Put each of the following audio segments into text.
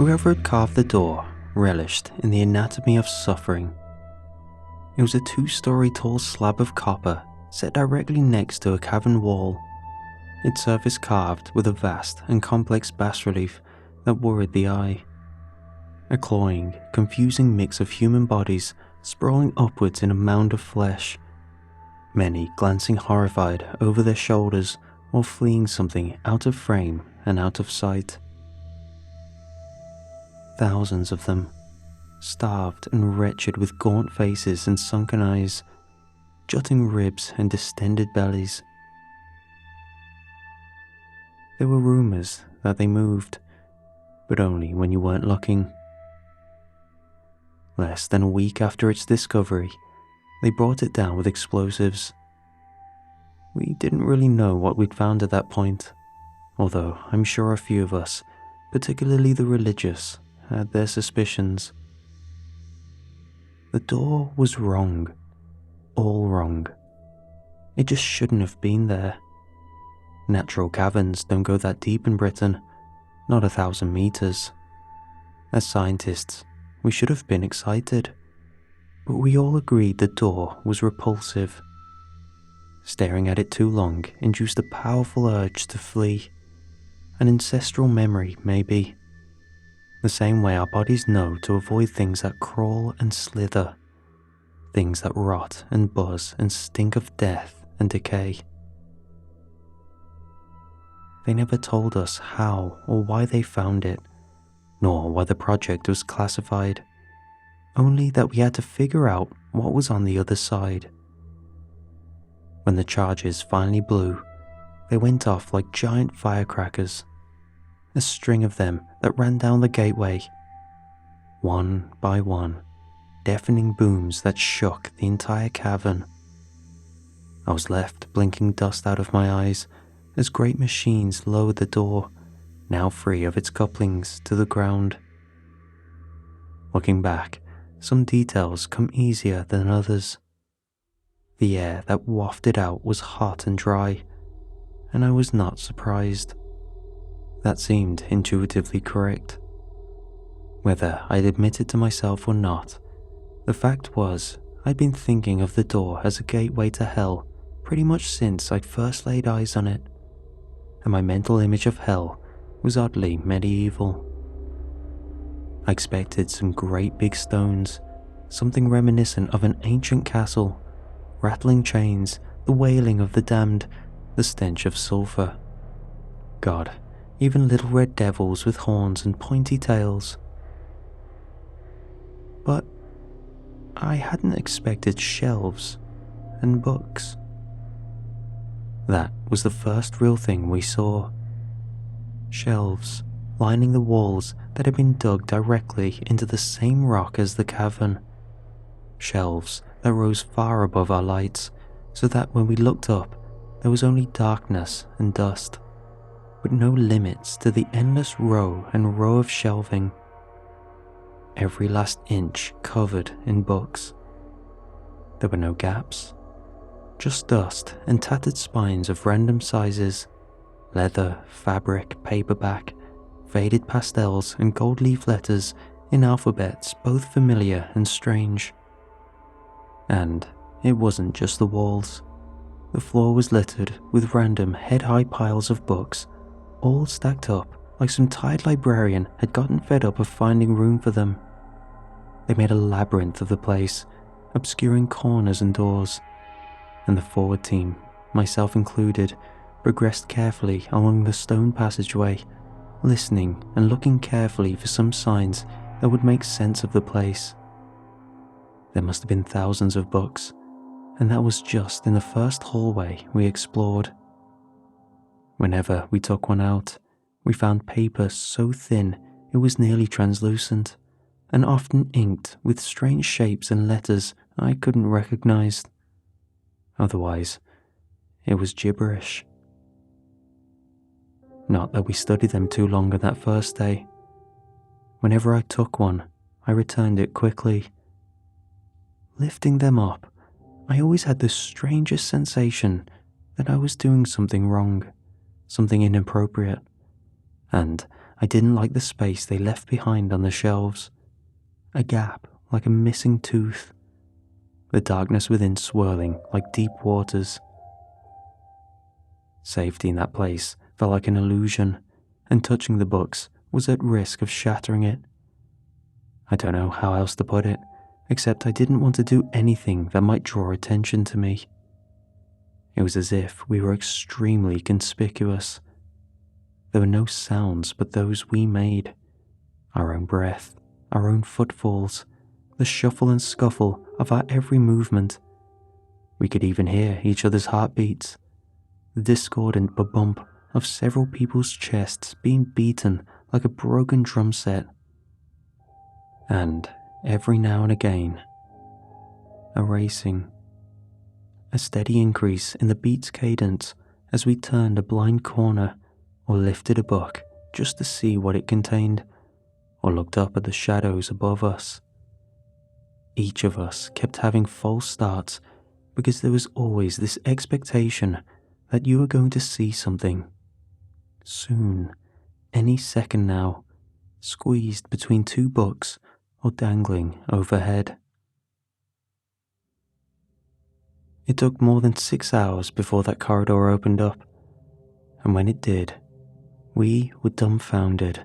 Whoever had carved the door relished in the anatomy of suffering. It was a 2-story tall slab of copper set directly next to a cavern wall, its surface carved with a vast and complex bas-relief that worried the eye. A clawing, confusing mix of human bodies sprawling upwards in a mound of flesh, many glancing horrified over their shoulders while fleeing something out of frame and out of sight. Thousands of them, starved and wretched with gaunt faces and sunken eyes, jutting ribs and distended bellies. There were rumours that they moved, but only when you weren't looking. Less than a week after its discovery, they brought it down with explosives. We didn't really know what we'd found at that point, although I'm sure a few of us, particularly the religious, had their suspicions. The door was wrong. All wrong. It just shouldn't have been there. Natural caverns don't go that deep in Britain, not 1,000 meters. As scientists, we should have been excited, but we all agreed the door was repulsive. Staring at it too long induced a powerful urge to flee. An ancestral memory, maybe. The same way our bodies know to avoid things that crawl and slither. Things that rot and buzz and stink of death and decay. They never told us how or why they found it, nor why the project was classified, only that we had to figure out what was on the other side. When the charges finally blew, they went off like giant firecrackers, a string of them that ran down the gateway, one by one, deafening booms that shook the entire cavern. I was left blinking dust out of my eyes as great machines lowered the door, now free of its couplings, to the ground. Looking back, some details come easier than others. The air that wafted out was hot and dry, and I was not surprised. That seemed intuitively correct. Whether I'd admit it to myself or not, the fact was I'd been thinking of the door as a gateway to hell pretty much since I'd first laid eyes on it, and my mental image of hell was oddly medieval. I expected some great big stones, something reminiscent of an ancient castle, rattling chains, the wailing of the damned, the stench of sulphur. God, even little red devils with horns and pointy tails. But I hadn't expected shelves and books. That was the first real thing we saw. Shelves lining the walls that had been dug directly into the same rock as the cavern. Shelves that rose far above our lights, so that when we looked up, there was only darkness and dust, with no limits to the endless row and row of shelving. Every last inch covered in books. There were no gaps, just dust and tattered spines of random sizes, leather, fabric, paperback, faded pastels and gold leaf letters in alphabets both familiar and strange. And it wasn't just the walls. The floor was littered with random head-high piles of books, all stacked up like some tired librarian had gotten fed up of finding room for them. They made a labyrinth of the place, obscuring corners and doors, and the forward team, myself included, progressed carefully along the stone passageway, listening and looking carefully for some signs that would make sense of the place. There must have been thousands of books, and that was just in the first hallway we explored. Whenever we took one out, we found paper so thin it was nearly translucent, and often inked with strange shapes and letters I couldn't recognize. Otherwise, it was gibberish. Not that we studied them too long on that first day. Whenever I took one, I returned it quickly. Lifting them up, I always had the strangest sensation that I was doing something wrong, something inappropriate, and I didn't like the space they left behind on the shelves. A gap like a missing tooth. The darkness within swirling like deep waters. Safety in that place felt like an illusion, and touching the books was at risk of shattering it. I don't know how else to put it, except I didn't want to do anything that might draw attention to me. It was as if we were extremely conspicuous. There were no sounds but those we made. Our own breath, our own footfalls, the shuffle and scuffle of our every movement. We could even hear each other's heartbeats, the discordant bump of several people's chests being beaten like a broken drum set. And every now and again, a racing, a steady increase in the beat's cadence as we turned a blind corner or lifted a book just to see what it contained, or looked up at the shadows above us. Each of us kept having false starts because there was always this expectation that you were going to see something. Soon, any second now, squeezed between two books or dangling overhead. It took more than 6 hours before that corridor opened up, and when it did, we were dumbfounded.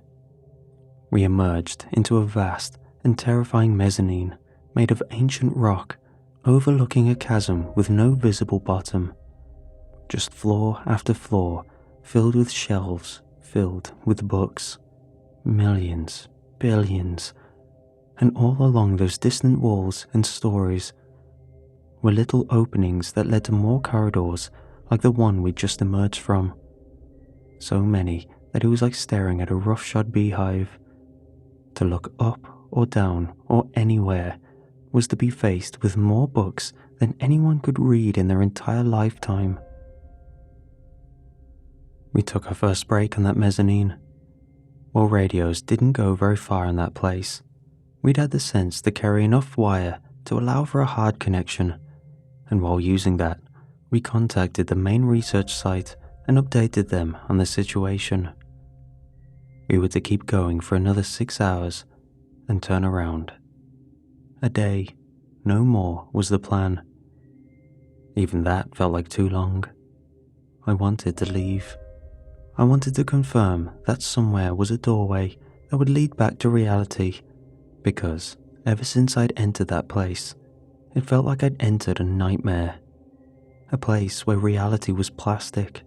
We emerged into a vast and terrifying mezzanine made of ancient rock, overlooking a chasm with no visible bottom. Just floor after floor filled with shelves, filled with books. Millions, billions, and all along those distant walls and stories were little openings that led to more corridors like the one we'd just emerged from. So many that it was like staring at a roughshod beehive. To look up or down or anywhere was to be faced with more books than anyone could read in their entire lifetime. We took our first break on that mezzanine. While radios didn't go very far in that place, we'd had the sense to carry enough wire to allow for a hard connection, and while using that, we contacted the main research site and updated them on the situation. We were to keep going for another 6 hours and turn around. A day, no more, was the plan. Even that felt like too long. I wanted to leave. I wanted to confirm that somewhere was a doorway that would lead back to reality, because ever since I'd entered that place, it felt like I'd entered a nightmare. A place where reality was plastic.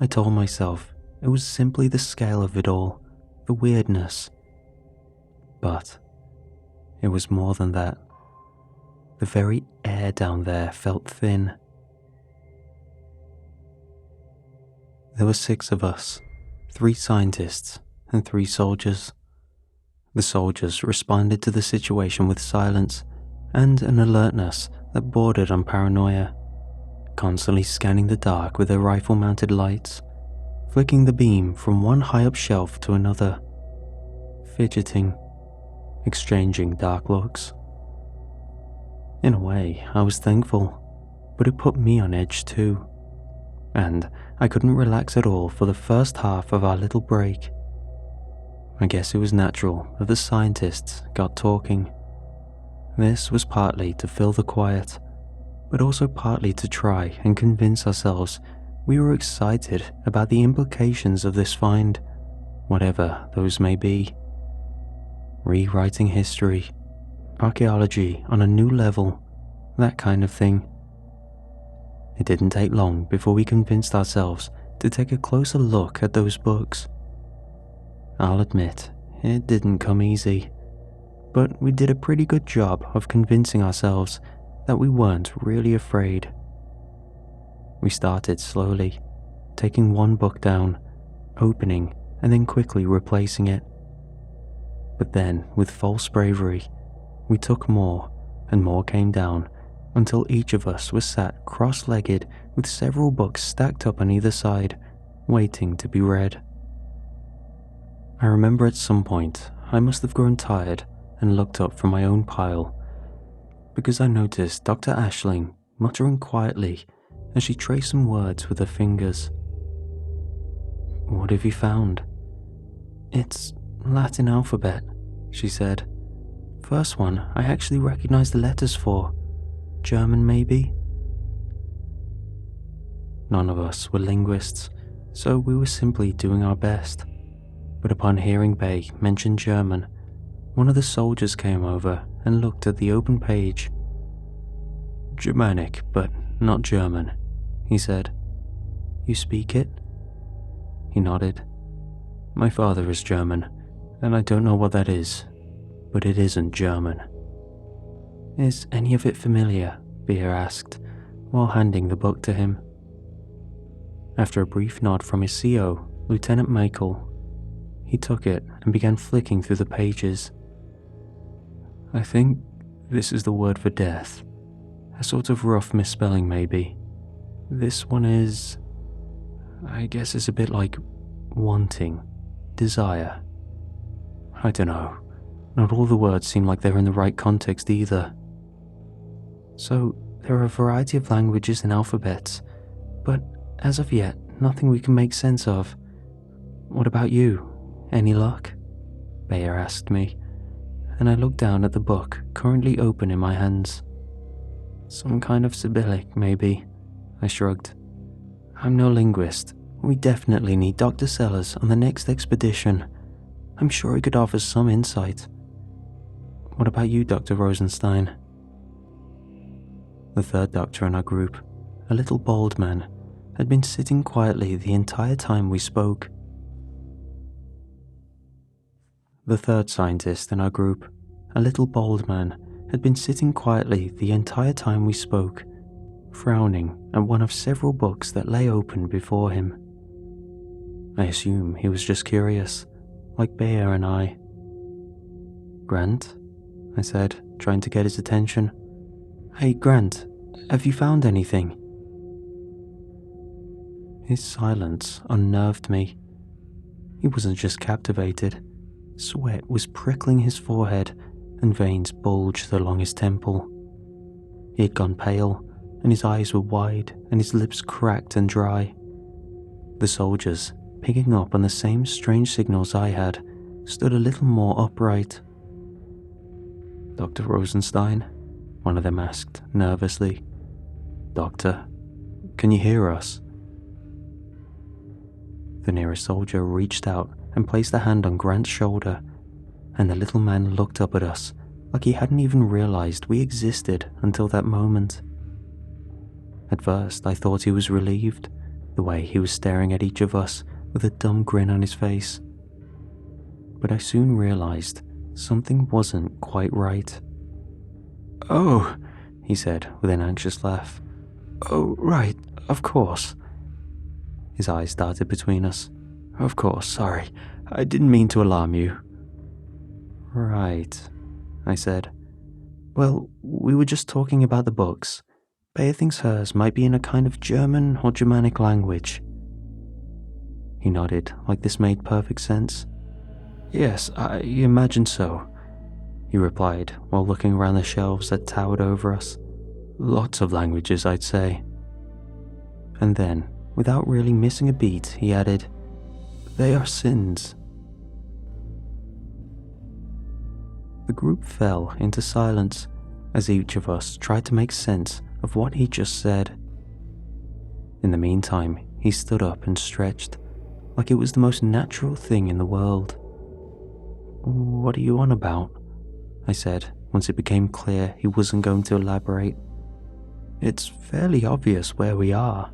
I told myself it was simply the scale of it all, the weirdness. But it was more than that. The very air down there felt thin. There were 6 of us, 3 scientists and 3 soldiers. The soldiers responded to the situation with silence and an alertness that bordered on paranoia, constantly scanning the dark with their rifle-mounted lights, flicking the beam from one high-up shelf to another, fidgeting, exchanging dark looks. In a way, I was thankful, but it put me on edge too, and I couldn't relax at all for the first half of our little break. I guess it was natural that the scientists got talking. This was partly to fill the quiet, but also partly to try and convince ourselves we were excited about the implications of this find, whatever those may be. Rewriting history, archaeology on a new level, that kind of thing. It didn't take long before we convinced ourselves to take a closer look at those books. I'll admit, it didn't come easy, but we did a pretty good job of convincing ourselves that we weren't really afraid. We started slowly, taking one book down, opening and then quickly replacing it. But then, with false bravery, we took more and more came down until each of us was sat cross-legged with several books stacked up on either side, waiting to be read. I remember at some point I must have grown tired and looked up from my own pile, because I noticed Dr. Ashling muttering quietly as she traced some words with her fingers. "What have you found?" It's Latin alphabet, she said. First one I actually recognized the letters for. German, maybe? None of us were linguists, so we were simply doing our best. But upon hearing Bay mention German, one of the soldiers came over and looked at the open page. Germanic, but not German, he said. You speak it? He nodded. My father is German, and I don't know what that is, but it isn't German. Is any of it familiar? Beer asked, while handing the book to him. After a brief nod from his CO, Lieutenant Michael, he took it and began flicking through the pages. I think this is the word for death. A sort of rough misspelling, maybe. This one is, I guess it's a bit like wanting, desire. I don't know. Not all the words seem like they're in the right context either. So, there are a variety of languages and alphabets, but as of yet, nothing we can make sense of. What about you? Any luck? Bayer asked me, and I looked down at the book currently open in my hands. Some kind of Sibyllic, maybe, I shrugged. I'm no linguist. We definitely need Dr. Sellers on the next expedition. I'm sure he could offer some insight. What about you, Dr. Rosenstein? The third doctor in our group, a little bald man, had been sitting quietly the entire time we spoke. The third scientist in our group, a little bald man, had been sitting quietly the entire time we spoke, frowning at one of several books that lay open before him. I assume he was just curious, like Bayer and I. Grant? I said, trying to get his attention. Hey, Grant, have you found anything? His silence unnerved me. He wasn't just captivated. Sweat was prickling his forehead and veins bulged along his temple. He had gone pale, and his eyes were wide and his lips cracked and dry. The soldiers, picking up on the same strange signals I had, stood a little more upright. Dr. Rosenstein? One of them asked, nervously. Doctor, can you hear us? The nearest soldier reached out and placed a hand on Grant's shoulder, and the little man looked up at us like he hadn't even realized we existed until that moment. At first, I thought he was relieved, the way he was staring at each of us with a dumb grin on his face. But I soon realized something wasn't quite right. Oh, he said with an anxious laugh. Oh, right, of course. His eyes darted between us. Of course, sorry. I didn't mean to alarm you. Right, I said. Well, we were just talking about the books. Bayer thinks hers might be in a kind of German or Germanic language. He nodded, like this made perfect sense. Yes, I imagine so, he replied while looking around the shelves that towered over us. Lots of languages, I'd say. And then, without really missing a beat, he added, They are sins. The group fell into silence as each of us tried to make sense of what he just said. In the meantime, he stood up and stretched, like it was the most natural thing in the world. What are you on about? I said, once it became clear he wasn't going to elaborate. It's fairly obvious where we are,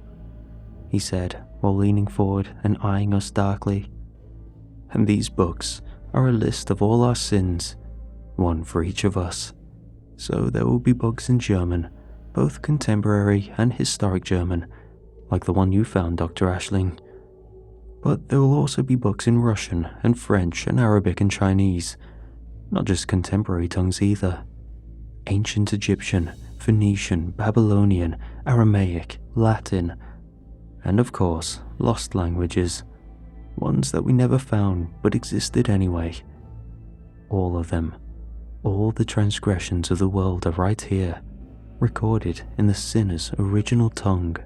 he said, while leaning forward and eyeing us darkly. And these books are a list of all our sins, one for each of us. So there will be books in German, both contemporary and historic German, like the one you found, Dr. Ashling. But there will also be books in Russian and French and Arabic and Chinese, not just contemporary tongues either. Ancient Egyptian, Phoenician, Babylonian, Aramaic, Latin, and of course, lost languages, ones that we never found but existed anyway. All of them, all the transgressions of the world are right here, recorded in the sinner's original tongue.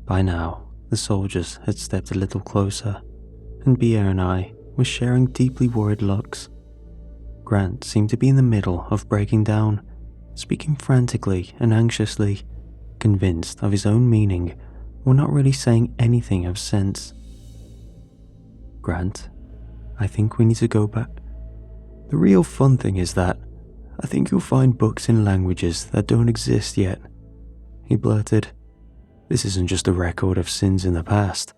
By now, the soldiers had stepped a little closer, and Bea and I were sharing deeply worried looks. Grant seemed to be in the middle of breaking down, speaking frantically and anxiously, convinced of his own meaning while not really saying anything of sense. "Grant, I think we need to go back. The real fun thing is that I think you'll find books in languages that don't exist yet," he blurted. "This isn't just a record of sins in the past,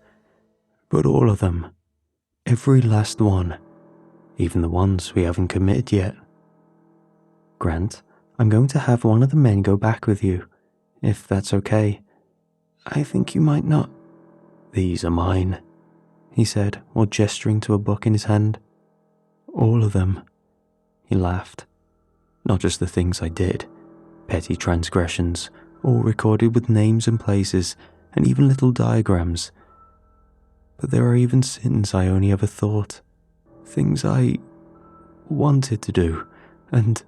but all of them. Every last one, even the ones we haven't committed yet. Grant, I'm going to have one of the men go back with you, if that's okay. I think you might not." "These are mine," he said while gesturing to a book in his hand. "All of them." He laughed. "Not just the things I did, petty transgressions, all recorded with names and places and even little diagrams. But there are even sins I only ever thought, things I wanted to do, and,"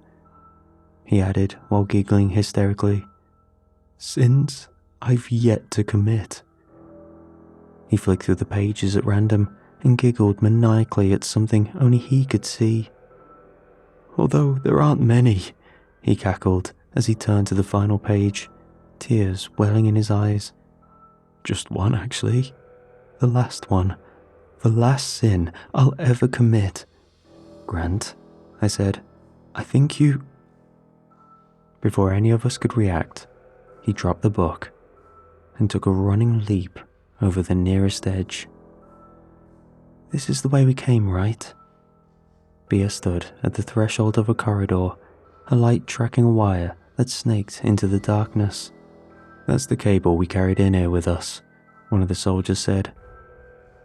he added while giggling hysterically, "sins I've yet to commit." He flicked through the pages at random and giggled maniacally at something only he could see. "Although there aren't many," he cackled as he turned to the final page, tears welling in his eyes. "Just one, actually. The last one. The last sin I'll ever commit." "Grant," I said, "I think you—" Before any of us could react, he dropped the book and took a running leap over the nearest edge. "This is the way we came, right?" Bea stood at the threshold of a corridor, her light tracking a wire that snaked into the darkness. "That's the cable we carried in here with us," one of the soldiers said.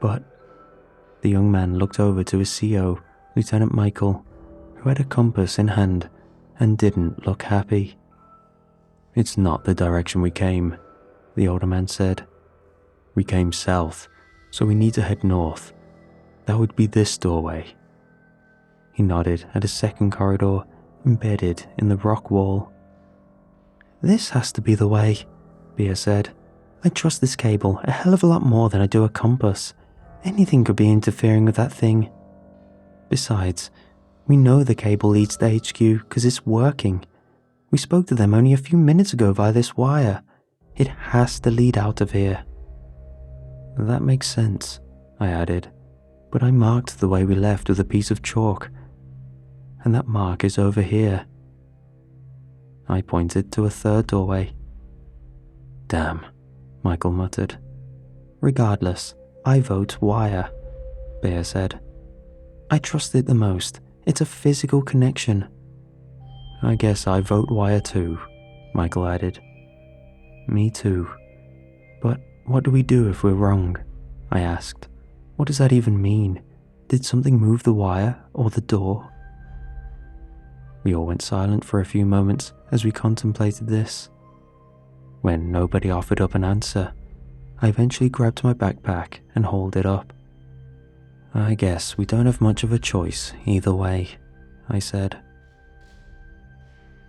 "But—" The young man looked over to his CO, Lieutenant Michael, who had a compass in hand and didn't look happy. "It's not the direction we came," the older man said. "We came south, so we need to head north. That would be this doorway." He nodded at a second corridor embedded in the rock wall. "This has to be the way," Bea said. "I trust this cable a hell of a lot more than I do a compass. Anything could be interfering with that thing. Besides, we know the cable leads to HQ because it's working. We spoke to them only a few minutes ago via this wire. It has to lead out of here." "That makes sense," I added, "but I marked the way we left with a piece of chalk. And that mark is over here." I pointed to a third doorway. "Damn," Michael muttered. "Regardless, I vote wire," Bea said. "I trust it the most. It's a physical connection." "I guess I vote wire too," Michael added. "Me too. But what do we do if we're wrong?" I asked. "What does that even mean? Did something move the wire or the door?" We all went silent for a few moments as we contemplated this. When nobody offered up an answer, I eventually grabbed my backpack and hauled it up. "I guess we don't have much of a choice either way," I said.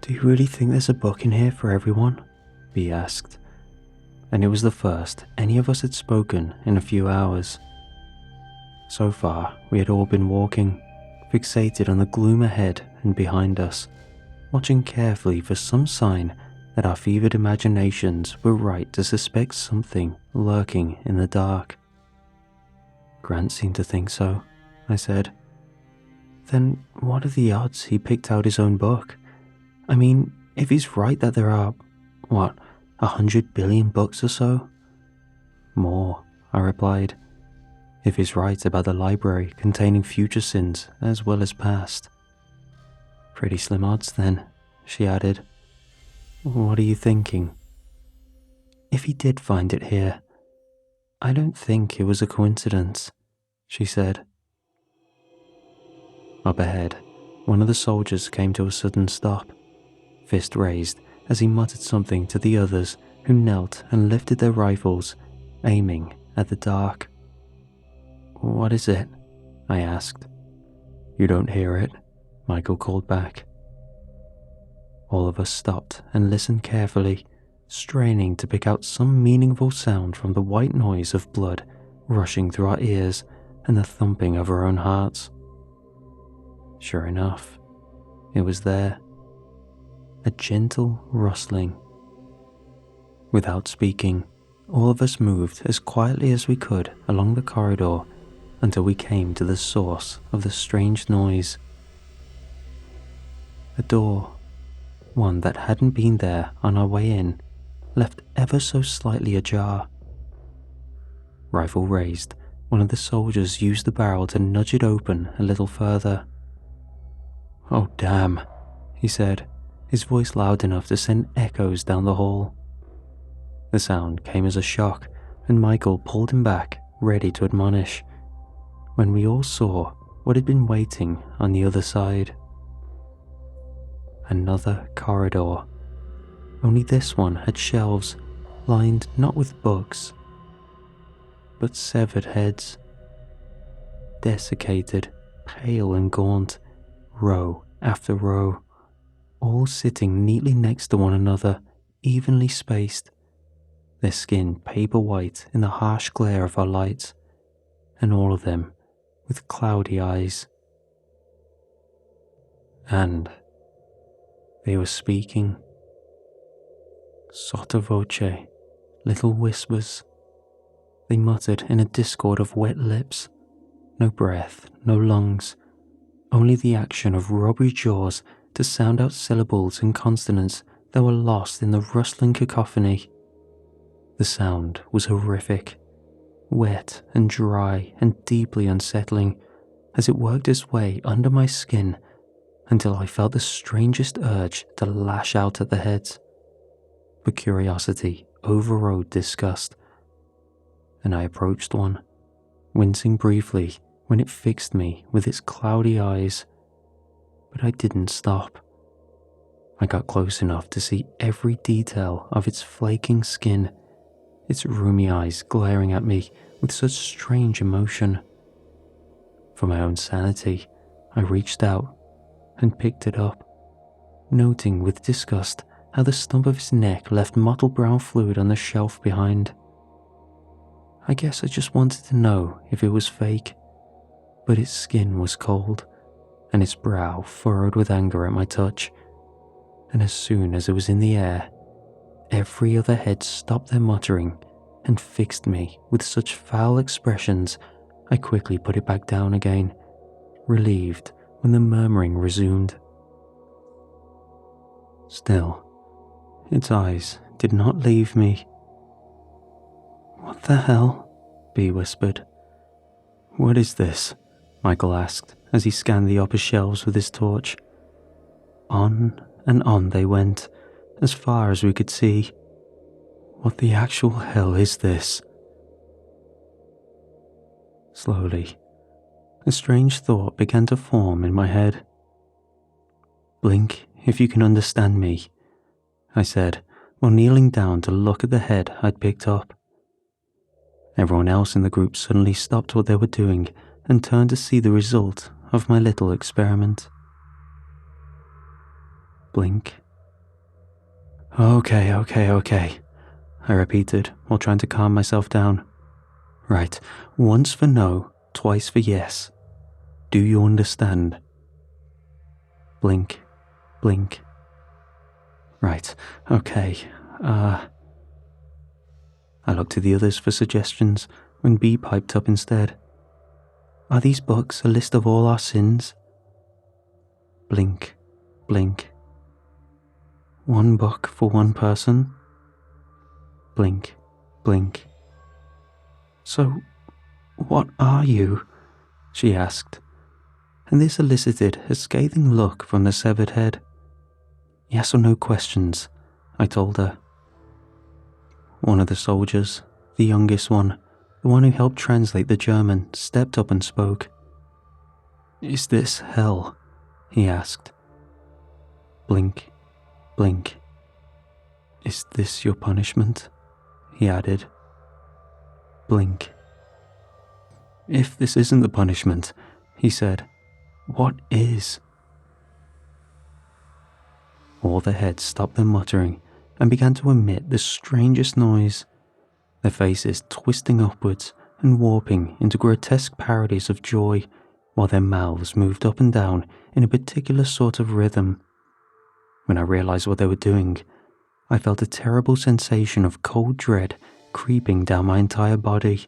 "Do you really think there's a book in here for everyone?" Bea asked, and it was the first any of us had spoken in a few hours. So far, we had all been walking, fixated on the gloom ahead and behind us, watching carefully for some sign that our fevered imaginations were right to suspect something lurking in the dark. "Grant seemed to think so," I said. "Then what are the odds he picked out his own book? I mean, if he's right that there are, 100 billion books or so?" "More," I replied, "if he's right about the library containing future sins as well as past." "Pretty slim odds then," she added. "What are you thinking?" "If he did find it here, I don't think it was a coincidence," she said. Up ahead, one of the soldiers came to a sudden stop, fist raised as he muttered something to the others who knelt and lifted their rifles, aiming at the dark. "What is it?" I asked. "You don't hear it," Michael called back. All of us stopped and listened carefully, straining to pick out some meaningful sound from the white noise of blood rushing through our ears and the thumping of our own hearts. Sure enough, it was there. A gentle rustling. Without speaking, all of us moved as quietly as we could along the corridor until we came to the source of the strange noise. A door, one that hadn't been there on our way in, left ever so slightly ajar. Rifle raised, one of the soldiers used the barrel to nudge it open a little further. "Oh damn," he said, his voice loud enough to send echoes down the hall. The sound came as a shock, and Michael pulled him back, ready to admonish, when we all saw what had been waiting on the other side. Another corridor. Only this one had shelves lined not with books, but severed heads. Desiccated, pale and gaunt, row after row, all sitting neatly next to one another, evenly spaced, their skin paper white in the harsh glare of our lights, and all of them with cloudy eyes. And they were speaking. Sotto voce, little whispers. They muttered in a discord of wet lips. No breath, no lungs, only the action of rubbery jaws to sound out syllables and consonants that were lost in the rustling cacophony. The sound was horrific, wet and dry and deeply unsettling as it worked its way under my skin until I felt the strangest urge to lash out at the heads. But curiosity overrode disgust, and I approached one, wincing briefly when it fixed me with its cloudy eyes. But I didn't stop. I got close enough to see every detail of its flaking skin, its rheumy eyes glaring at me with such strange emotion. For my own sanity, I reached out and picked it up, noting with disgust how the stump of its neck left mottled brown fluid on the shelf behind. I guess I just wanted to know if it was fake, but its skin was cold, and its brow furrowed with anger at my touch, and as soon as it was in the air, every other head stopped their muttering and fixed me with such foul expressions I quickly put it back down again, relieved when the murmuring resumed. Still, its eyes did not leave me. "What the hell?" B whispered. "What is this?" Michael asked as he scanned the upper shelves with his torch. On and on they went, as far as we could see. What the actual hell is this? Slowly, a strange thought began to form in my head. "Blink if you can understand me," I said, while kneeling down to look at the head I'd picked up. Everyone else in the group suddenly stopped what they were doing and turned to see the result of my little experiment. Blink. Okay, I repeated while trying to calm myself down. Right, once for no, twice for yes. Do you understand? Blink, blink. Right, okay, I looked to the others for suggestions when B piped up instead. Are these books a list of all our sins? Blink, blink. One book for one person? Blink, blink. So, what are you? She asked, and this elicited a scathing look from the severed head. Yes or no questions, I told her. One of the soldiers, the youngest one, the one who helped translate the German, stepped up and spoke. Is this hell? He asked. Blink, blink. Is this your punishment? He added. Blink. If this isn't the punishment, he said, what is? All the heads stopped their muttering and began to emit the strangest noise, their faces twisting upwards and warping into grotesque parodies of joy while their mouths moved up and down in a particular sort of rhythm. When I realized what they were doing, I felt a terrible sensation of cold dread creeping down my entire body.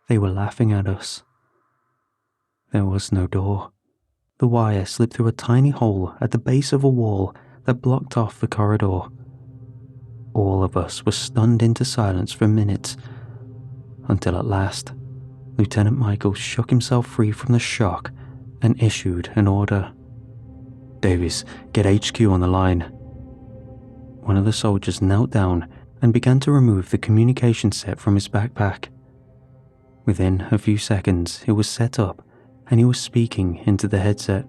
They were laughing at us. There was no door. The wire slipped through a tiny hole at the base of a wall that blocked off the corridor. All of us were stunned into silence for minutes, until at last, Lieutenant Michael shook himself free from the shock and issued an order. "Davies, get HQ on the line." One of the soldiers knelt down and began to remove the communication set from his backpack. Within a few seconds, it was set up and he was speaking into the headset.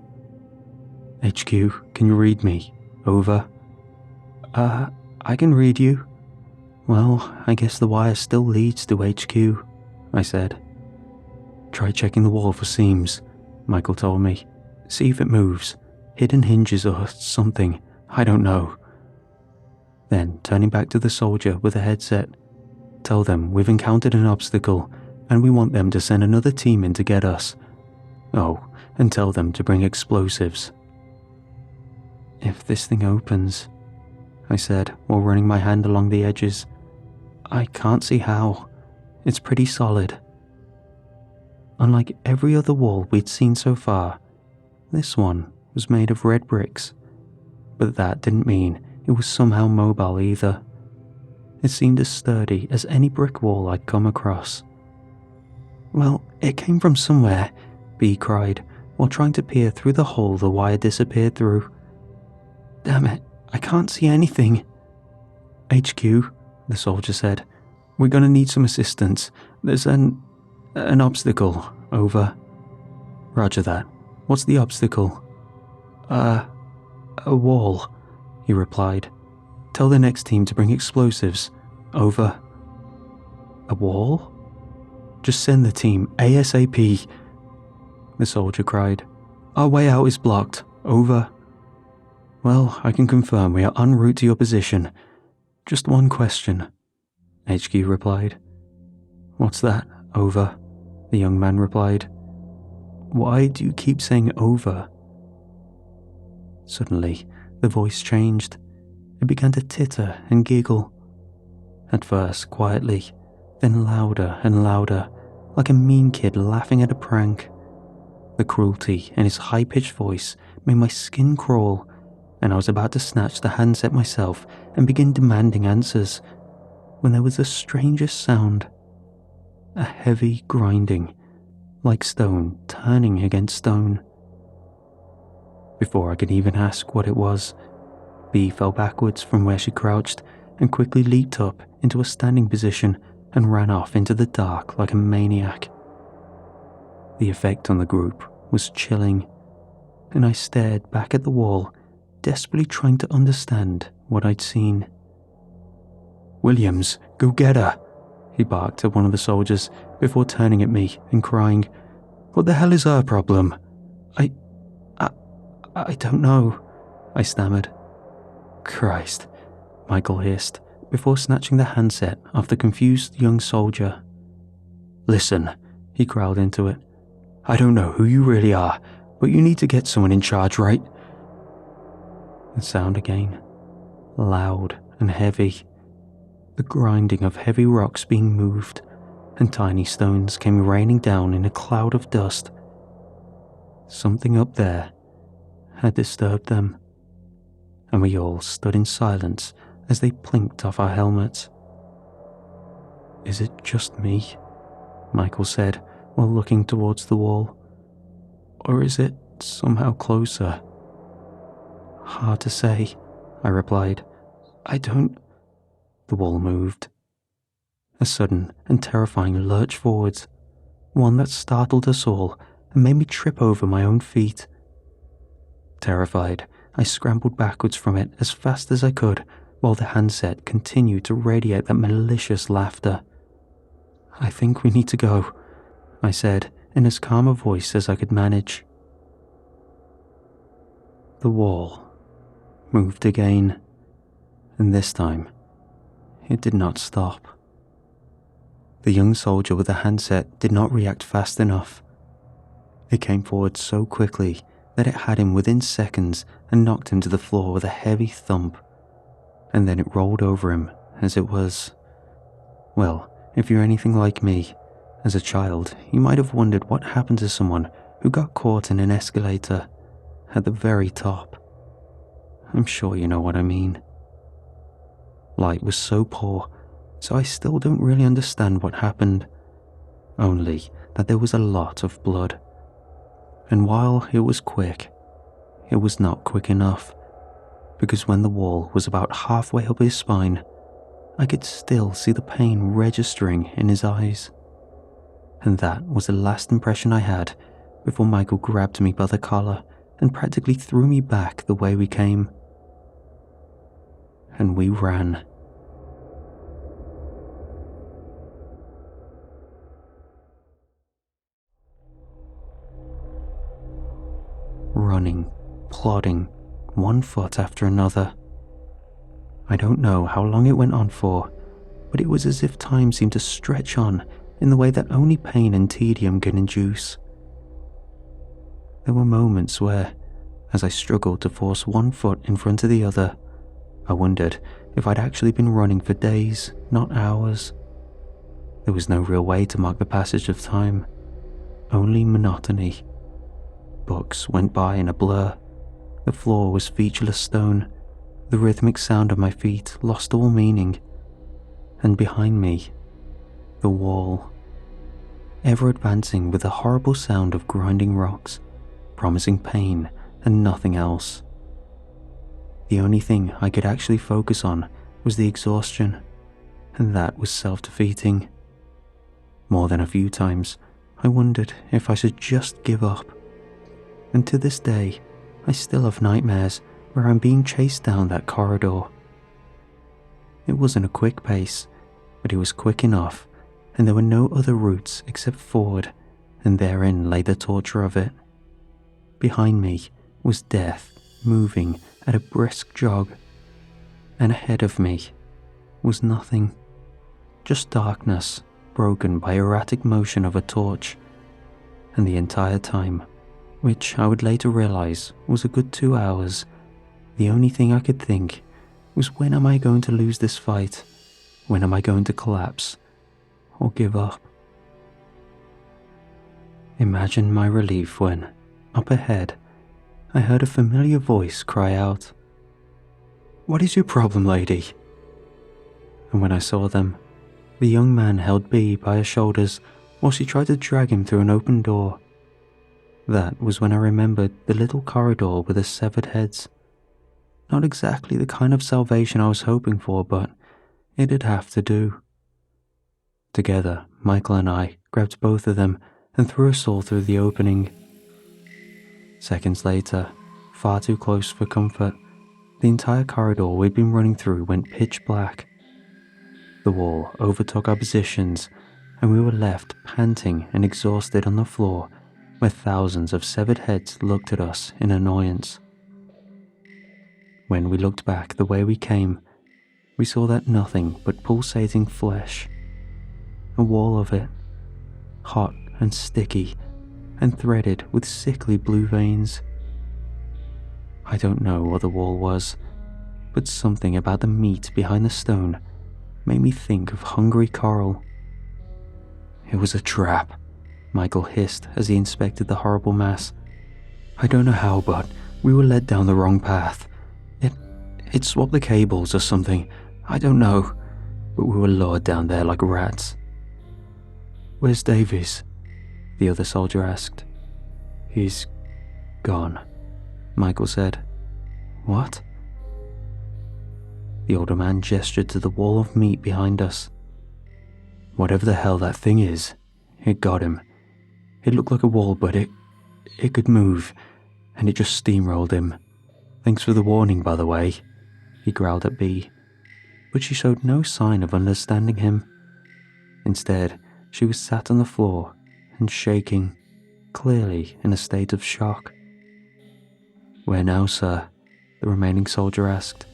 "HQ, can you read me? Over." I can read you." "Well, I guess the wire still leads to HQ," I said. "Try checking the wall for seams," Michael told me. "See if it moves. Hidden hinges or something. I don't know." Then, turning back to the soldier with the headset, "Tell them we've encountered an obstacle and we want them to send another team in to get us. Oh, and tell them to bring explosives." "If this thing opens," I said while running my hand along the edges, "I can't see how. It's pretty solid." Unlike every other wall we'd seen so far, this one was made of red bricks, but that didn't mean it was somehow mobile either. It seemed as sturdy as any brick wall I'd come across. "Well, it came from somewhere," B cried, while trying to peer through the hole the wire disappeared through. "Damn it, I can't see anything." "HQ," the soldier said, "we're gonna need some assistance. There's an obstacle. Over." "Roger that. What's the obstacle?" A wall," he replied. "Tell the next team to bring explosives. Over." "A wall? Just send the team ASAP," the soldier cried. "Our way out is blocked. Over." "Well, I can confirm we are en route to your position. Just one question," HQ replied. "What's that? Over," the young man replied. "Why do you keep saying over?" Suddenly, the voice changed. It began to titter and giggle. At first quietly, then louder and louder, like a mean kid laughing at a prank. The cruelty in his high-pitched voice made my skin crawl, and I was about to snatch the handset myself and begin demanding answers, when there was the strangest sound. A heavy grinding, like stone turning against stone. Before I could even ask what it was, B fell backwards from where she crouched and quickly leaped up into a standing position and ran off into the dark like a maniac. The effect on the group was chilling, and I stared back at the wall, desperately trying to understand what I'd seen. "Williams, go get her," he barked at one of the soldiers before turning at me and crying, "What the hell is her problem?" I don't know," I stammered. "Christ," Michael hissed before snatching the handset off the confused young soldier. "Listen," he growled into it. "I don't know who you really are, but you need to get someone in charge, right?" The sound again, loud and heavy. The grinding of heavy rocks being moved, and tiny stones came raining down in a cloud of dust. Something up there had disturbed them, and we all stood in silence as they plinked off our helmets. "Is it just me?" Michael said while looking towards the wall. "Or is it somehow closer?" "Hard to say," I replied. "I don't—" The wall moved. A sudden and terrifying lurch forwards, one that startled us all and made me trip over my own feet. Terrified, I scrambled backwards from it as fast as I could, while the handset continued to radiate that malicious laughter. "I think we need to go," I said in as calm a voice as I could manage. The wall moved again, and this time it did not stop. The young soldier with the handset did not react fast enough. It came forward so quickly that it had him within seconds and knocked him to the floor with a heavy thump, and then it rolled over him as it was. Well, if you're anything like me, as a child, you might have wondered what happened to someone who got caught in an escalator at the very top. I'm sure you know what I mean. Light was so poor, so I still don't really understand what happened, only that there was a lot of blood. And while it was quick, it was not quick enough, because when the wall was about halfway up his spine, I could still see the pain registering in his eyes. And that was the last impression I had before Michael grabbed me by the collar and practically threw me back the way we came. And we ran. Running, plodding, one foot after another. I don't know how long it went on for, but it was as if time seemed to stretch on in the way that only pain and tedium can induce. There were moments where, as I struggled to force one foot in front of the other, I wondered if I'd actually been running for days, not hours. There was no real way to mark the passage of time, only monotony. Books went by in a blur. The floor was featureless stone. The rhythmic sound of my feet lost all meaning. And behind me, the wall, ever advancing with the horrible sound of grinding rocks, promising pain and nothing else. The only thing I could actually focus on was the exhaustion, and that was self-defeating. More than a few times, I wondered if I should just give up. And to this day, I still have nightmares where I'm being chased down that corridor. It wasn't a quick pace, but it was quick enough, and there were no other routes except forward, and therein lay the torture of it. Behind me was death, moving at a brisk jog, and ahead of me was nothing, just darkness broken by erratic motion of a torch, and the entire time, which I would later realize was a good 2 hours, the only thing I could think was, when am I going to lose this fight? When am I going to collapse or give up? Imagine my relief when, up ahead, I heard a familiar voice cry out, "What is your problem, lady?" And when I saw them, the young man held B by her shoulders while she tried to drag him through an open door. That was when I remembered the little corridor with the severed heads. Not exactly the kind of salvation I was hoping for, but it'd have to do. Together, Michael and I grabbed both of them and threw us all through the opening. Seconds later, far too close for comfort, the entire corridor we'd been running through went pitch black. The wall overtook our positions, and we were left panting and exhausted on the floor where thousands of severed heads looked at us in annoyance. When we looked back the way we came, we saw that nothing but pulsating flesh. A wall of it, hot and sticky, and threaded with sickly blue veins. I don't know what the wall was, but something about the meat behind the stone made me think of hungry coral. It was a trap, Michael hissed as he inspected the horrible mass. I don't know how, but we were led down the wrong path. It swapped the cables or something, I don't know, but we were lured down there like rats. Where's Davies? The other soldier asked. He's gone, Michael said. What? The older man gestured to the wall of meat behind us. Whatever the hell that thing is, it got him. It looked like a wall, but it could move, and it just steamrolled him. Thanks for the warning, by the way, he growled at Bee, but she showed no sign of understanding him. Instead, she was sat on the floor and shaking, clearly in a state of shock. Where now, sir? The remaining soldier asked,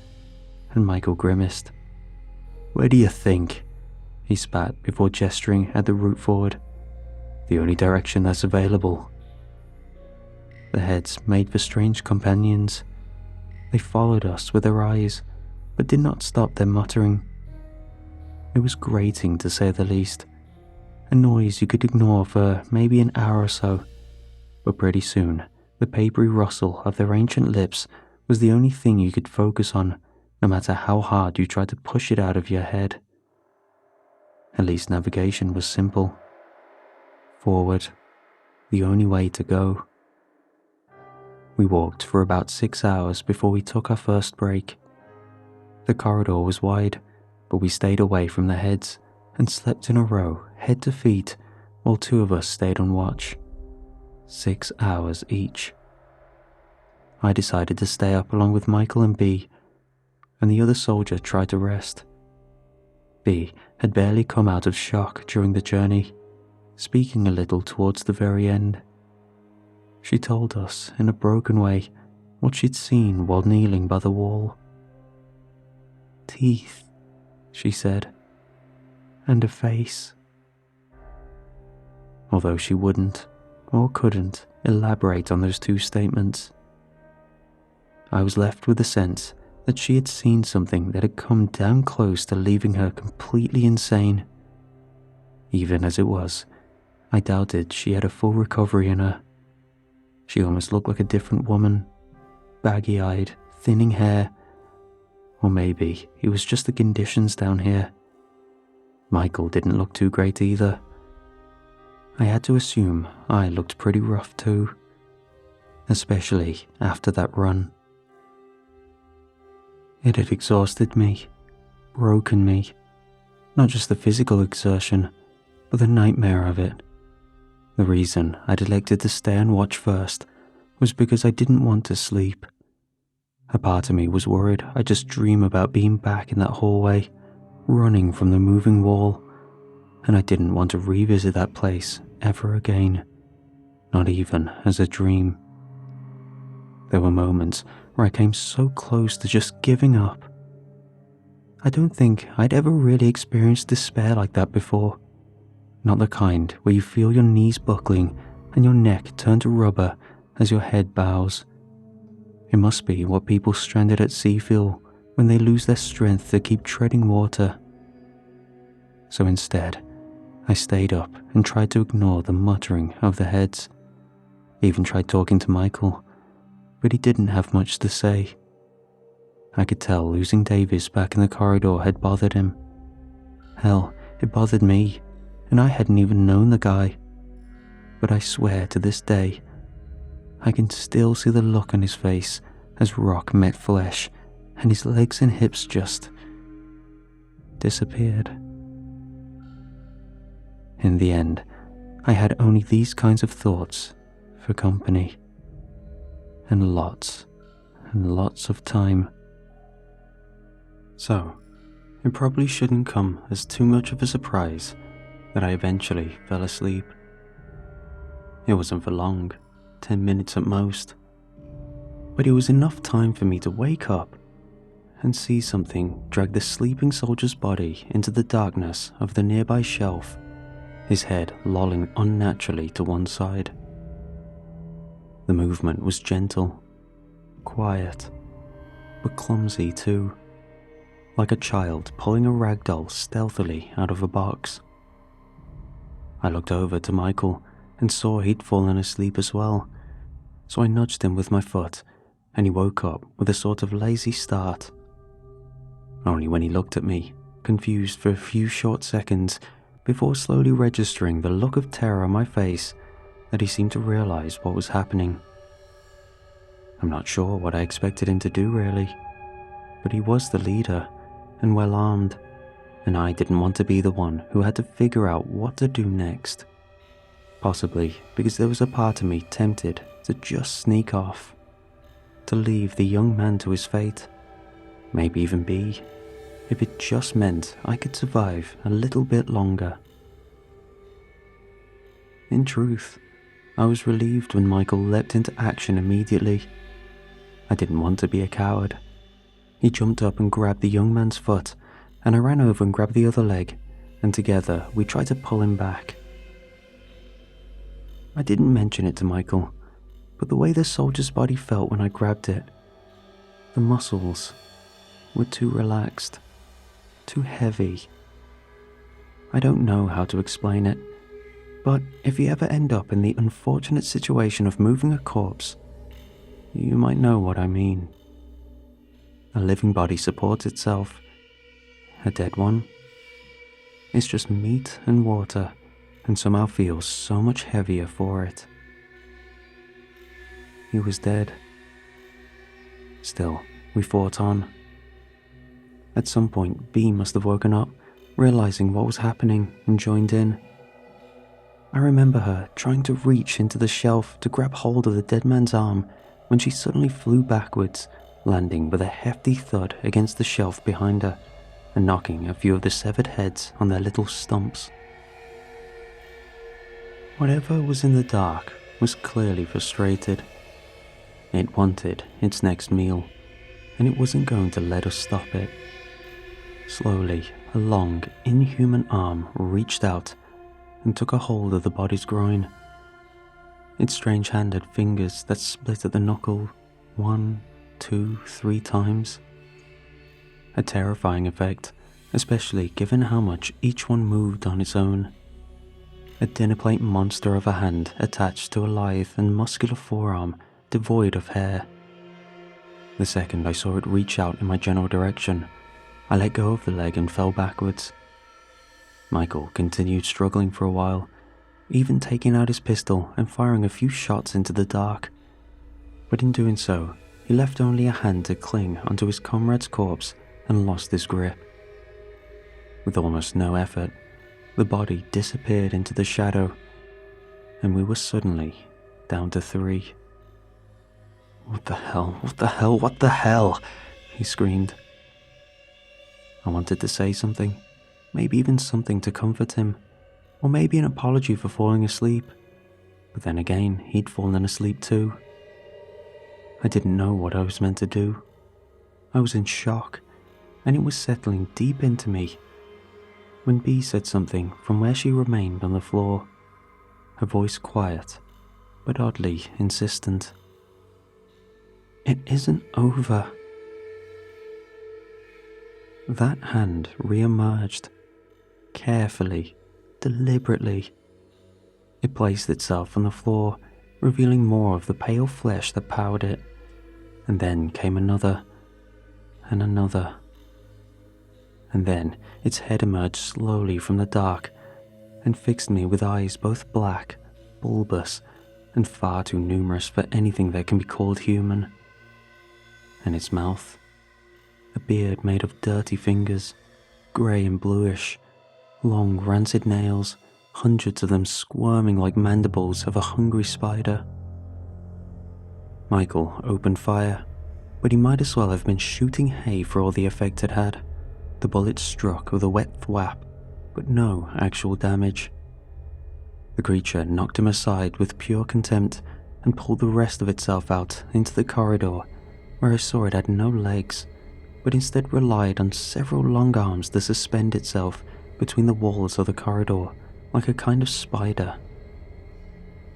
and Michael grimaced. Where do you think? he spat before gesturing at the route forward. The only direction that's available. The heads made for strange companions. They followed us with their eyes, but did not stop their muttering. It was grating to say the least, a noise you could ignore for maybe an hour or so, but pretty soon the papery rustle of their ancient lips was the only thing you could focus on, no matter how hard you tried to push it out of your head. At least navigation was simple. Forward, the only way to go. We walked for about 6 hours before we took our first break. The corridor was wide, but we stayed away from the heads and slept in a row, head to feet, while 2 of us stayed on watch. 6 hours each. I decided to stay up along with Michael and B, and the other soldier tried to rest. B had barely come out of shock during the journey, speaking a little towards the very end. She told us, in a broken way, what she'd seen while kneeling by the wall. Teeth, she said, and a face. Although she wouldn't, or couldn't, elaborate on those 2 statements. I was left with the sense that she had seen something that had come down close to leaving her completely insane. Even as it was, I doubted she had a full recovery in her. She almost looked like a different woman, baggy-eyed, thinning hair, or maybe it was just the conditions down here. Michael didn't look too great either. I had to assume I looked pretty rough too, especially after that run. It had exhausted me, broken me, not just the physical exertion, but the nightmare of it. The reason I'd elected to stay and watch first was because I didn't want to sleep. A part of me was worried I'd just dream about being back in that hallway, running from the moving wall, and I didn't want to revisit that place ever again, not even as a dream. There were moments where I came so close to just giving up. I don't think I'd ever really experienced despair like that before. Not the kind where you feel your knees buckling and your neck turn to rubber as your head bows. It must be what people stranded at sea feel when they lose their strength to keep treading water. So instead, I stayed up and tried to ignore the muttering of the heads. Even tried talking to Michael, but he didn't have much to say. I could tell losing Davis back in the corridor had bothered him. Hell, it bothered me, and I hadn't even known the guy. But I swear to this day, I can still see the look on his face as rock met flesh, and his legs and hips just disappeared. In the end, I had only these kinds of thoughts for company, and lots of time. So, it probably shouldn't come as too much of a surprise that I eventually fell asleep. It wasn't for long, 10 minutes at most, but it was enough time for me to wake up and see something drag the sleeping soldier's body into the darkness of the nearby shelf, his head lolling unnaturally to one side. The movement was gentle, quiet, but clumsy too, like a child pulling a rag doll stealthily out of a box. I looked over to Michael and saw he'd fallen asleep as well, so I nudged him with my foot, and he woke up with a sort of lazy start. Only when he looked at me, confused for a few short seconds, before slowly registering the look of terror on my face, that he seemed to realize what was happening. I'm not sure what I expected him to do really, but he was the leader, and well armed, and I didn't want to be the one who had to figure out what to do next. Possibly because there was a part of me tempted to just sneak off, to leave the young man to his fate, maybe even be, if it just meant I could survive a little bit longer. In truth, I was relieved when Michael leapt into action immediately. I didn't want to be a coward. He jumped up and grabbed the young man's foot, and I ran over and grabbed the other leg, and together we tried to pull him back. I didn't mention it to Michael, but the way the soldier's body felt when I grabbed it, the muscles were too relaxed, too heavy. I don't know how to explain it, but if you ever end up in the unfortunate situation of moving a corpse, you might know what I mean. A living body supports itself. A dead one, it's just meat and water, and somehow feels so much heavier for it. He was dead. Still, we fought on. At some point, B must have woken up, realizing what was happening, and joined in. I remember her trying to reach into the shelf to grab hold of the dead man's arm when she suddenly flew backwards, landing with a hefty thud against the shelf behind her and knocking a few of the severed heads on their little stumps. Whatever was in the dark was clearly frustrated. It wanted its next meal, and it wasn't going to let us stop it. Slowly, a long, inhuman arm reached out and took a hold of the body's groin. Its strange hand had fingers that split at the knuckle 1, 2, 3 times. A terrifying effect, especially given how much each one moved on its own. A dinnerplate monster of a hand attached to a lithe and muscular forearm devoid of hair. The second I saw it reach out in my general direction, I let go of the leg and fell backwards. Michael continued struggling for a while, even taking out his pistol and firing a few shots into the dark. But in doing so, he left only a hand to cling onto his comrade's corpse and lost his grip. With almost no effort, the body disappeared into the shadow, and we were suddenly down to 3. What the hell, what the hell, what the hell? He screamed. I wanted to say something, maybe even something to comfort him, or maybe an apology for falling asleep, but then again, he'd fallen asleep too. I didn't know what I was meant to do. I was in shock, and it was settling deep into me when B said something from where she remained on the floor, her voice quiet, but oddly insistent. It isn't over. That hand re-emerged, carefully, deliberately. It placed itself on the floor, revealing more of the pale flesh that powered it, and then came another, and another. And then its head emerged slowly from the dark and fixed me with eyes both black, bulbous, and far too numerous for anything that can be called human. And its mouth, a beard made of dirty fingers, grey and bluish, long rancid nails, hundreds of them squirming like mandibles of a hungry spider. Michael opened fire, but he might as well have been shooting hay for all the effect it had. The bullet struck with a wet thwap, but no actual damage. The creature knocked him aside with pure contempt and pulled the rest of itself out into the corridor, where I saw it had no legs, but instead relied on several long arms to suspend itself between the walls of the corridor like a kind of spider.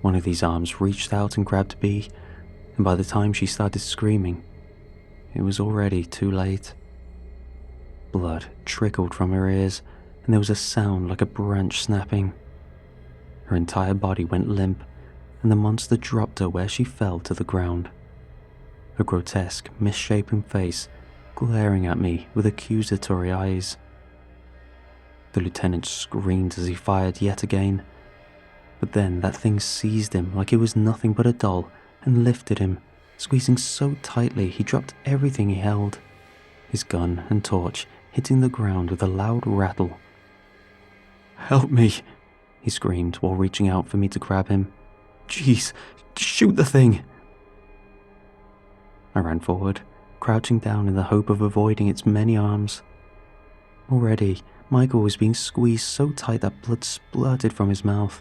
One of these arms reached out and grabbed B, and by the time she started screaming, it was already too late. Blood trickled from her ears, and there was a sound like a branch snapping. Her entire body went limp, and the monster dropped her where she fell to the ground. Her grotesque, misshapen face glaring at me with accusatory eyes. The lieutenant screamed as he fired yet again, but then that thing seized him like it was nothing but a doll and lifted him, squeezing so tightly he dropped everything he held, his gun and torch hitting the ground with a loud rattle. "Help me," he screamed while reaching out for me to grab him. "Jeez, shoot the thing." I ran forward, crouching down in the hope of avoiding its many arms. Already, Michael was being squeezed so tight that blood splurted from his mouth,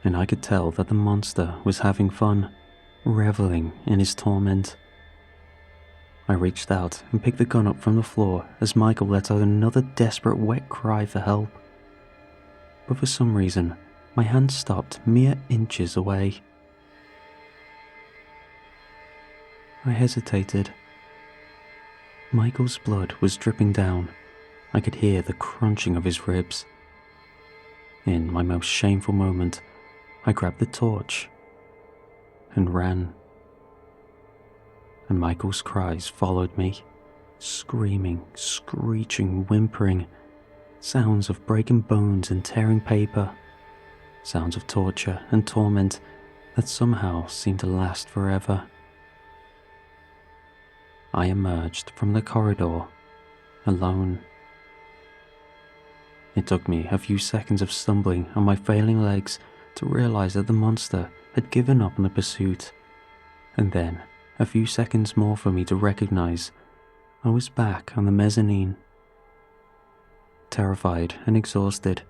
and I could tell that the monster was having fun, reveling in his torment. I reached out and picked the gun up from the floor as Michael let out another desperate wet cry for help. but for some reason, my hand stopped mere inches away. I hesitated. Michael's blood was dripping down. I could hear the crunching of his ribs. In my most shameful moment, I grabbed the torch and ran. And Michael's cries followed me, screaming, screeching, whimpering, sounds of breaking bones and tearing paper, sounds of torture and torment that somehow seemed to last forever. I emerged from the corridor, alone. It took me a few seconds of stumbling on my failing legs to realize that the monster had given up on the pursuit, and then a few seconds more for me to recognize I was back on the mezzanine, terrified and exhausted,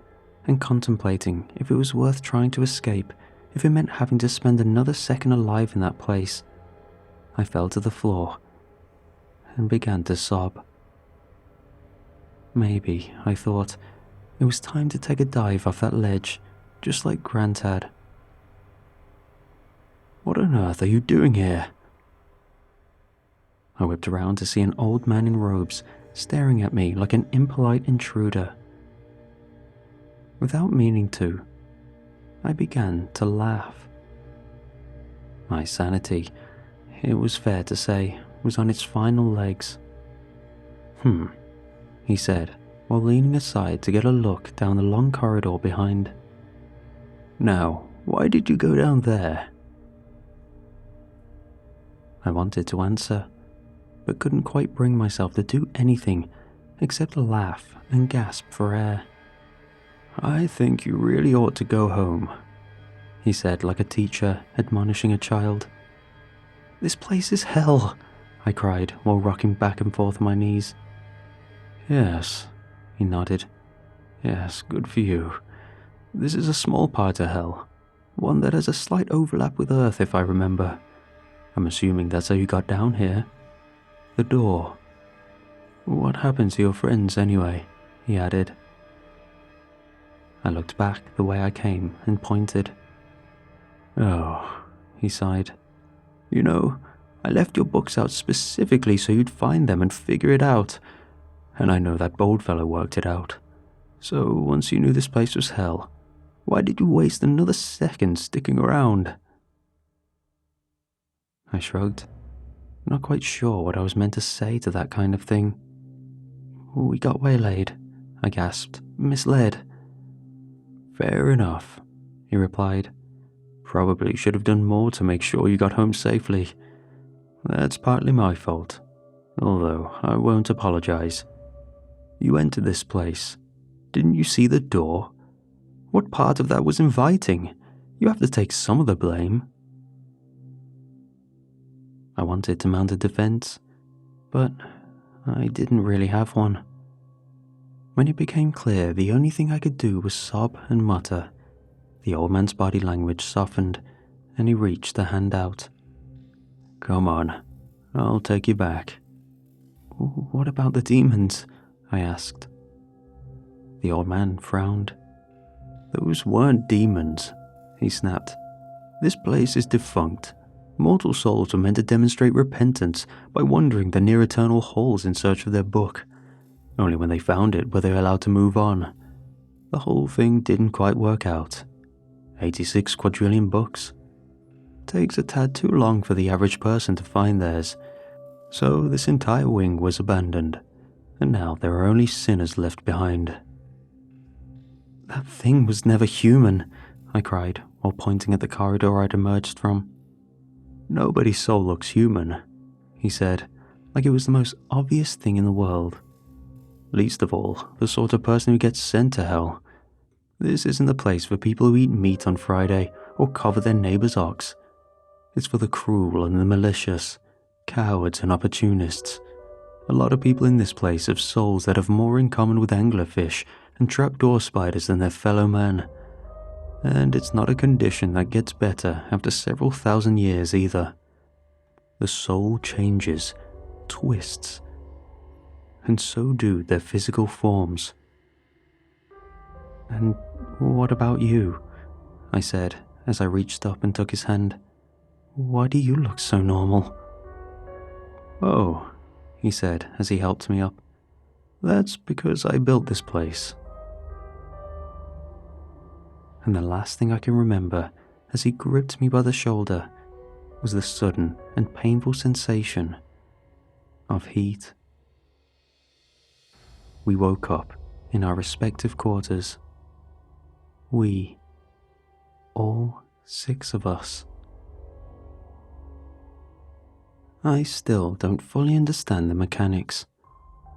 and contemplating if it was worth trying to escape, if it meant having to spend another second alive in that place. I fell to the floor and began to sob. Maybe, I thought, it was time to take a dive off that ledge, just like Grant had. "What on earth are you doing here?" I whipped around to see an old man in robes staring at me like an impolite intruder. Without meaning to, I began to laugh. My sanity, it was fair to say, was on its final legs. He said, while leaning aside to get a look down the long corridor behind. "Now, why did you go down there?" I wanted to answer, but couldn't quite bring myself to do anything except laugh and gasp for air. "I think you really ought to go home," he said like a teacher admonishing a child. "This place is hell," I cried while rocking back and forth on my knees. "Yes," he nodded. "Yes, good for you. This is a small part of hell, one that has a slight overlap with Earth if I remember. I'm assuming that's how you got down here. The door. What happened to your friends anyway?" he added. I looked back the way I came and pointed. "Oh," he sighed. "You know, I left your books out specifically so you'd find them and figure it out. And I know that bold fellow worked it out. So once you knew this place was hell, why did you waste another second sticking around?" I shrugged, not quite sure what I was meant to say to that kind of thing. "We got waylaid," I gasped, "misled." "Fair enough," he replied. "Probably should have done more to make sure you got home safely. That's partly my fault, although I won't apologize. You entered this place. Didn't you see the door? What part of that was inviting? You have to take some of the blame." I wanted to mount a defense, but I didn't really have one. When it became clear the only thing I could do was sob and mutter, the old man's body language softened and he reached a hand out. "Come on, I'll take you back." "What about the demons?" I asked. The old man frowned. "Those weren't demons," he snapped. "This place is defunct. Mortal souls were meant to demonstrate repentance by wandering the near-eternal halls in search of their book. Only when they found it were they allowed to move on. The whole thing didn't quite work out. 86 quadrillion books. Takes a tad too long for the average person to find theirs. So this entire wing was abandoned, and now there are only sinners left behind." "That thing was never human," I cried while pointing at the corridor I'd emerged from. "Nobody's soul looks human," he said, like it was the most obvious thing in the world. "Least of all, the sort of person who gets sent to hell. This isn't the place for people who eat meat on Friday or cover their neighbor's ox. It's for the cruel and the malicious, cowards and opportunists. A lot of people in this place have souls that have more in common with anglerfish and trapdoor spiders than their fellow man. And it's not a condition that gets better after several thousand years either. The soul changes, twists, and so do their physical forms." "And "What about you?" I said as I reached up and took his hand. "Why do you look so normal?" "Oh," he said as he helped me up. "That's because I built this place." And the last thing I can remember as he gripped me by the shoulder was the sudden and painful sensation of heat. We woke up in our respective quarters. We, all 6 of us. I still don't fully understand the mechanics.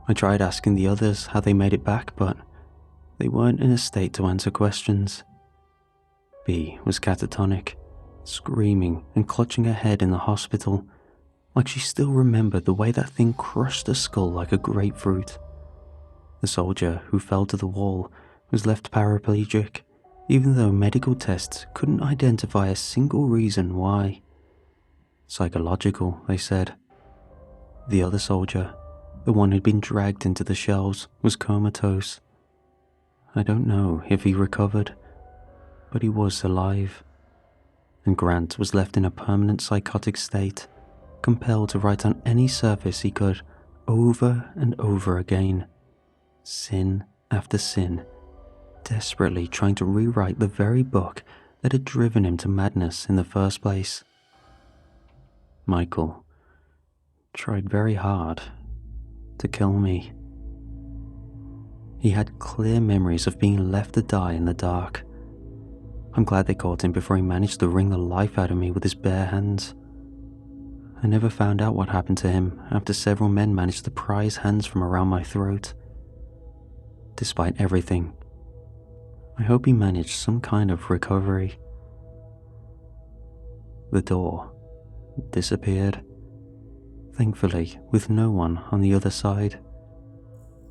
I tried asking the others how they made it back, but they weren't in a state to answer questions. B was catatonic, screaming and clutching her head in the hospital, like she still remembered the way that thing crushed her skull like a grapefruit. The soldier who fell to the wall was left paraplegic, even though medical tests couldn't identify a single reason why. Psychological, they said. The other soldier, the one who'd been dragged into the shelves, was comatose. I don't know if he recovered, but he was alive. And Grant was left in a permanent psychotic state, compelled to write on any surface he could, over and over again. Sin after sin, desperately trying to rewrite the very book that had driven him to madness in the first place. Michael tried very hard to kill me. He had clear memories of being left to die in the dark. I'm glad they caught him before he managed to wring the life out of me with his bare hands. I never found out what happened to him after several men managed to pry his hands from around my throat. Despite everything, I hope he managed some kind of recovery. The door disappeared, thankfully with no one on the other side.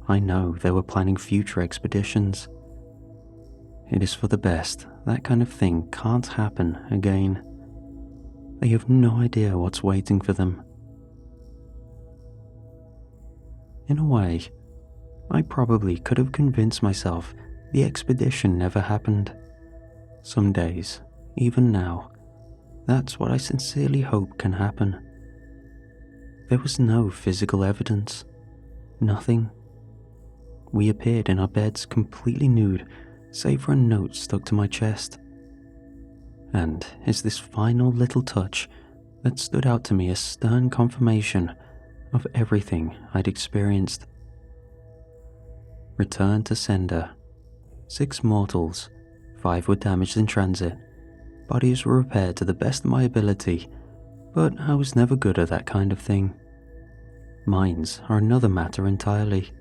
I know they were planning future expeditions. It is for the best that kind of thing can't happen again. They have no idea what's waiting for them. In a way, I probably could have convinced myself the expedition never happened. Some days, even now, that's what I sincerely hope can happen. There was no physical evidence. Nothing. We appeared in our beds completely nude, save for a note stuck to my chest. And it's this final little touch that stood out to me as stern confirmation of everything I'd experienced. Return to sender. 6 mortals, 5 were damaged in transit. Bodies were repaired to the best of my ability, but I was never good at that kind of thing. Minds are another matter entirely.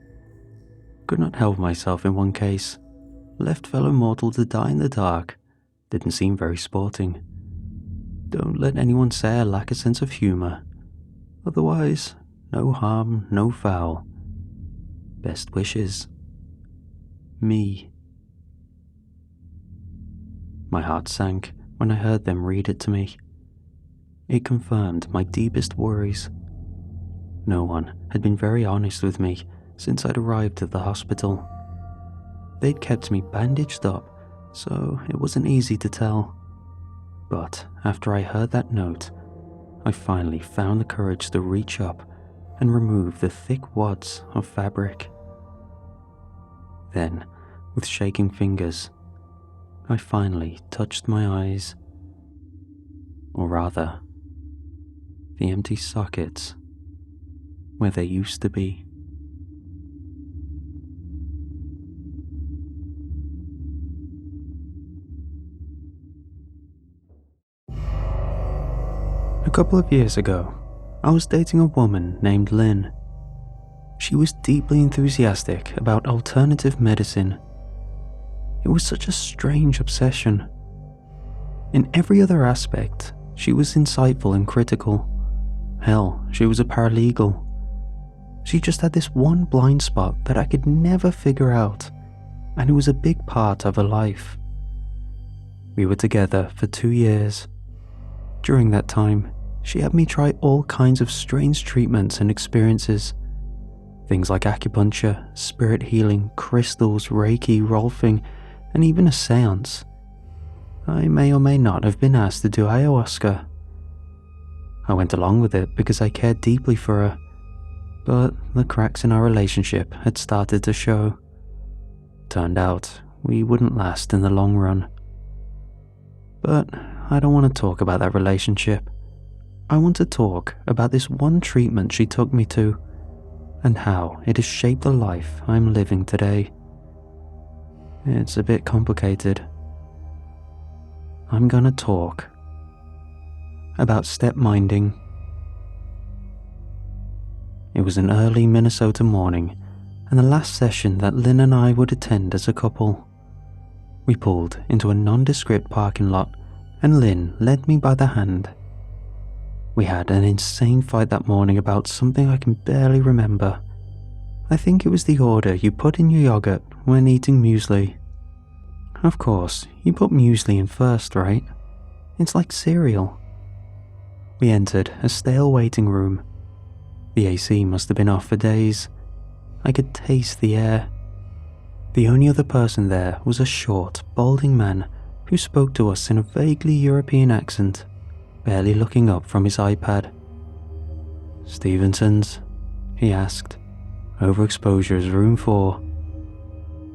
Could not help myself in one case. Left fellow mortal to die in the dark. Didn't seem very sporting. Don't let anyone say I lack a sense of humour. Otherwise, no harm, no foul. Best wishes. Me. My heart sank when I heard them read it to me. It confirmed my deepest worries. No one had been very honest with me since I'd arrived at the hospital. They'd kept me bandaged up, so it wasn't easy to tell. But after I heard that note, I finally found the courage to reach up and remove the thick wads of fabric. Then, with shaking fingers, I finally touched my eyes. Or rather, the empty sockets where they used to be. A couple of years ago, I was dating a woman named Lynn. She was deeply enthusiastic about alternative medicine. It was such a strange obsession. In every other aspect, she was insightful and critical. Hell, she was a paralegal. She just had this one blind spot that I could never figure out, and it was a big part of her life. We were together for 2 years. During that time, she had me try all kinds of strange treatments and experiences. Things like acupuncture, spirit healing, crystals, Reiki, rolfing, and even a seance. I may or may not have been asked to do ayahuasca. I went along with it because I cared deeply for her, but the cracks in our relationship had started to show. Turned out we wouldn't last in the long run. But I don't want to talk about that relationship. I want to talk about this one treatment she took me to, and how it has shaped the life I'm living today. It's a bit complicated. I'm gonna talk about stepminding. It was an early Minnesota morning, and the last session that Lynn and I would attend as a couple. We pulled into a nondescript parking lot, and Lynn led me by the hand. We had an insane fight that morning about something I can barely remember. I think it was the order you put in your yogurt when eating muesli. Of course, you put muesli in first, right? It's like cereal. We entered a stale waiting room. The AC must have been off for days. I could taste the air. The only other person there was a short, balding man who spoke to us in a vaguely European accent, barely looking up from his iPad. "Stevenson's?" he asked. "Overexposure is room 4.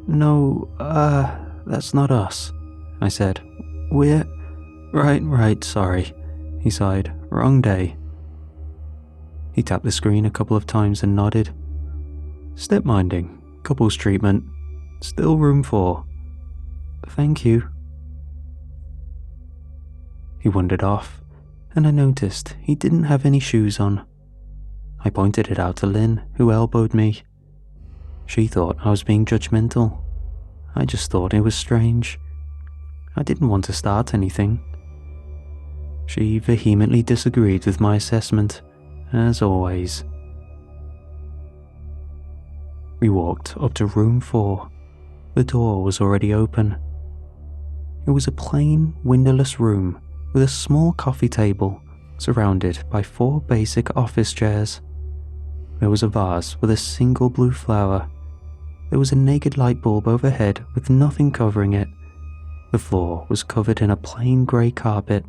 "No, that's not us," I said. "We're... Right, sorry," he sighed. "Wrong day." He tapped the screen a couple of times and nodded. "Stepminding, couples treatment, still room 4. "Thank you." He wandered off, and I noticed he didn't have any shoes on. I pointed it out to Lynn, who elbowed me. She thought I was being judgmental. I just thought it was strange. I didn't want to start anything. She vehemently disagreed with my assessment, as always. We walked up to room 4. The door was already open. It was a plain, windowless room with a small coffee table surrounded by 4 basic office chairs. There was a vase with a single blue flower. There was a naked light bulb overhead with nothing covering it. The floor was covered in a plain grey carpet.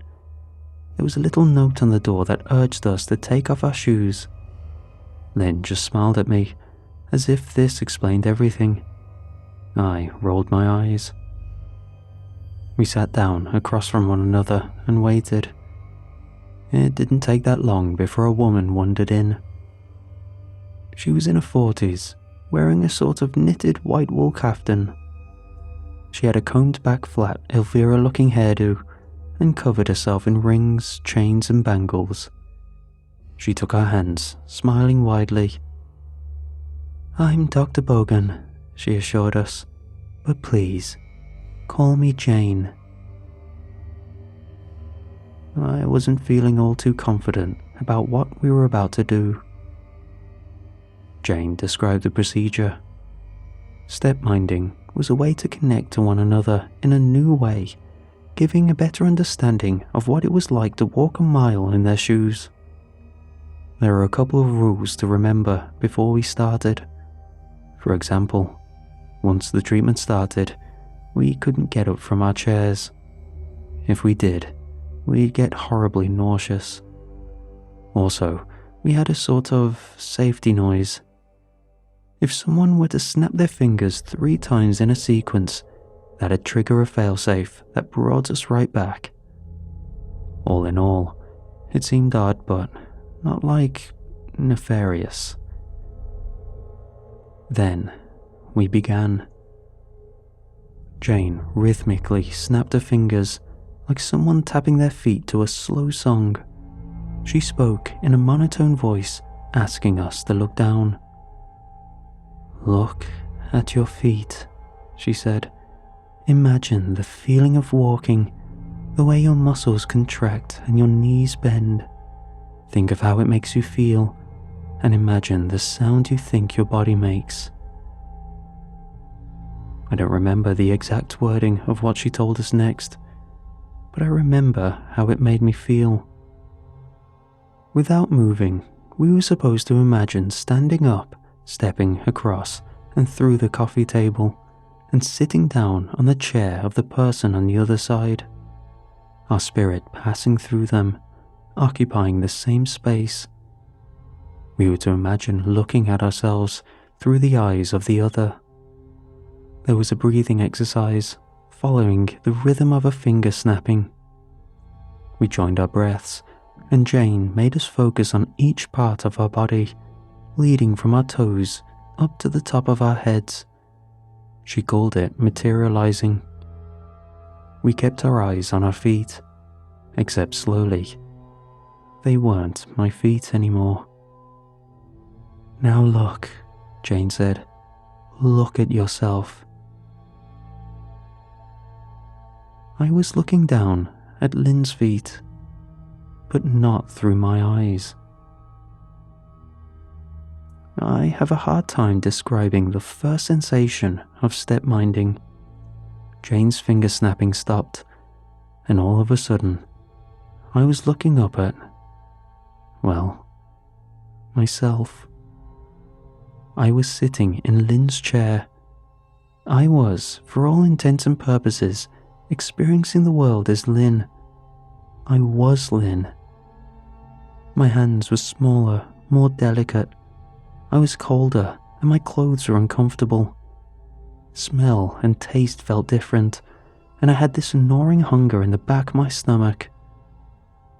There was a little note on the door that urged us to take off our shoes. Lynn just smiled at me, as if this explained everything. I rolled my eyes. We sat down across from one another and waited. It didn't take that long before a woman wandered in. She was in her 40s, wearing a sort of knitted white wool kaftan. She had a combed-back flat Elvira-looking hairdo and covered herself in rings, chains and bangles. She took our hands, smiling widely. "I'm Dr. Bogan," she assured us, "but please, call me Jane." I wasn't feeling all too confident about what we were about to do. Jane described the procedure. Stepminding was a way to connect to one another in a new way, giving a better understanding of what it was like to walk a mile in their shoes. There were a couple of rules to remember before we started. For example, once the treatment started, we couldn't get up from our chairs. If we did, we'd get horribly nauseous. Also, we had a sort of safety noise. If someone were to snap their fingers 3 times in a sequence, that'd trigger a failsafe that brought us right back. All in all, it seemed odd, but not like nefarious. Then, we began. Jane rhythmically snapped her fingers like someone tapping their feet to a slow song. She spoke in a monotone voice, asking us to look down. "Look at your feet," she said. "Imagine the feeling of walking, the way your muscles contract and your knees bend. Think of how it makes you feel, and imagine the sound you think your body makes." I don't remember the exact wording of what she told us next, but I remember how it made me feel. Without moving, we were supposed to imagine standing up, stepping across and through the coffee table, and sitting down on the chair of the person on the other side, our spirit passing through them, occupying the same space. We were to imagine looking at ourselves through the eyes of the other. There was a breathing exercise, following the rhythm of a finger snapping. We joined our breaths, and Jane made us focus on each part of our body, leading from our toes up to the top of our heads. She called it materializing. We kept our eyes on our feet, except slowly. They weren't my feet anymore. "Now look," Jane said. "Look at yourself." I was looking down at Lynn's feet, but not through my eyes. I have a hard time describing the first sensation of stepminding. Jane's finger snapping stopped, and all of a sudden, I was looking up at, well, myself. I was sitting in Lynn's chair. I was, for all intents and purposes, experiencing the world as Lynn. I was Lynn. My hands were smaller, more delicate. I was colder, and my clothes were uncomfortable. Smell and taste felt different, and I had this gnawing hunger in the back of my stomach.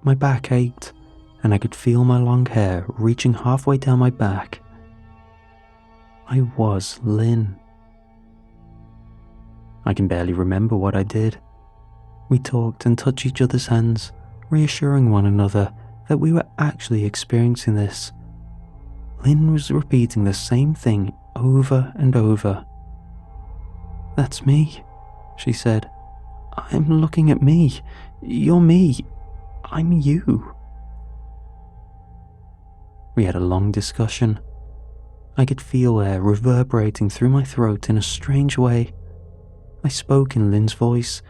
My back ached, and I could feel my long hair reaching halfway down my back. I was Lynn. I can barely remember what I did. We talked and touched each other's hands, reassuring one another that we were actually experiencing this. Lynn was repeating the same thing over and over. "That's me," she said. "I'm looking at me. You're me. I'm you." We had a long discussion. I could feel air reverberating through my throat in a strange way. I spoke in Lynn's voice,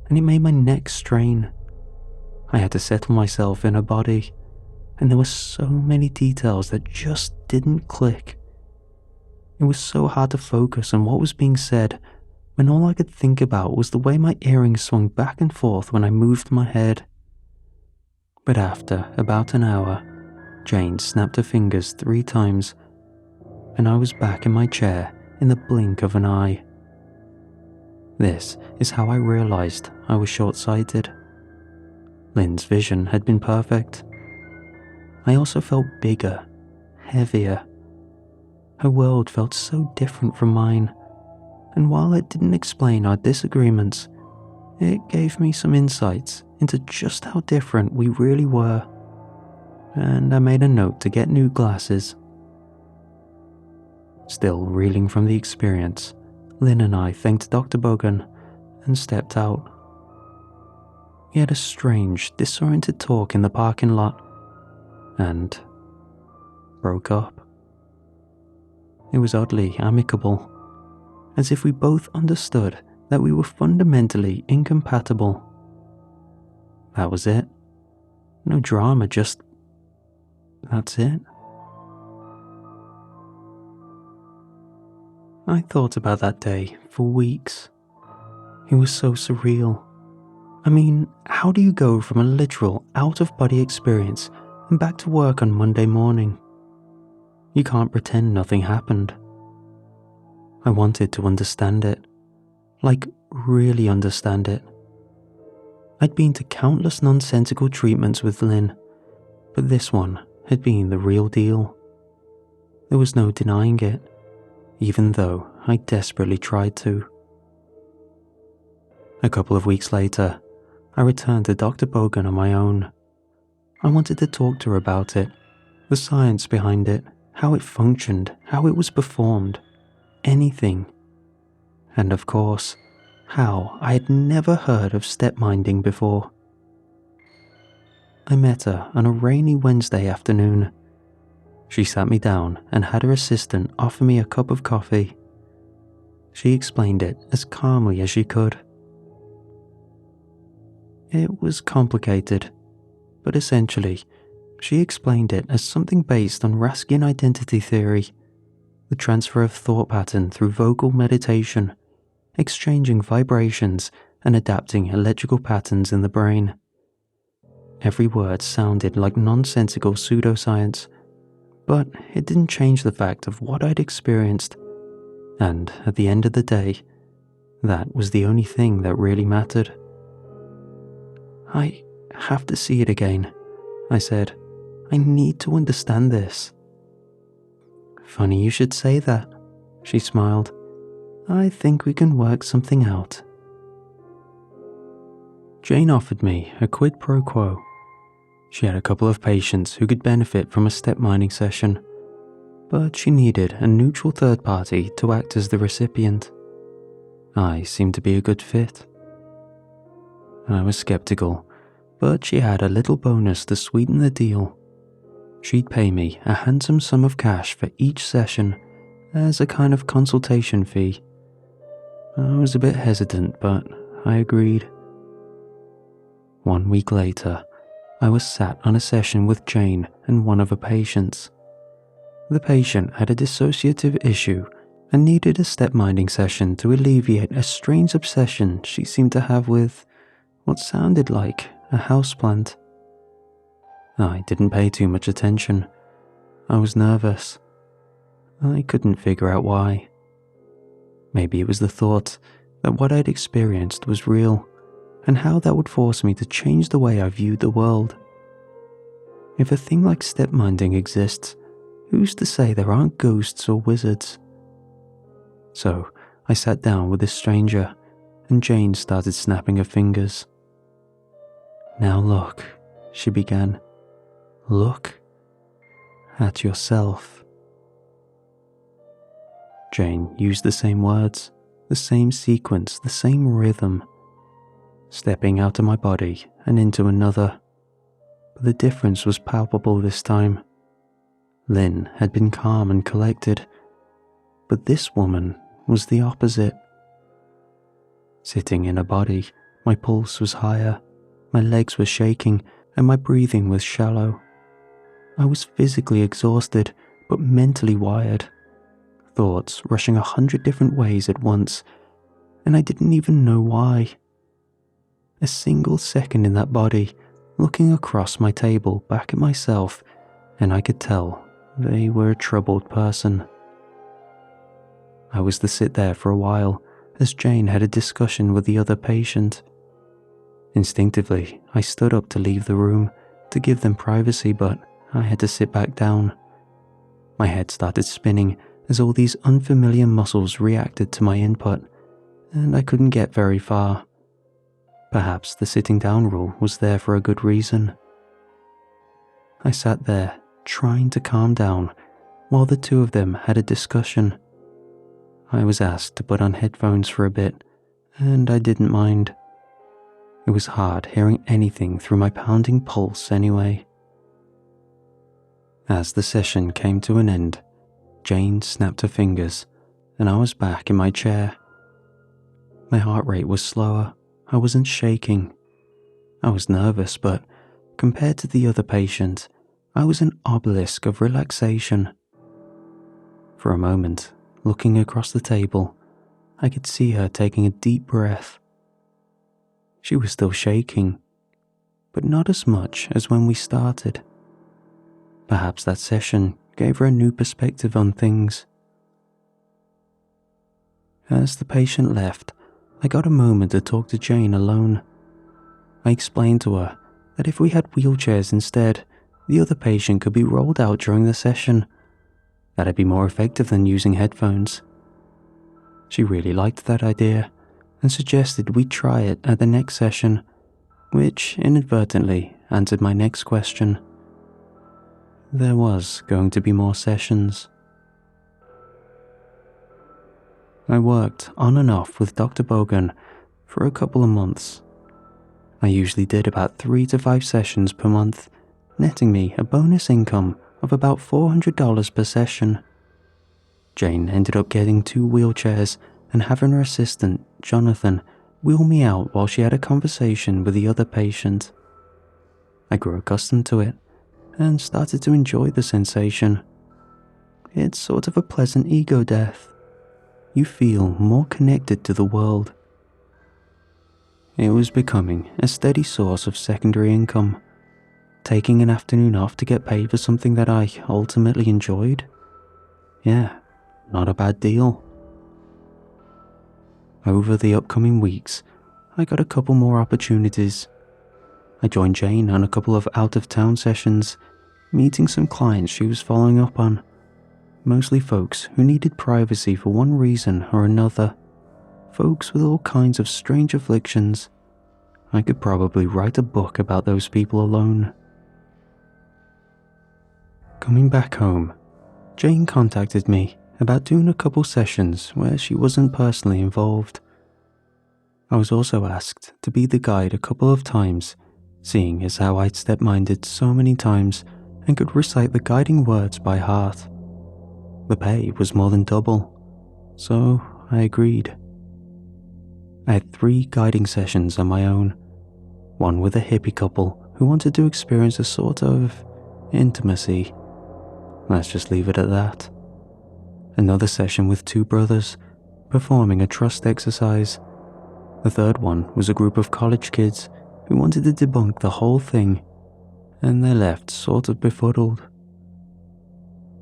and it made my neck strain. I had to settle myself in her body, and there were so many details that just didn't click. It was so hard to focus on what was being said when all I could think about was the way my earrings swung back and forth when I moved my head. But after about an hour, Jane snapped her fingers 3 times, and I was back in my chair in the blink of an eye. This is how I realized I was short-sighted. Lynn's vision had been perfect. I also felt bigger, heavier. Her world felt so different from mine, and while it didn't explain our disagreements, it gave me some insights into just how different we really were, and I made a note to get new glasses. Still reeling from the experience, Lynn and I thanked Dr. Bogan and stepped out. We had a strange, disoriented talk in the parking lot, and broke up. It was oddly amicable, as if we both understood that we were fundamentally incompatible. That was it. No drama, just that's it. I thought about that day for weeks. It was so surreal. I mean, how do you go from a literal out-of-body experience and back to work on Monday morning? You can't pretend nothing happened. I wanted to understand it. Like, really understand it. I'd been to countless nonsensical treatments with Lynn, but this one had been the real deal. There was no denying it, even though I desperately tried to. A couple of weeks later, I returned to Dr. Bogan on my own. I wanted to talk to her about it, the science behind it, how it functioned, how it was performed, anything. And of course, how I had never heard of stepminding before. I met her on a rainy Wednesday afternoon. She sat me down and had her assistant offer me a cup of coffee. She explained it as calmly as she could. It was complicated, but essentially, she explained it as something based on Raskian identity theory, the transfer of thought pattern through vocal meditation, exchanging vibrations and adapting electrical patterns in the brain. Every word sounded like nonsensical pseudoscience, but it didn't change the fact of what I'd experienced, and at the end of the day, that was the only thing that really mattered. "I have to see it again," I said. "I need to understand this." "Funny you should say that," she smiled. "I think we can work something out." Jane offered me a quid pro quo. She had a couple of patients who could benefit from a stepminding session, but she needed a neutral third party to act as the recipient. I seemed to be a good fit. I was skeptical, but she had a little bonus to sweeten the deal. She'd pay me a handsome sum of cash for each session as a kind of consultation fee. I was a bit hesitant, but I agreed. 1 week later, I was sat on a session with Jane and one of her patients. The patient had a dissociative issue and needed a stepminding session to alleviate a strange obsession she seemed to have with what sounded like a houseplant. I didn't pay too much attention. I was nervous. I couldn't figure out why. Maybe it was the thought that what I'd experienced was real, and how that would force me to change the way I viewed the world. If a thing like stepminding exists, who's to say there aren't ghosts or wizards? So I sat down with this stranger, and Jane started snapping her fingers. "Now look," she began. "Look at yourself." Jane used the same words, the same sequence, the same rhythm, stepping out of my body and into another. But the difference was palpable this time. Lynn had been calm and collected, but this woman was the opposite. Sitting in her body, my pulse was higher, my legs were shaking, and my breathing was shallow. I was physically exhausted, but mentally wired. Thoughts rushing 100 different ways at once, and I didn't even know why. A single second in that body, looking across my table back at myself, and I could tell they were a troubled person. I was to sit there for a while, as Jane had a discussion with the other patient. Instinctively, I stood up to leave the room, to give them privacy, but I had to sit back down. My head started spinning as all these unfamiliar muscles reacted to my input, and I couldn't get very far. Perhaps the sitting down rule was there for a good reason. I sat there, trying to calm down, while the two of them had a discussion. I was asked to put on headphones for a bit, and I didn't mind. It was hard hearing anything through my pounding pulse anyway. As the session came to an end, Jane snapped her fingers, and I was back in my chair. My heart rate was slower. I wasn't shaking. I was nervous, but compared to the other patient, I was an obelisk of relaxation. For a moment, looking across the table, I could see her taking a deep breath. She was still shaking, but not as much as when we started. Perhaps that session gave her a new perspective on things. As the patient left, I got a moment to talk to Jane alone. I explained to her that if we had wheelchairs instead, the other patient could be rolled out during the session. That'd be more effective than using headphones. She really liked that idea and suggested we try it at the next session, which inadvertently answered my next question. There was going to be more sessions. I worked on and off with Dr. Bogan for a couple of months. I usually did about 3 to 5 sessions per month, netting me a bonus income of about $400 per session. Jane ended up getting 2 wheelchairs and having her assistant, Jonathan, wheel me out while she had a conversation with the other patient. I grew accustomed to it and started to enjoy the sensation. It's sort of a pleasant ego death. you feel more connected to the world. It was becoming a steady source of secondary income. Taking an afternoon off to get paid for something that I ultimately enjoyed? Yeah, not a bad deal. Over the upcoming weeks, I got a couple more opportunities. I joined Jane on a couple of out-of-town sessions, meeting some clients she was following up on, mostly folks who needed privacy for one reason or another, folks with all kinds of strange afflictions. I could probably write a book about those people alone. Coming back home, Jane contacted me about doing a couple sessions where she wasn't personally involved. I was also asked to be the guide a couple of times, seeing as how I'd step-minded so many times and could recite the guiding words by heart. The pay was more than double, so I agreed. I had 3 guiding sessions on my own, one with a hippie couple who wanted to experience a sort of intimacy. Let's just leave it at that. Another session with 2 brothers, performing a trust exercise. The third one was a group of college kids who wanted to debunk the whole thing, and they left sort of befuddled.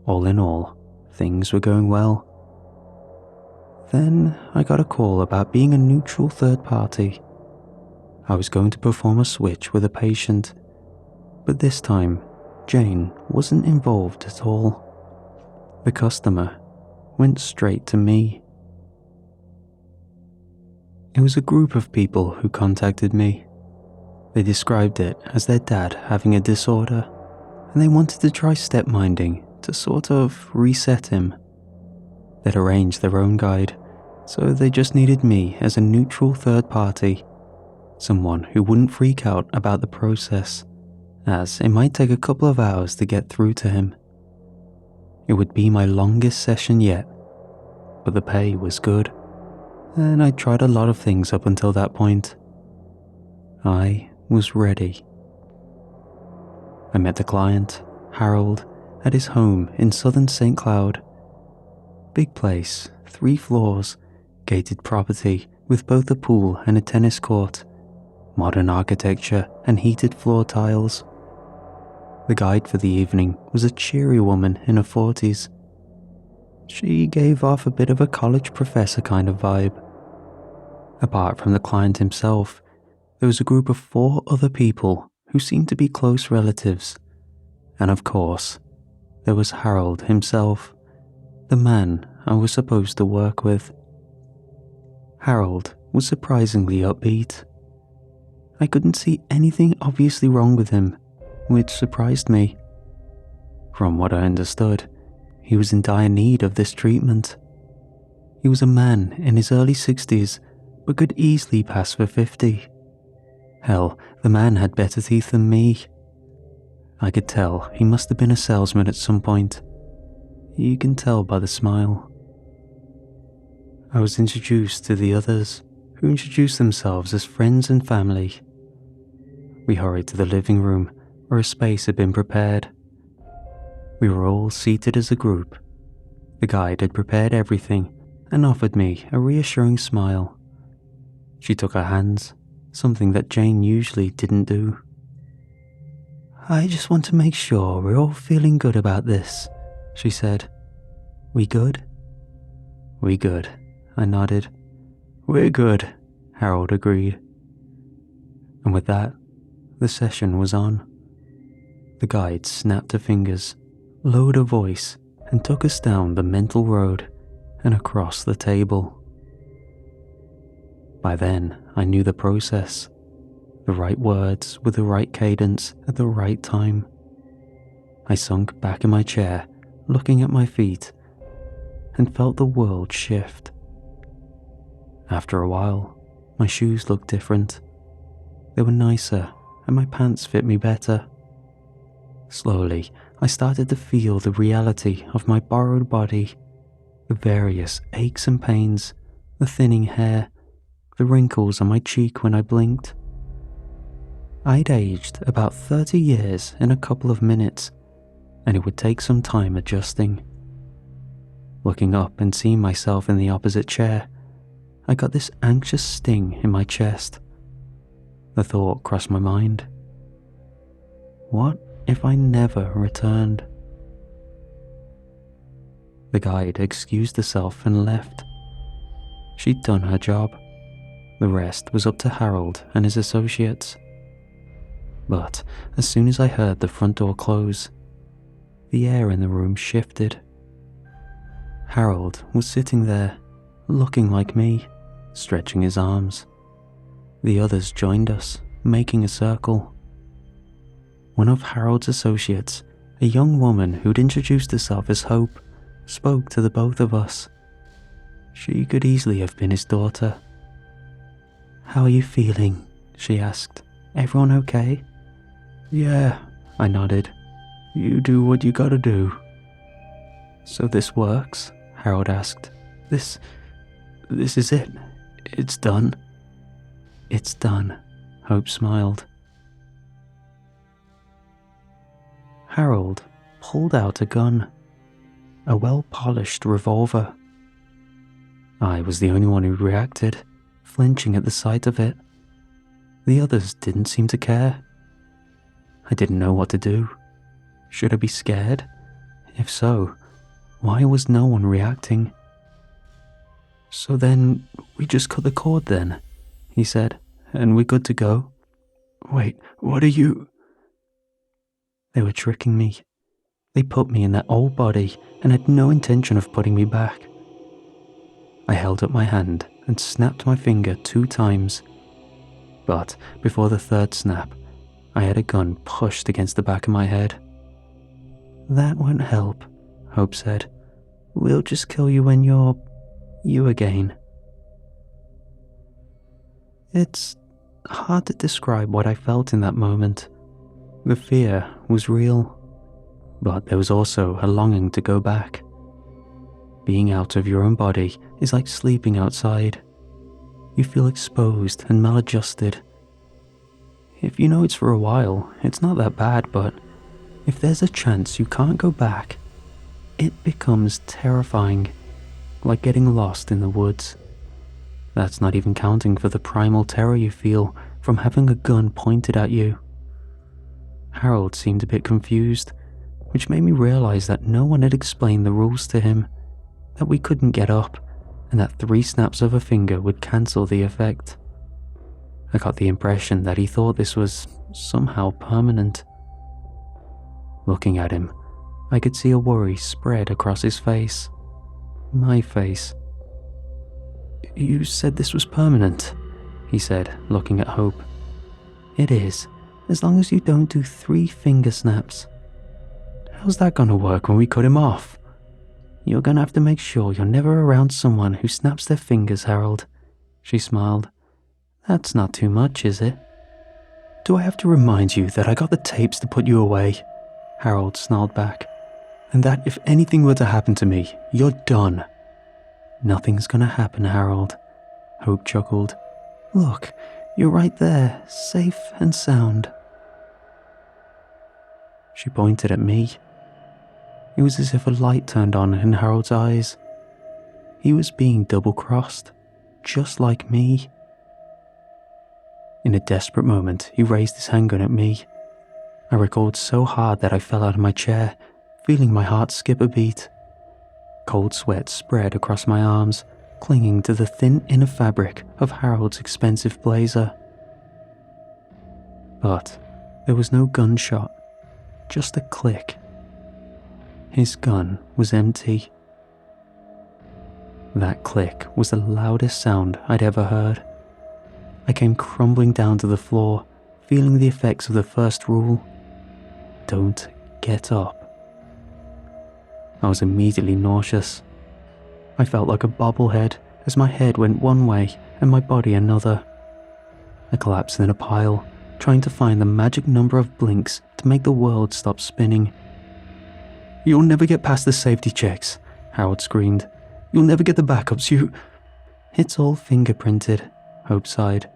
All in all, things were going well. Then I got a call about being a neutral third party. I was going to perform a switch with a patient, but this time Jane wasn't involved at all. The customer went straight to me. It was a group of people who contacted me. They described it as their dad having a disorder, and they wanted to try stepminding to sort of reset him. They'd arranged their own guide, so they just needed me as a neutral third party, someone who wouldn't freak out about the process, as it might take a couple of hours to get through to him. It would be my longest session yet, but the pay was good, and I'd tried a lot of things up until that point. I was ready. I met the client, Harold, at his home in southern St. Cloud. Big place, 3 floors, gated property with both a pool and a tennis court, modern architecture and heated floor tiles. The guide for the evening was a cheery woman in her 40s. She gave off a bit of a college professor kind of vibe. Apart from the client himself, there was a group of 4 other people who seemed to be close relatives. And of course, there was Harold himself, the man I was supposed to work with. Harold was surprisingly upbeat. I couldn't see anything obviously wrong with him, which surprised me. From what I understood, he was in dire need of this treatment. He was a man in his early 60s, but could easily pass for 50. Hell, the man had better teeth than me. I could tell he must have been a salesman at some point. You can tell by the smile. I was introduced to the others, who introduced themselves as friends and family. We hurried to the living room, where a space had been prepared. We were all seated as a group. The guide had prepared everything and offered me a reassuring smile. She took our hands, something that Jane usually didn't do. "I just want to make sure we're all feeling good about this," she said. "We good?" "We good," I nodded. "We're good," Harold agreed. And with that, the session was on. The guide snapped her fingers, lowered her voice, and took us down the mental road and across the table. By then, I knew the process. The right words with the right cadence at the right time. I sunk back in my chair, looking at my feet, and felt the world shift. After a while, my shoes looked different. They were nicer, and my pants fit me better. Slowly, I started to feel the reality of my borrowed body, the various aches and pains, the thinning hair, the wrinkles on my cheek when I blinked. I'd aged about 30 years in a couple of minutes, and it would take some time adjusting. Looking up and seeing myself in the opposite chair, I got this anxious sting in my chest. The thought crossed my mind. What if I never returned? The guide excused herself and left. She'd done her job. The rest was up to Harold and his associates. But as soon as I heard the front door close, the air in the room shifted. Harold was sitting there, looking like me, stretching his arms. The others joined us, making a circle. One of Harold's associates, a young woman who'd introduced herself as Hope, spoke to the both of us. She could easily have been his daughter. "How are you feeling?" she asked. "Everyone okay?" "Yeah," I nodded. "You do what you gotta do." "So this works?" Harold asked. This is it? It's done?" "It's done," Hope smiled. Harold pulled out a gun, a well-polished revolver. I was the only one who reacted, flinching at the sight of it. The others didn't seem to care. I didn't know what to do. Should I be scared? If so, why was no one reacting? "So then, we just cut the cord then," he said, "and we're good to go." "Wait, what are you—" They were tricking me. They put me in that old body and had no intention of putting me back. I held up my hand and snapped my finger 2 times. But before the third snap, I had a gun pushed against the back of my head. "That won't help," Hope said. "We'll just kill you when you're you again." It's hard to describe what I felt in that moment. The fear was real, but there was also a longing to go back. Being out of your own body is like sleeping outside. You feel exposed and maladjusted. If you know it's for a while, it's not that bad, but if there's a chance you can't go back, it becomes terrifying, like getting lost in the woods. That's not even counting for the primal terror you feel from having a gun pointed at you. Harold seemed a bit confused, which made me realize that no one had explained the rules to him, that we couldn't get up, and that 3 snaps of a finger would cancel the effect. I got the impression that he thought this was somehow permanent. Looking at him, I could see a worry spread across his face. My face. "You said this was permanent," he said, looking at Hope. "It is, as long as you don't do 3 finger snaps." "How's that gonna work when we cut him off?" "You're gonna have to make sure you're never around someone who snaps their fingers, Harold," she smiled. "That's not too much, is it?" "Do I have to remind you that I got the tapes to put you away?" Harold snarled back. "And that if anything were to happen to me, you're done." "Nothing's gonna happen, Harold," Hope chuckled. "Look, you're right there, safe and sound." She pointed at me. It was as if a light turned on in Harold's eyes. He was being double-crossed, just like me. In a desperate moment, he raised his handgun at me. I recoiled so hard that I fell out of my chair, feeling my heart skip a beat. Cold sweat spread across my arms, clinging to the thin inner fabric of Harold's expensive blazer. But there was no gunshot, just a click. His gun was empty. That click was the loudest sound I'd ever heard. I came crumbling down to the floor, feeling the effects of the first rule. Don't get up. I was immediately nauseous. I felt like a bobblehead as my head went one way and my body another. I collapsed in a pile, trying to find the magic number of blinks to make the world stop spinning. "You'll never get past the safety checks," Harold screamed. "You'll never get the backups, you—" "It's all fingerprinted," Hope sighed.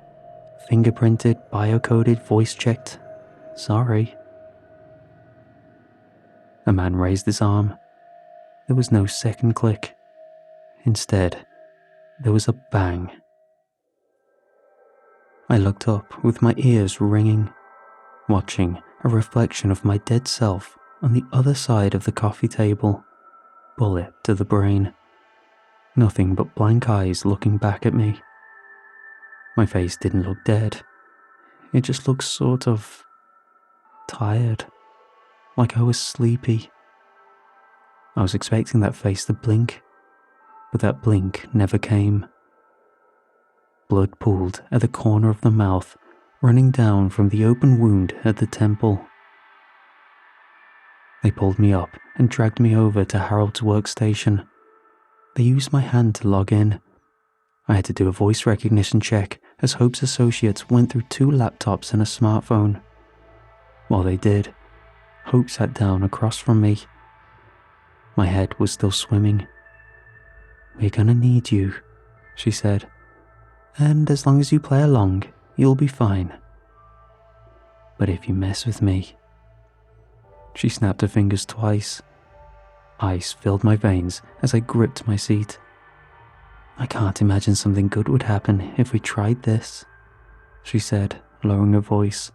"Fingerprinted, biocoded, voice-checked. Sorry." A man raised his arm. There was no second click. Instead, there was a bang. I looked up with my ears ringing, watching a reflection of my dead self on the other side of the coffee table. Bullet to the brain. Nothing but blank eyes looking back at me. My face didn't look dead. It just looked sort of tired, like I was sleepy. I was expecting that face to blink, but that blink never came. Blood pooled at the corner of the mouth, running down from the open wound at the temple. They pulled me up and dragged me over to Harold's workstation. They used my hand to log in. I had to do a voice recognition check as Hope's associates went through 2 laptops and a smartphone. While they did, Hope sat down across from me. My head was still swimming. "We're gonna need you," she said. "And as long as you play along, you'll be fine. But if you mess with me..." She snapped her fingers twice. Ice filled my veins as I gripped my seat. "I can't imagine something good would happen if we tried this," she said, lowering her voice.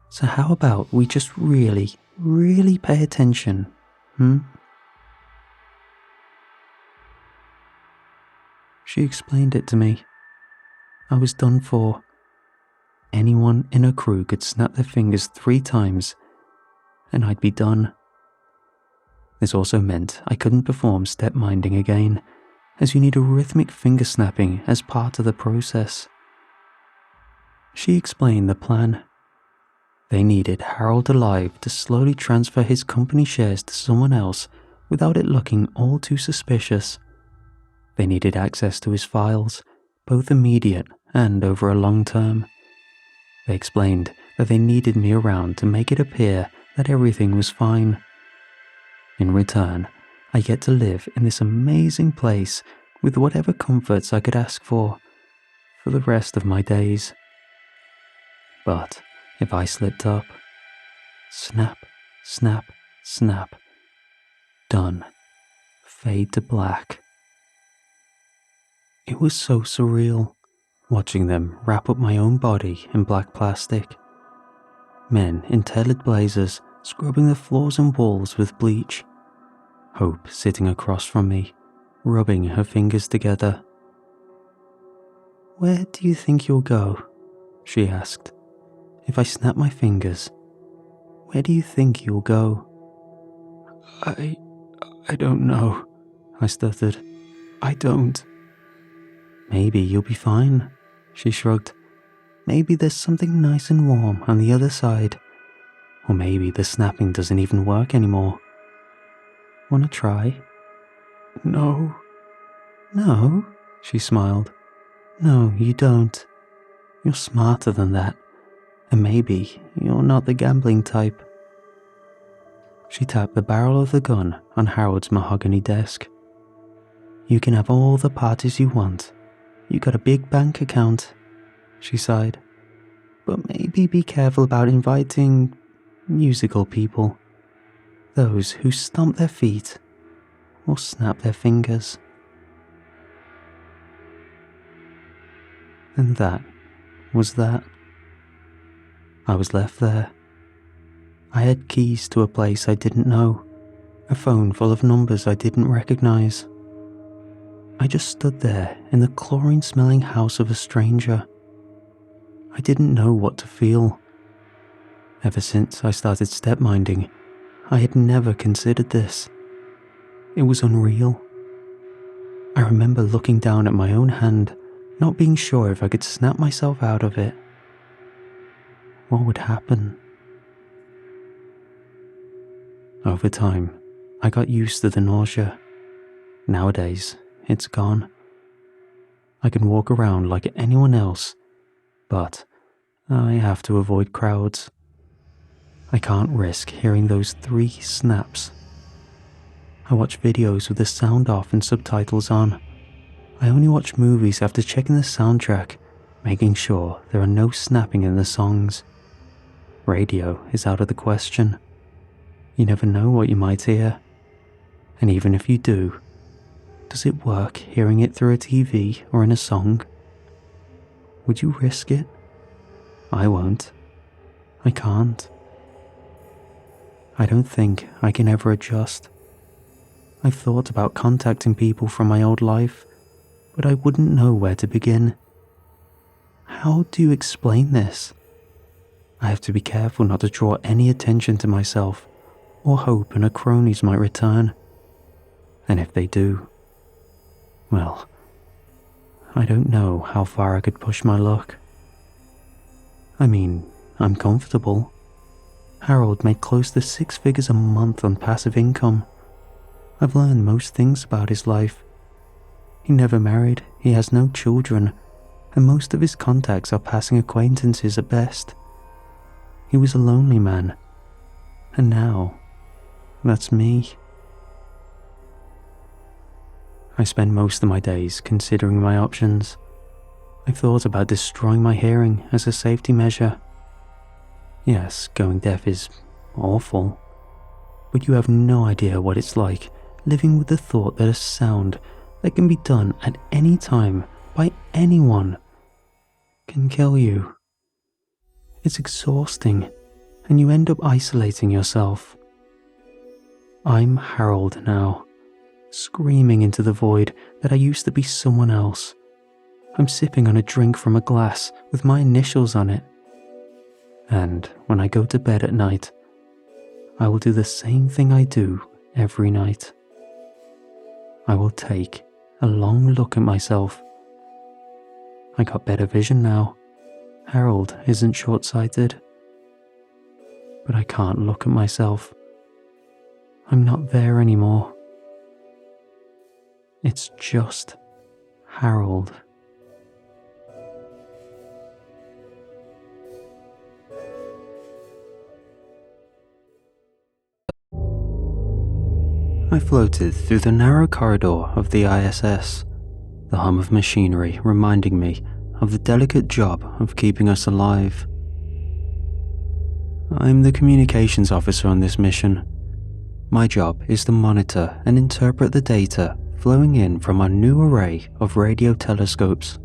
"So how about we just really pay attention, She explained it to me. I was done for. Anyone in her crew could snap their fingers 3 times, and I'd be done. This also meant I couldn't perform stepminding again, as you need a rhythmic finger snapping as part of the process. She explained the plan. They needed Harold alive to slowly transfer his company shares to someone else without it looking all too suspicious. They needed access to his files, both immediate and over a long term. They explained that they needed me around to make it appear that everything was fine. In return, I get to live in this amazing place with whatever comforts I could ask for the rest of my days. But if I slipped up, snap, snap, snap, done, fade to black. It was so surreal, watching them wrap up my own body in black plastic. Men in tailored blazers scrubbing the floors and walls with bleach. Hope sitting across from me, rubbing her fingers together. "Where do you think you'll go?" she asked. "If I snap my fingers, where do you think you'll go?" I don't know," I stuttered. "I don't." "Maybe you'll be fine," she shrugged. "Maybe there's something nice and warm on the other side. Or maybe the snapping doesn't even work anymore. Wanna try?" "No." "No?" she smiled. "No, you don't. You're smarter than that. And maybe you're not the gambling type." She tapped the barrel of the gun on Harold's mahogany desk. "You can have all the parties you want. You got a big bank account," she sighed. "But maybe be careful about inviting musical people. Those who stomp their feet or snap their fingers." And that was that. I was left there. I had keys to a place I didn't know, a phone full of numbers I didn't recognize. I just stood there in the chlorine-smelling house of a stranger. I didn't know what to feel. Ever since I started stepminding, I had never considered this. It was unreal. I remember looking down at my own hand, not being sure if I could snap myself out of it. What would happen? Over time, I got used to the nausea. Nowadays, it's gone. I can walk around like anyone else, but I have to avoid crowds. I can't risk hearing those 3 snaps. I watch videos with the sound off and subtitles on. I only watch movies after checking the soundtrack, making sure there are no snapping in the songs. Radio is out of the question. You never know what you might hear. And even if you do, Does it work hearing it through a TV or in a song? Would you risk it? I won't. I can't. I don't think I can ever adjust. I've thought about contacting people from my old life, but I wouldn't know where to begin. How do you explain this? I have to be careful not to draw any attention to myself or hope and her cronies might return. And if they do, well, I don't know how far I could push my luck. I mean, I'm comfortable. Harold made close to 6 figures a month on passive income. I've learned most things about his life. He never married, he has no children, and most of his contacts are passing acquaintances at best. He was a lonely man, and now, that's me. I spend most of my days considering my options. I've thought about destroying my hearing as a safety measure. Yes, going deaf is awful, but you have no idea what it's like living with the thought that a sound that can be done at any time by anyone can kill you. It's exhausting, and you end up isolating yourself. I'm Harold now, screaming into the void that I used to be someone else. I'm sipping on a drink from a glass with my initials on it. And when I go to bed at night, I will do the same thing I do every night. I will take a long look at myself. I got better vision now. Harold isn't short-sighted. But I can't look at myself. I'm not there anymore. It's just Harold. I floated through the narrow corridor of the ISS, the hum of machinery reminding me of the delicate job of keeping us alive. I'm the communications officer on this mission. My job is to monitor and interpret the data flowing in from our new array of radio telescopes.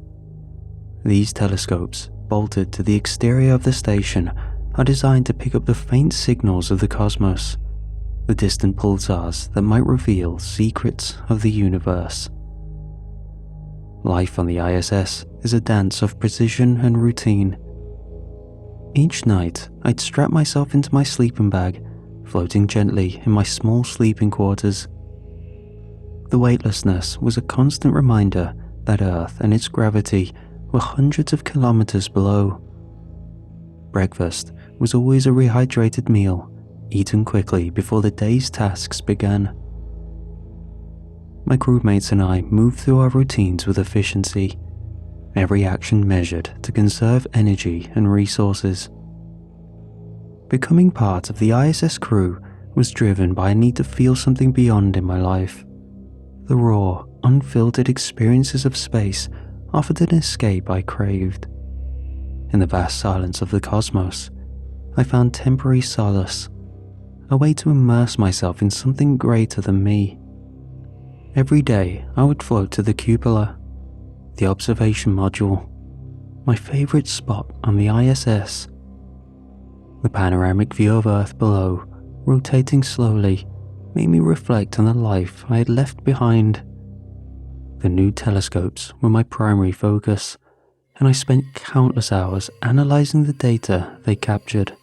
These telescopes, bolted to the exterior of the station, are designed to pick up the faint signals of the cosmos, the distant pulsars that might reveal secrets of the universe. Life on the ISS is a dance of precision and routine. Each night, I'd strap myself into my sleeping bag, floating gently in my small sleeping quarters. The weightlessness was a constant reminder that Earth and its gravity were hundreds of kilometers below. Breakfast was always a rehydrated meal, eaten quickly before the day's tasks began. My crewmates and I moved through our routines with efficiency, every action measured to conserve energy and resources. Becoming part of the ISS crew was driven by a need to feel something beyond in my life. The raw, unfiltered experiences of space offered an escape I craved. In the vast silence of the cosmos, I found temporary solace, a way to immerse myself in something greater than me. Every day I would float to the cupola, the observation module, my favorite spot on the ISS. The panoramic view of Earth below, rotating slowly, made me reflect on the life I had left behind. The new telescopes were my primary focus, and I spent countless hours analyzing the data they captured.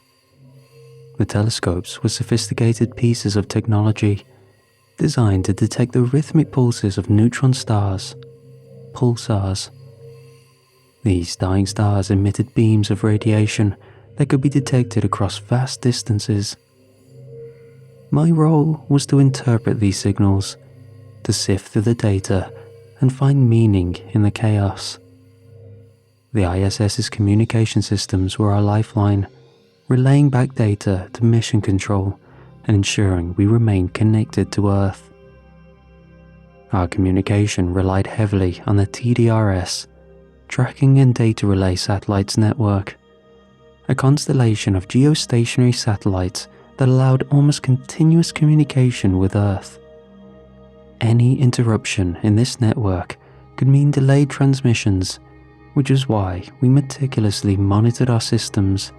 The telescopes were sophisticated pieces of technology designed to detect the rhythmic pulses of neutron stars, pulsars. These dying stars emitted beams of radiation that could be detected across vast distances. My role was to interpret these signals, to sift through the data and find meaning in the chaos. The ISS's communication systems were our lifeline, relaying back data to mission control and ensuring we remained connected to Earth. Our communication relied heavily on the TDRS, Tracking and Data Relay Satellites network, a constellation of geostationary satellites that allowed almost continuous communication with Earth. any interruption in this network could mean delayed transmissions, which is why we meticulously monitored our systems.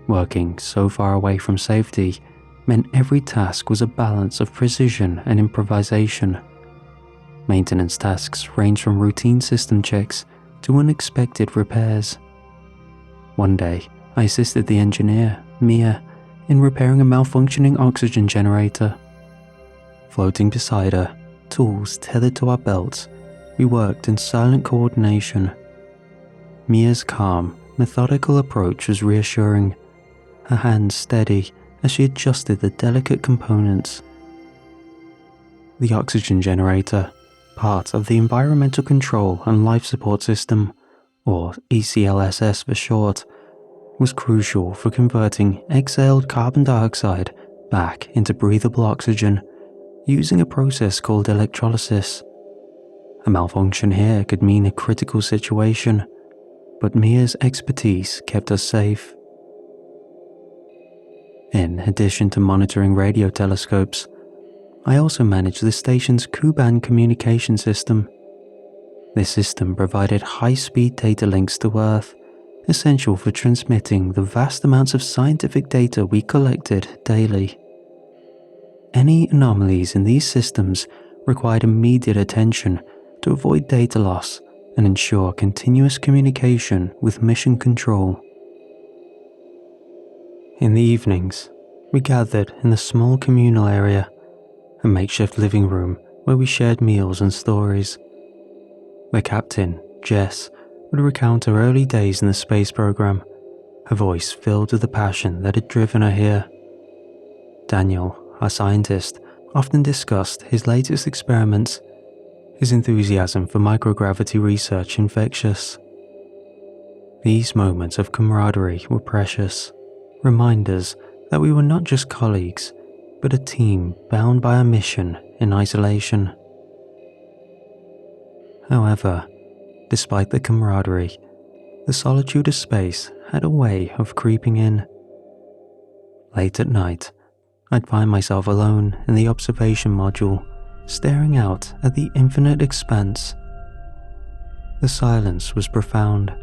Working so far away from safety meant every task was a balance of precision and improvisation. Maintenance tasks ranged from routine system checks to unexpected repairs. One day, I assisted the engineer, Mia, in repairing a malfunctioning oxygen generator. Floating beside her, tools tethered to our belts, we worked in silent coordination. Mia's calm, methodical approach was reassuring, her hands steady as she adjusted the delicate components. The oxygen generator, part of the Environmental Control and Life Support System, or ECLSS for short, was crucial for converting exhaled carbon dioxide back into breathable oxygen using a process called electrolysis. A malfunction here could mean a critical situation, but Mia's expertise kept us safe. In addition to monitoring radio telescopes, I also managed the station's Ku-band communication system. This system provided high-speed data links to Earth, essential for transmitting the vast amounts of scientific data we collected daily. Any anomalies in these systems required immediate attention to avoid data loss and ensure continuous communication with mission control. In the evenings, we gathered in the small communal area, a makeshift living room where we shared meals and stories. The captain, Jess, would recount her early days in the space program, her voice filled with the passion that had driven her here. Daniel, our scientist, often discussed his latest experiments, his enthusiasm for microgravity research infectious. These moments of camaraderie were precious, reminders that we were not just colleagues, but a team bound by a mission in isolation. However, despite the camaraderie, the solitude of space had a way of creeping in. Late at night, I'd find myself alone in the observation module, staring out at the infinite expanse. The silence was profound,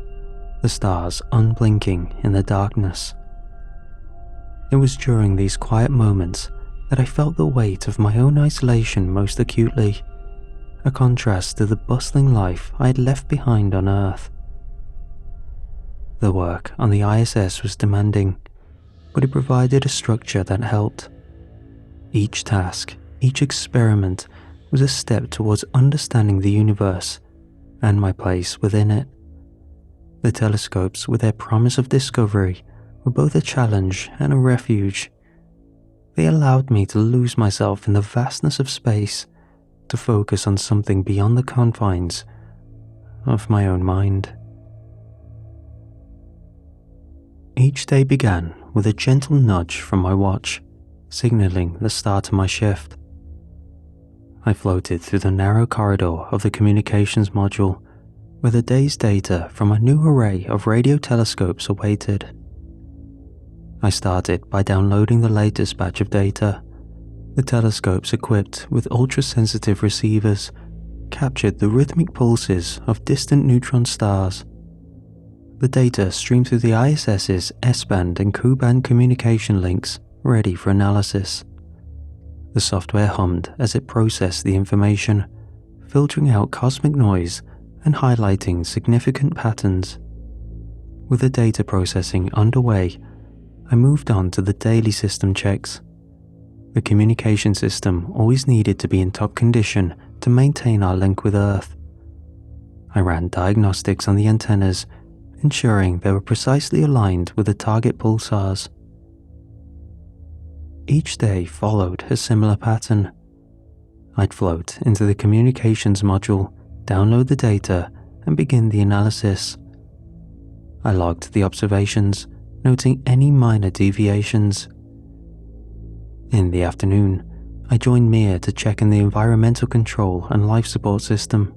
the stars unblinking in the darkness. It was during these quiet moments that I felt the weight of my own isolation most acutely, a contrast to the bustling life I had left behind on Earth. The work on the ISS was demanding, but it provided a structure that helped. Each task, each experiment was a step towards understanding the universe and my place within it. The telescopes, with their promise of discovery, were both a challenge and a refuge. They allowed me to lose myself in the vastness of space, to focus on something beyond the confines of my own mind. Each day began with a gentle nudge from my watch, signaling the start of my shift. I floated through the narrow corridor of the communications module, where the day's data from a new array of radio telescopes awaited. I started by downloading the latest batch of data. The telescopes, equipped with ultra-sensitive receivers, captured the rhythmic pulses of distant neutron stars. The data streamed through the ISS's S-band and Ku-band communication links, ready for analysis. The software hummed as it processed the information, filtering out cosmic noise and highlighting significant patterns. With the data processing underway, I moved on to the daily system checks. The communication system always needed to be in top condition to maintain our link with Earth. I ran diagnostics on the antennas, ensuring they were precisely aligned with the target pulsars. Each day followed a similar pattern. I'd float into the communications module, download the data, and begin the analysis. I logged the observations, noting any minor deviations. In the afternoon, I joined Mia to check in the environmental control and life support system.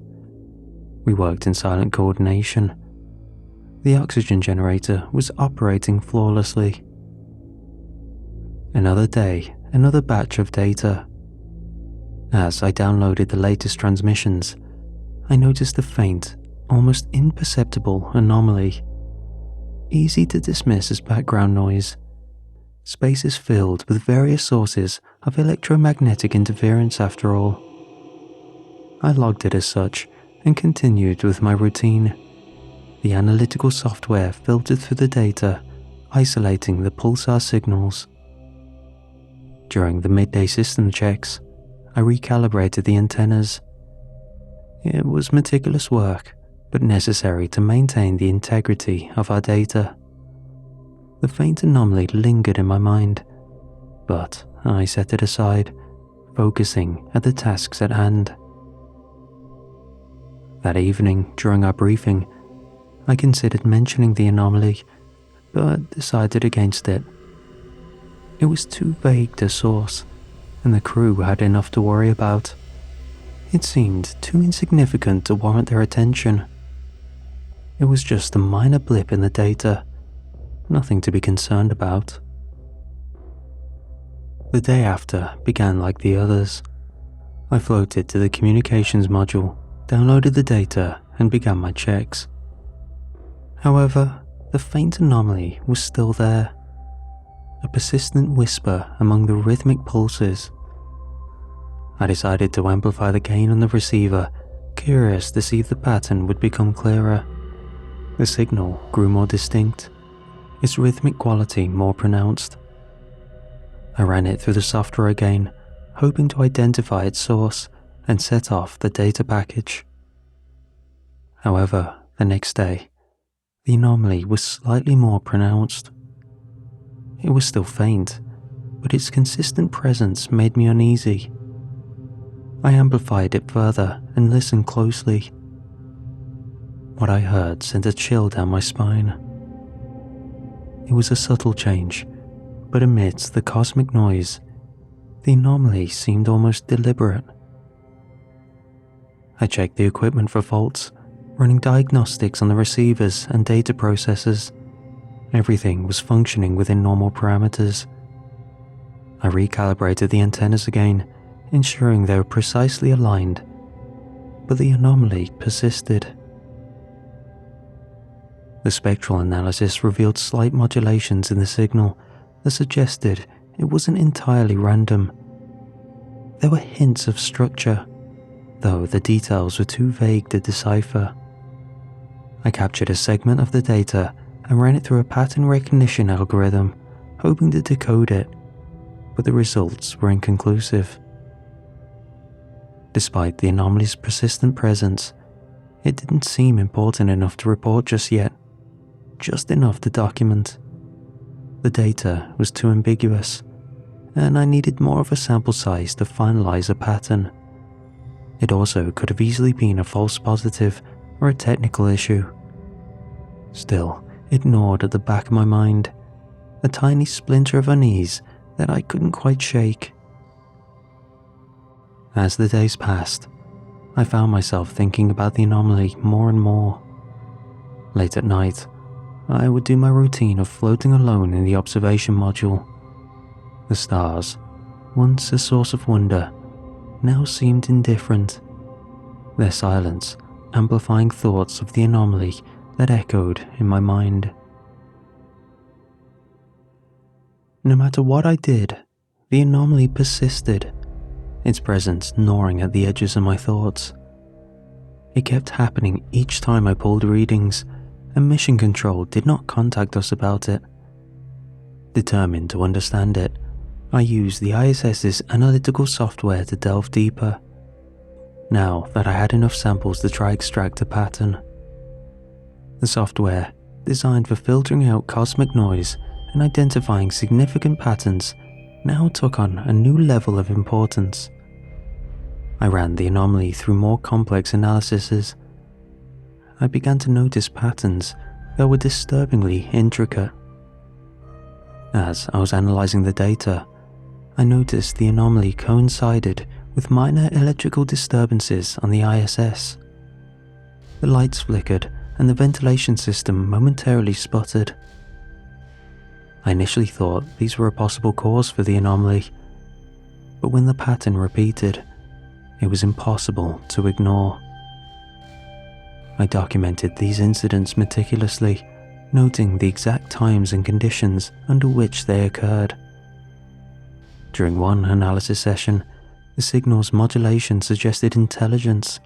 We worked in silent coordination. The oxygen generator was operating flawlessly. Another day, another batch of data. As I downloaded the latest transmissions, I noticed a faint, almost imperceptible anomaly. Easy to dismiss as background noise. Space is filled with various sources of electromagnetic interference after all. I logged it as such and continued with my routine. The analytical software filtered through the data, isolating the pulsar signals. During the midday system checks, I recalibrated the antennas. It was meticulous work, but necessary to maintain the integrity of our data. The faint anomaly lingered in my mind, but I set it aside, focusing at the tasks at hand. That evening, during our briefing, I considered mentioning the anomaly, but decided against it. It was too vague to source, and the crew had enough to worry about. It seemed too insignificant to warrant their attention. It was just a minor blip in the data, nothing to be concerned about. The day after began like the others. I floated to the communications module, downloaded the data, and began my checks. However, the faint anomaly was still there, a persistent whisper among the rhythmic pulses. I decided to amplify the gain on the receiver, curious to see if the pattern would become clearer. The signal grew more distinct, its rhythmic quality more pronounced. I ran it through the software again, hoping to identify its source and set off the data package. However, the next day, the anomaly was slightly more pronounced. It was still faint, but its consistent presence made me uneasy. I amplified it further and listened closely. What I heard sent a chill down my spine. It was a subtle change, but amidst the cosmic noise, the anomaly seemed almost deliberate. I checked the equipment for faults, running diagnostics on the receivers and data processors. Everything was functioning within normal parameters. I recalibrated the antennas again, ensuring they were precisely aligned, but the anomaly persisted. The spectral analysis revealed slight modulations in the signal that suggested it wasn't entirely random. There were hints of structure, though the details were too vague to decipher. I captured a segment of the data and ran it through a pattern recognition algorithm, hoping to decode it, but the results were inconclusive. Despite the anomaly's persistent presence, it didn't seem important enough to report just yet, just enough to document. The data was too ambiguous, and I needed more of a sample size to finalize a pattern. It also could have easily been a false positive or a technical issue. Still, it gnawed at the back of my mind, a tiny splinter of unease that I couldn't quite shake. As the days passed, I found myself thinking about the anomaly more and more. Late at night, I would do my routine of floating alone in the observation module. The stars, once a source of wonder, now seemed indifferent, their silence amplifying thoughts of the anomaly that echoed in my mind. No matter what I did, the anomaly persisted, its presence gnawing at the edges of my thoughts. It kept happening each time I pulled readings, and Mission Control did not contact us about it. Determined to understand it, I used the ISS's analytical software to delve deeper, now that I had enough samples to try extract a pattern. The software, designed for filtering out cosmic noise and identifying significant patterns, now took on a new level of importance. I ran the anomaly through more complex analyses. I began to notice patterns that were disturbingly intricate. As I was analyzing the data, I noticed the anomaly coincided with minor electrical disturbances on the ISS. The lights flickered and the ventilation system momentarily sputtered. I initially thought these were a possible cause for the anomaly, but when the pattern repeated, it was impossible to ignore. I documented these incidents meticulously, noting the exact times and conditions under which they occurred. During one analysis session, the signal's modulation suggested intelligence,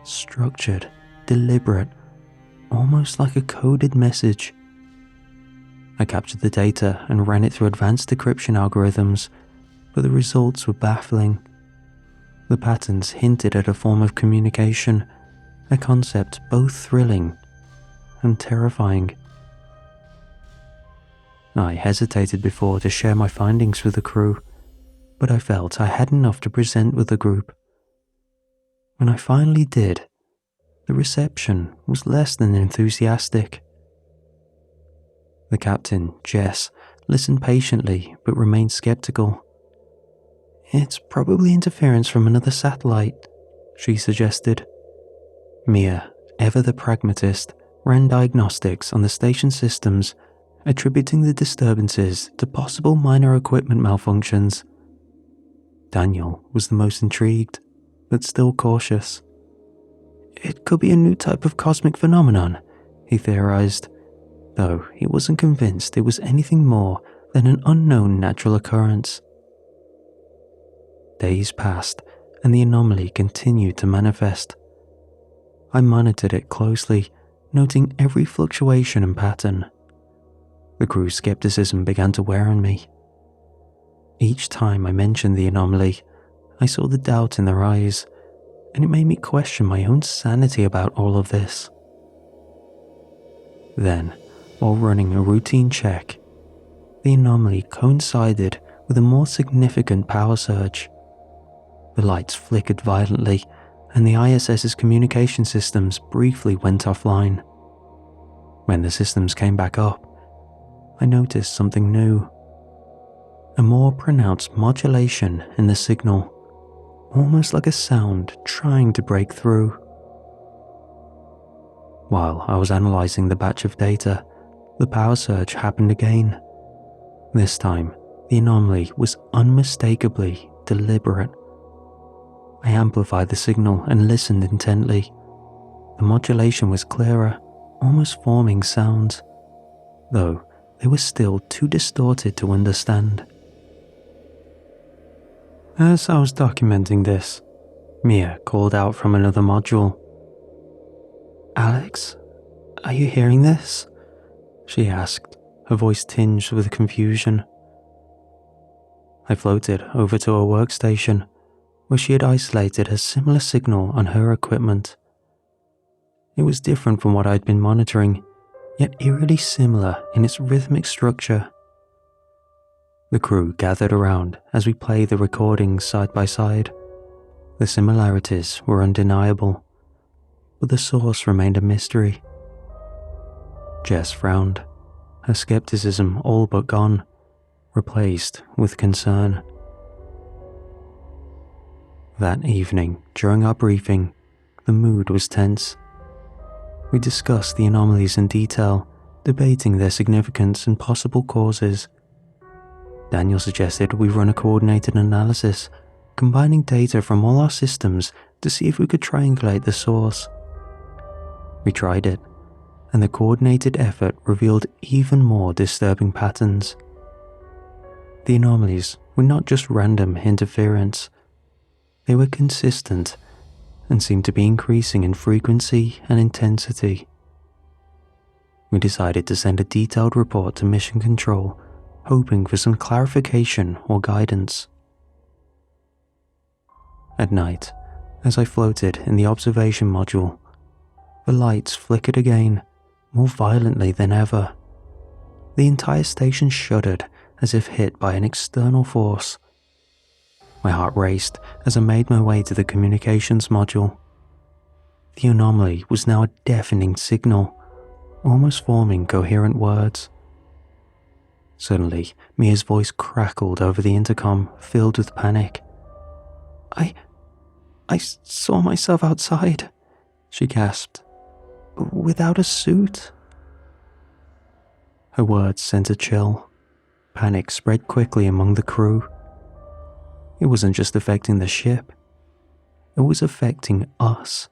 structured, deliberate, almost like a coded message. I captured the data and ran it through advanced decryption algorithms, but the results were baffling. The patterns hinted at a form of communication, a concept both thrilling and terrifying. I hesitated before to share my findings with the crew, but I felt I had enough to present with the group. When I finally did, the reception was less than enthusiastic. The captain, Jess, listened patiently but remained skeptical. "It's probably interference from another satellite," she suggested. Mia, ever the pragmatist, ran diagnostics on the station systems, attributing the disturbances to possible minor equipment malfunctions. Daniel was the most intrigued, but still cautious. "It could be a new type of cosmic phenomenon," he theorized, though he wasn't convinced it was anything more than an unknown natural occurrence. Days passed, and the anomaly continued to manifest. I monitored it closely, noting every fluctuation and pattern. The crew's skepticism began to wear on me. Each time I mentioned the anomaly, I saw the doubt in their eyes, and it made me question my own sanity about all of this. Then, while running a routine check, the anomaly coincided with a more significant power surge. The lights flickered violently, and the ISS's communication systems briefly went offline. When the systems came back up, I noticed something new. A more pronounced modulation in the signal, almost like a sound trying to break through. While I was analyzing the batch of data, the power surge happened again. This time, the anomaly was unmistakably deliberate. I amplified the signal and listened intently. The modulation was clearer, almost forming sounds, though they were still too distorted to understand. As I was documenting this, Mia called out from another module. "Alex, are you hearing this?" she asked, her voice tinged with confusion. I floated over to her workstation, where she had isolated a similar signal on her equipment. It was different from what I'd been monitoring, yet eerily similar in its rhythmic structure. The crew gathered around as we played the recordings side by side. The similarities were undeniable, but the source remained a mystery. Jess frowned, her skepticism all but gone, replaced with concern. That evening, during our briefing, the mood was tense. We discussed the anomalies in detail, debating their significance and possible causes. Daniel suggested we run a coordinated analysis, combining data from all our systems to see if we could triangulate the source. We tried it, and the coordinated effort revealed even more disturbing patterns. The anomalies were not just random interference. They were consistent and seemed to be increasing in frequency and intensity. We decided to send a detailed report to Mission Control, hoping for some clarification or guidance. At night, as I floated in the observation module, the lights flickered again, more violently than ever. The entire station shuddered as if hit by an external force. My heart raced as I made my way to the communications module. The anomaly was now a deafening signal, almost forming coherent words. Suddenly, Mia's voice crackled over the intercom, filled with panic. I saw myself outside," she gasped. "Without a suit?" Her words sent a chill. Panic spread quickly among the crew. It wasn't just affecting the ship. it was affecting us.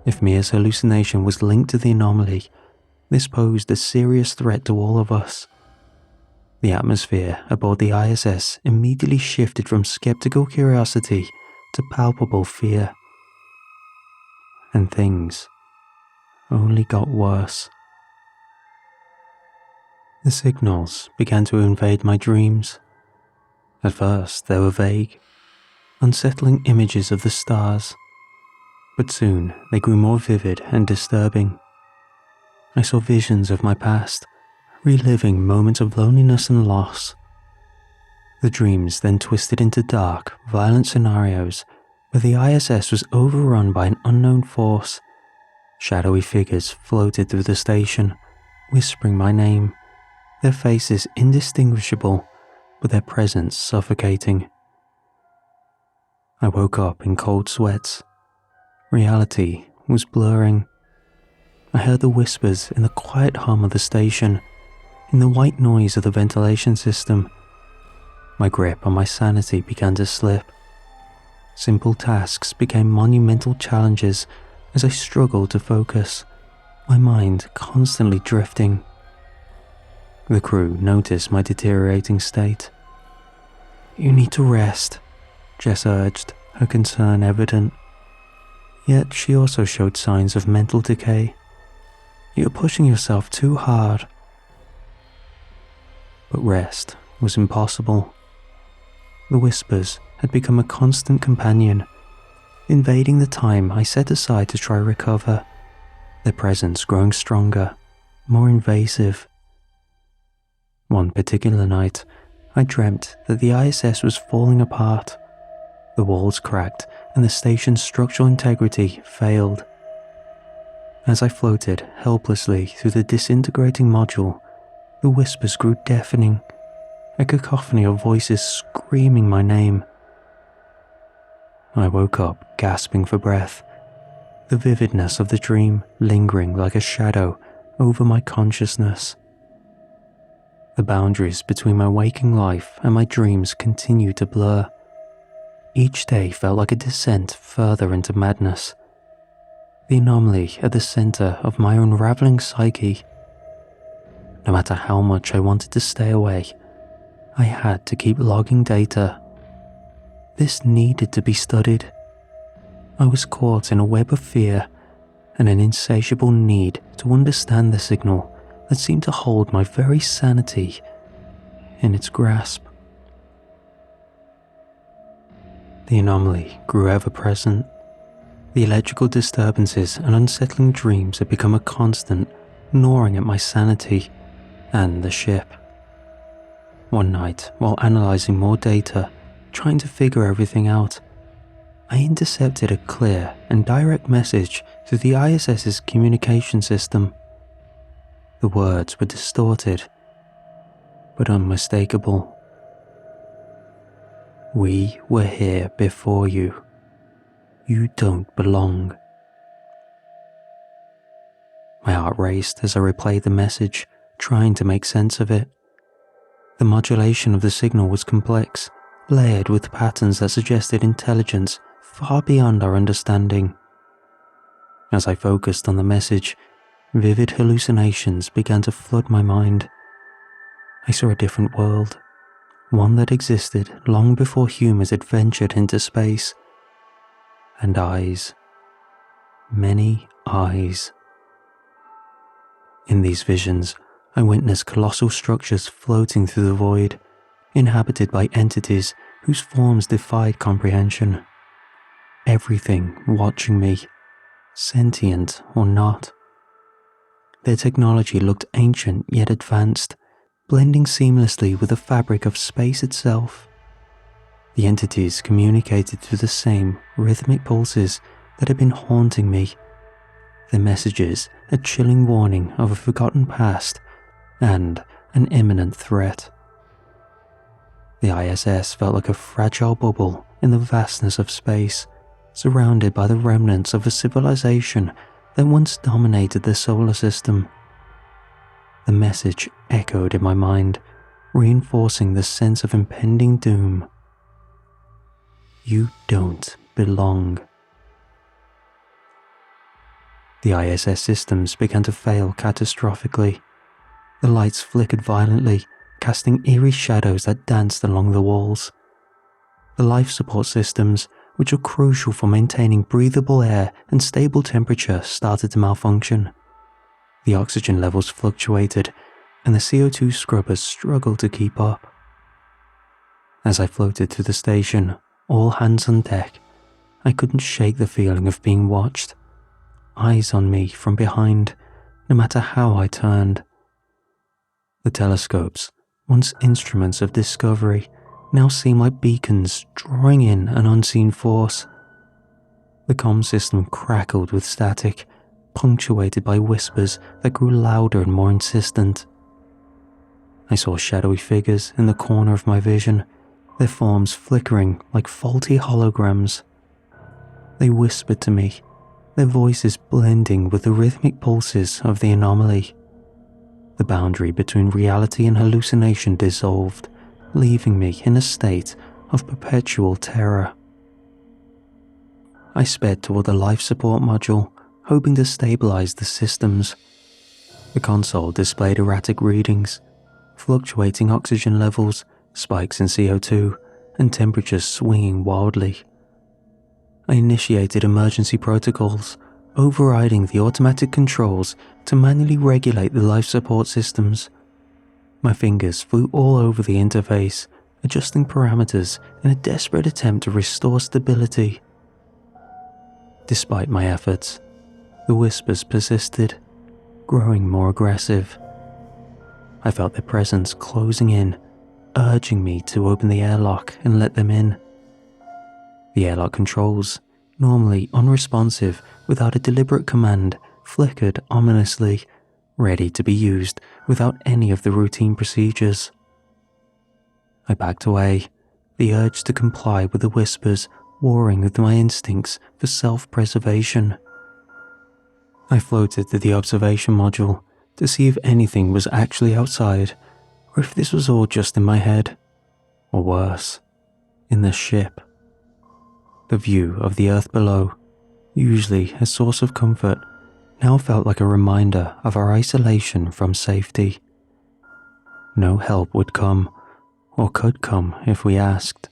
If Mia's hallucination was linked to the anomaly, this posed a serious threat to all of us. The atmosphere aboard the ISS immediately shifted from skeptical curiosity to palpable fear. And things only got worse. The signals began to invade my dreams. At first, they were vague, unsettling images of the stars, but soon they grew more vivid and disturbing. I saw visions of my past, reliving moments of loneliness and loss. The dreams then twisted into dark, violent scenarios where the ISS was overrun by an unknown force. Shadowy figures floated through the station, whispering my name, their faces indistinguishable, but their presence suffocating. I woke up in cold sweats. Reality was blurring. I heard the whispers in the quiet hum of the station, in the white noise of the ventilation system. My grip on my sanity began to slip. Simple tasks became monumental challenges as I struggled to focus, my mind constantly drifting. The crew noticed my deteriorating state. "You need to rest," Jess urged, her concern evident. Yet she also showed signs of mental decay. "You're pushing yourself too hard." But rest was impossible. The whispers had become a constant companion, invading the time I set aside to try recover, their presence growing stronger, more invasive. One particular night, I dreamt that the ISS was falling apart. The walls cracked and the station's structural integrity failed. As I floated helplessly through the disintegrating module, the whispers grew deafening, a cacophony of voices screaming my name. I woke up gasping for breath, the vividness of the dream lingering like a shadow over my consciousness. The boundaries between my waking life and my dreams continued to blur. Each day felt like a descent further into madness. The anomaly at the center of my unraveling psyche. No matter how much I wanted to stay away, I had to keep logging data. This needed to be studied. I was caught in a web of fear and an insatiable need to understand the signal that seemed to hold my very sanity in its grasp. The anomaly grew ever present. The electrical disturbances and unsettling dreams had become a constant, gnawing at my sanity and the ship. One night, while analysing more data, trying to figure everything out, I intercepted a clear and direct message through the ISS's communication system. The words were distorted, but unmistakable. "We were here before you. You don't belong." My heart raced as I replayed the message, trying to make sense of it. The modulation of the signal was complex, layered with patterns that suggested intelligence far beyond our understanding. As I focused on the message, vivid hallucinations began to flood my mind. I saw a different world, one that existed long before humans had ventured into space. And eyes, many eyes. In these visions, I witnessed colossal structures floating through the void, inhabited by entities whose forms defied comprehension. Everything watching me, sentient or not. Their technology looked ancient yet advanced, blending seamlessly with the fabric of space itself. The entities communicated through the same rhythmic pulses that had been haunting me. Their messages a chilling warning of a forgotten past and an imminent threat. The ISS felt like a fragile bubble in the vastness of space, surrounded by the remnants of a civilization that once dominated the solar system. The message echoed in my mind, reinforcing the sense of impending doom. "You don't belong. The ISS systems began to fail catastrophically. The lights flickered violently, casting eerie shadows that danced along the walls. The life support systems, which are crucial for maintaining breathable air and stable temperature, started to malfunction. The oxygen levels fluctuated, and the CO2 scrubbers struggled to keep up. As I floated to the station, all hands on deck, I couldn't shake the feeling of being watched. Eyes on me from behind, no matter how I turned. The telescopes, once instruments of discovery, now seem like beacons drawing in an unseen force. The comm system crackled with static, punctuated by whispers that grew louder and more insistent. I saw shadowy figures in the corner of my vision, their forms flickering like faulty holograms. They whispered to me, their voices blending with the rhythmic pulses of the anomaly. The boundary between reality and hallucination dissolved, leaving me in a state of perpetual terror. I sped toward the life support module, hoping to stabilize the systems. The console displayed erratic readings, fluctuating oxygen levels, spikes in CO2, and temperatures swinging wildly. I initiated emergency protocols, overriding the automatic controls to manually regulate the life support systems. My fingers flew all over the interface, adjusting parameters in a desperate attempt to restore stability. Despite my efforts, the whispers persisted, growing more aggressive. I felt their presence closing in, urging me to open the airlock and let them in. The airlock controls, normally unresponsive without a deliberate command, flickered ominously, ready to be used without any of the routine procedures. I backed away, the urge to comply with the whispers warring with my instincts for self-preservation. I floated to the observation module to see if anything was actually outside, or if this was all just in my head, or worse, in the ship. The view of the Earth below, usually a source of comfort, now felt like a reminder of our isolation from safety. No help would come, or could come if we asked.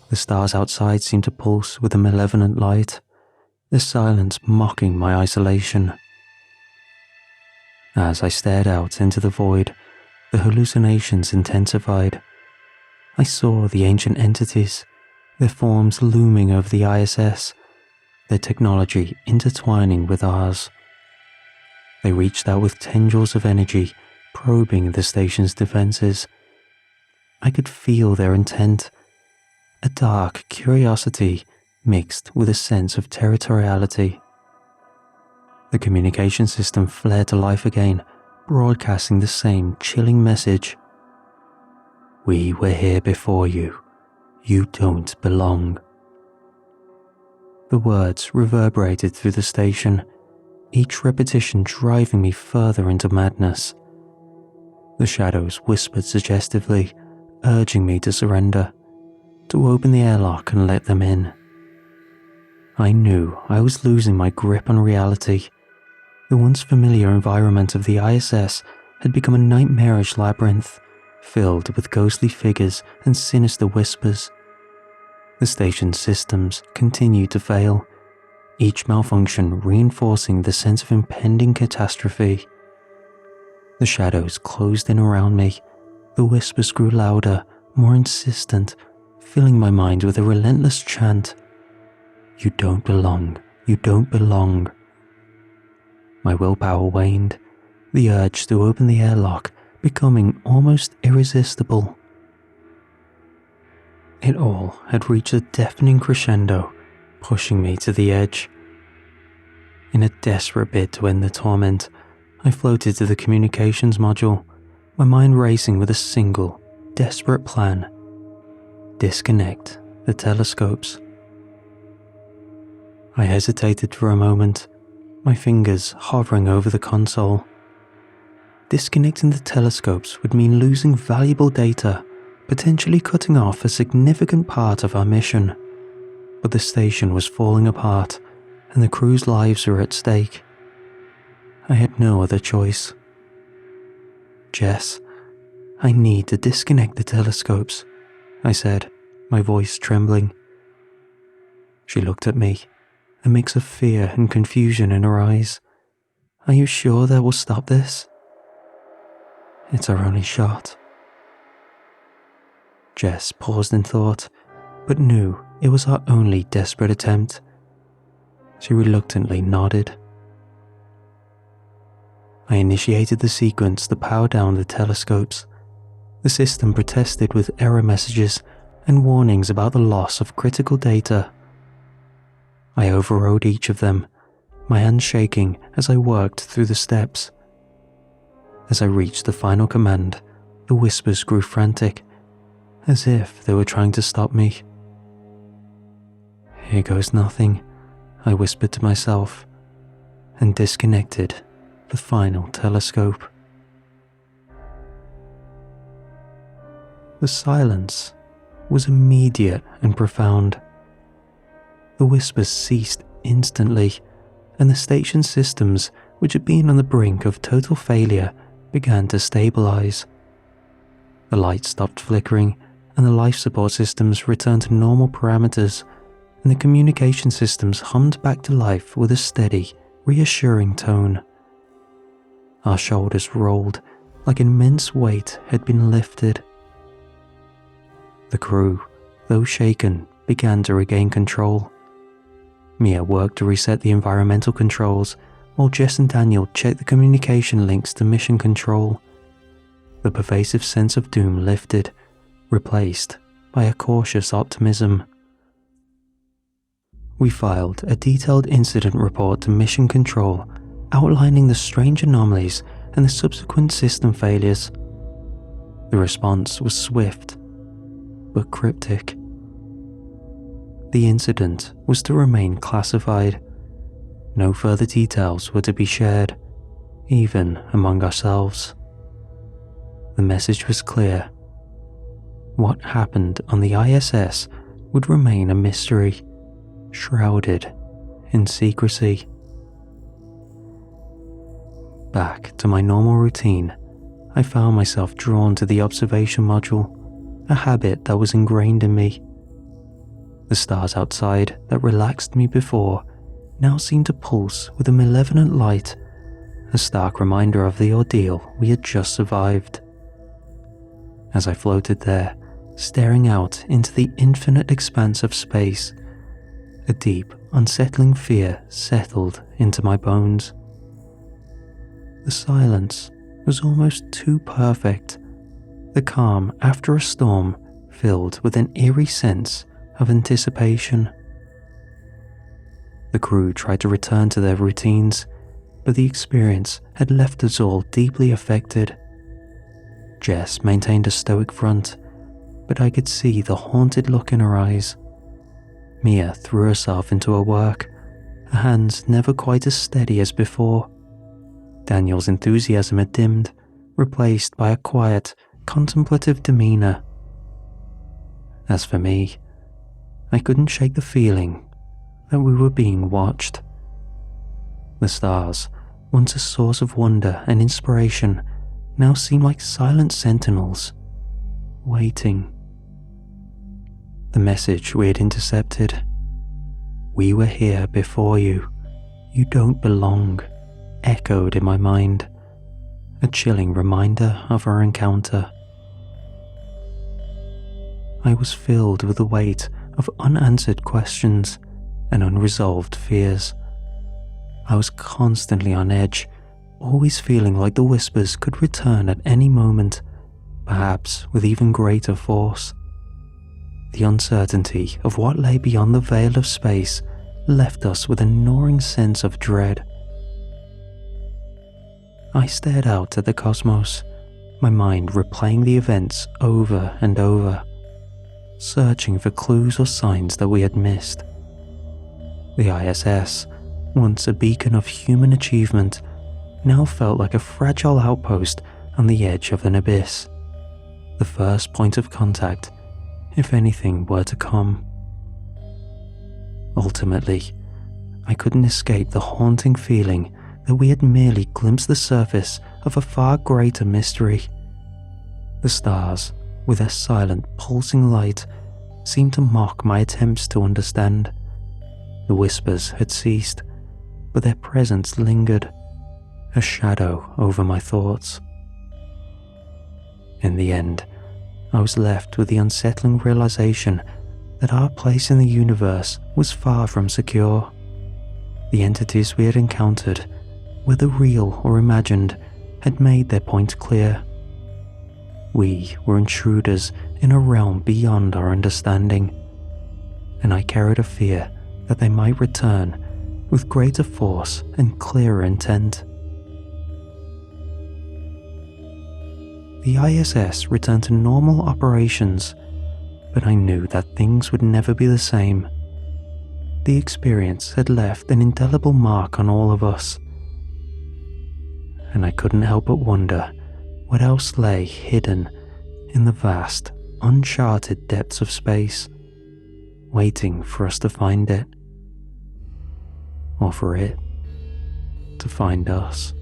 The stars outside seemed to pulse with a malevolent light, the silence mocking my isolation. As I stared out into the void, the hallucinations intensified. I saw the ancient entities, their forms looming over the ISS, their technology intertwining with ours. They reached out with tendrils of energy, probing the station's defenses. I could feel their intent, a dark curiosity mixed with a sense of territoriality. The communication system flared to life again, broadcasting the same chilling message. "We were here before you. You don't belong." The words reverberated through the station, each repetition driving me further into madness. The shadows whispered suggestively, urging me to surrender, to open the airlock and let them in. I knew I was losing my grip on reality. The once familiar environment of the ISS had become a nightmarish labyrinth, filled with ghostly figures and sinister whispers. The station's systems continued to fail, each malfunction reinforcing the sense of impending catastrophe. The shadows closed in around me, the whispers grew louder, more insistent, filling my mind with a relentless chant. "You don't belong, you don't belong." My willpower waned, the urge to open the airlock becoming almost irresistible. It all had reached a deafening crescendo, pushing me to the edge. In a desperate bid to end the torment, I floated to the communications module, my mind racing with a single, desperate plan: disconnect the telescopes. I hesitated for a moment, my fingers hovering over the console. Disconnecting the telescopes would mean losing valuable data, potentially cutting off a significant part of our mission. but the station was falling apart and the crew's lives were at stake. I had no other choice. "Jess, I need to disconnect the telescopes," I said, my voice trembling. She looked at me, a mix of fear and confusion in her eyes. "Are you sure that will stop this?" "It's our only shot." Jess paused in thought, but knew it was our only desperate attempt. She reluctantly nodded. I initiated the sequence to power down the telescopes. The system protested with error messages and warnings about the loss of critical data. I overrode each of them, my hands shaking as I worked through the steps. As I reached the final command, the whispers grew frantic, as if they were trying to stop me. "Here goes nothing," I whispered to myself, and disconnected the final telescope. The silence was immediate and profound. The whispers ceased instantly, and the station systems, which had been on the brink of total failure, began to stabilize. The lights stopped flickering, and the life support systems returned to normal parameters, and the communication systems hummed back to life with a steady, reassuring tone. Our shoulders rolled like an immense weight had been lifted. The crew, though shaken, began to regain control. Mia worked to reset the environmental controls, while Jess and Daniel checked the communication links to mission control. The pervasive sense of doom lifted, replaced by a cautious optimism. We filed a detailed incident report to Mission Control, outlining the strange anomalies and the subsequent system failures. The response was swift, but cryptic. The incident was to remain classified. No further details were to be shared, even among ourselves. The message was clear. What happened on the ISS would remain a mystery, shrouded in secrecy. Back to my normal routine, I found myself drawn to the observation module, a habit that was ingrained in me. The stars outside that relaxed me before now seemed to pulse with a malevolent light, a stark reminder of the ordeal we had just survived. As I floated there, staring out into the infinite expanse of space, a deep, unsettling fear settled into my bones. The silence was almost too perfect, the calm after a storm filled with an eerie sense of anticipation. The crew tried to return to their routines, but the experience had left us all deeply affected. Jess maintained a stoic front, but I could see the haunted look in her eyes. Mia threw herself into her work, her hands never quite as steady as before. Daniel's enthusiasm had dimmed, replaced by a quiet, contemplative demeanor. As for me, I couldn't shake the feeling that we were being watched. The stars, once a source of wonder and inspiration, now seemed like silent sentinels, waiting. The message we had intercepted, "We were here before you, you don't belong," echoed in my mind, a chilling reminder of our encounter. I was filled with the weight of unanswered questions and unresolved fears. I was constantly on edge, always feeling like the whispers could return at any moment, perhaps with even greater force. The uncertainty of what lay beyond the veil of space left us with a gnawing sense of dread. I stared out at the cosmos, my mind replaying the events over and over, searching for clues or signs that we had missed. The ISS, once a beacon of human achievement, now felt like a fragile outpost on the edge of an abyss, the first point of contact, if anything were to come. Ultimately, I couldn't escape the haunting feeling that we had merely glimpsed the surface of a far greater mystery. The stars, with their silent, pulsing light, seemed to mock my attempts to understand. The whispers had ceased, but their presence lingered, a shadow over my thoughts. In the end, I was left with the unsettling realization that our place in the universe was far from secure. The entities we had encountered, whether real or imagined, had made their point clear. We were intruders in a realm beyond our understanding, and I carried a fear that they might return with greater force and clearer intent. The ISS returned to normal operations, but I knew that things would never be the same. The experience had left an indelible mark on all of us, and I couldn't help but wonder what else lay hidden in the vast, uncharted depths of space, waiting for us to find it, or for it to find us.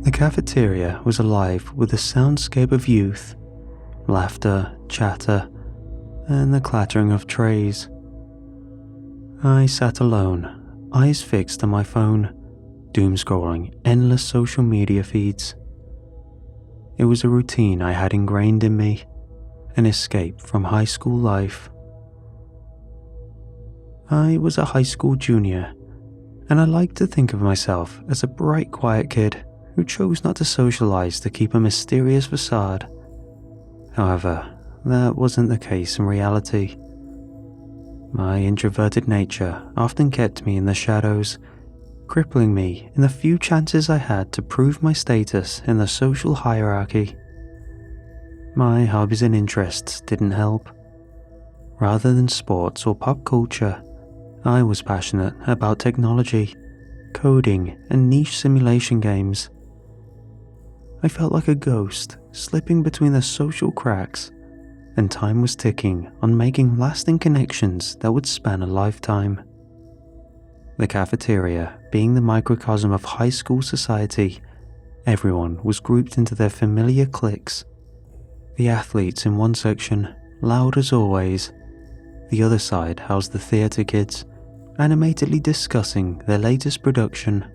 The cafeteria was alive with the soundscape of youth, laughter, chatter, and the clattering of trays. I sat alone, eyes fixed on my phone, doom-scrolling endless social media feeds. It was a routine I had ingrained in me, an escape from high school life. I was a high school junior, and I liked to think of myself as a bright, quiet kid who chose not to socialize to keep a mysterious facade. However, that wasn't the case in reality. My introverted nature often kept me in the shadows, crippling me in the few chances I had to prove my status in the social hierarchy. My hobbies and interests didn't help. Rather than sports or pop culture, I was passionate about technology, coding, and niche simulation games. I felt like a ghost slipping between the social cracks, and time was ticking on making lasting connections that would span a lifetime. The cafeteria being the microcosm of high school society, everyone was grouped into their familiar cliques. The athletes in one section, loud as always. The other side housed the theatre kids, animatedly discussing their latest production.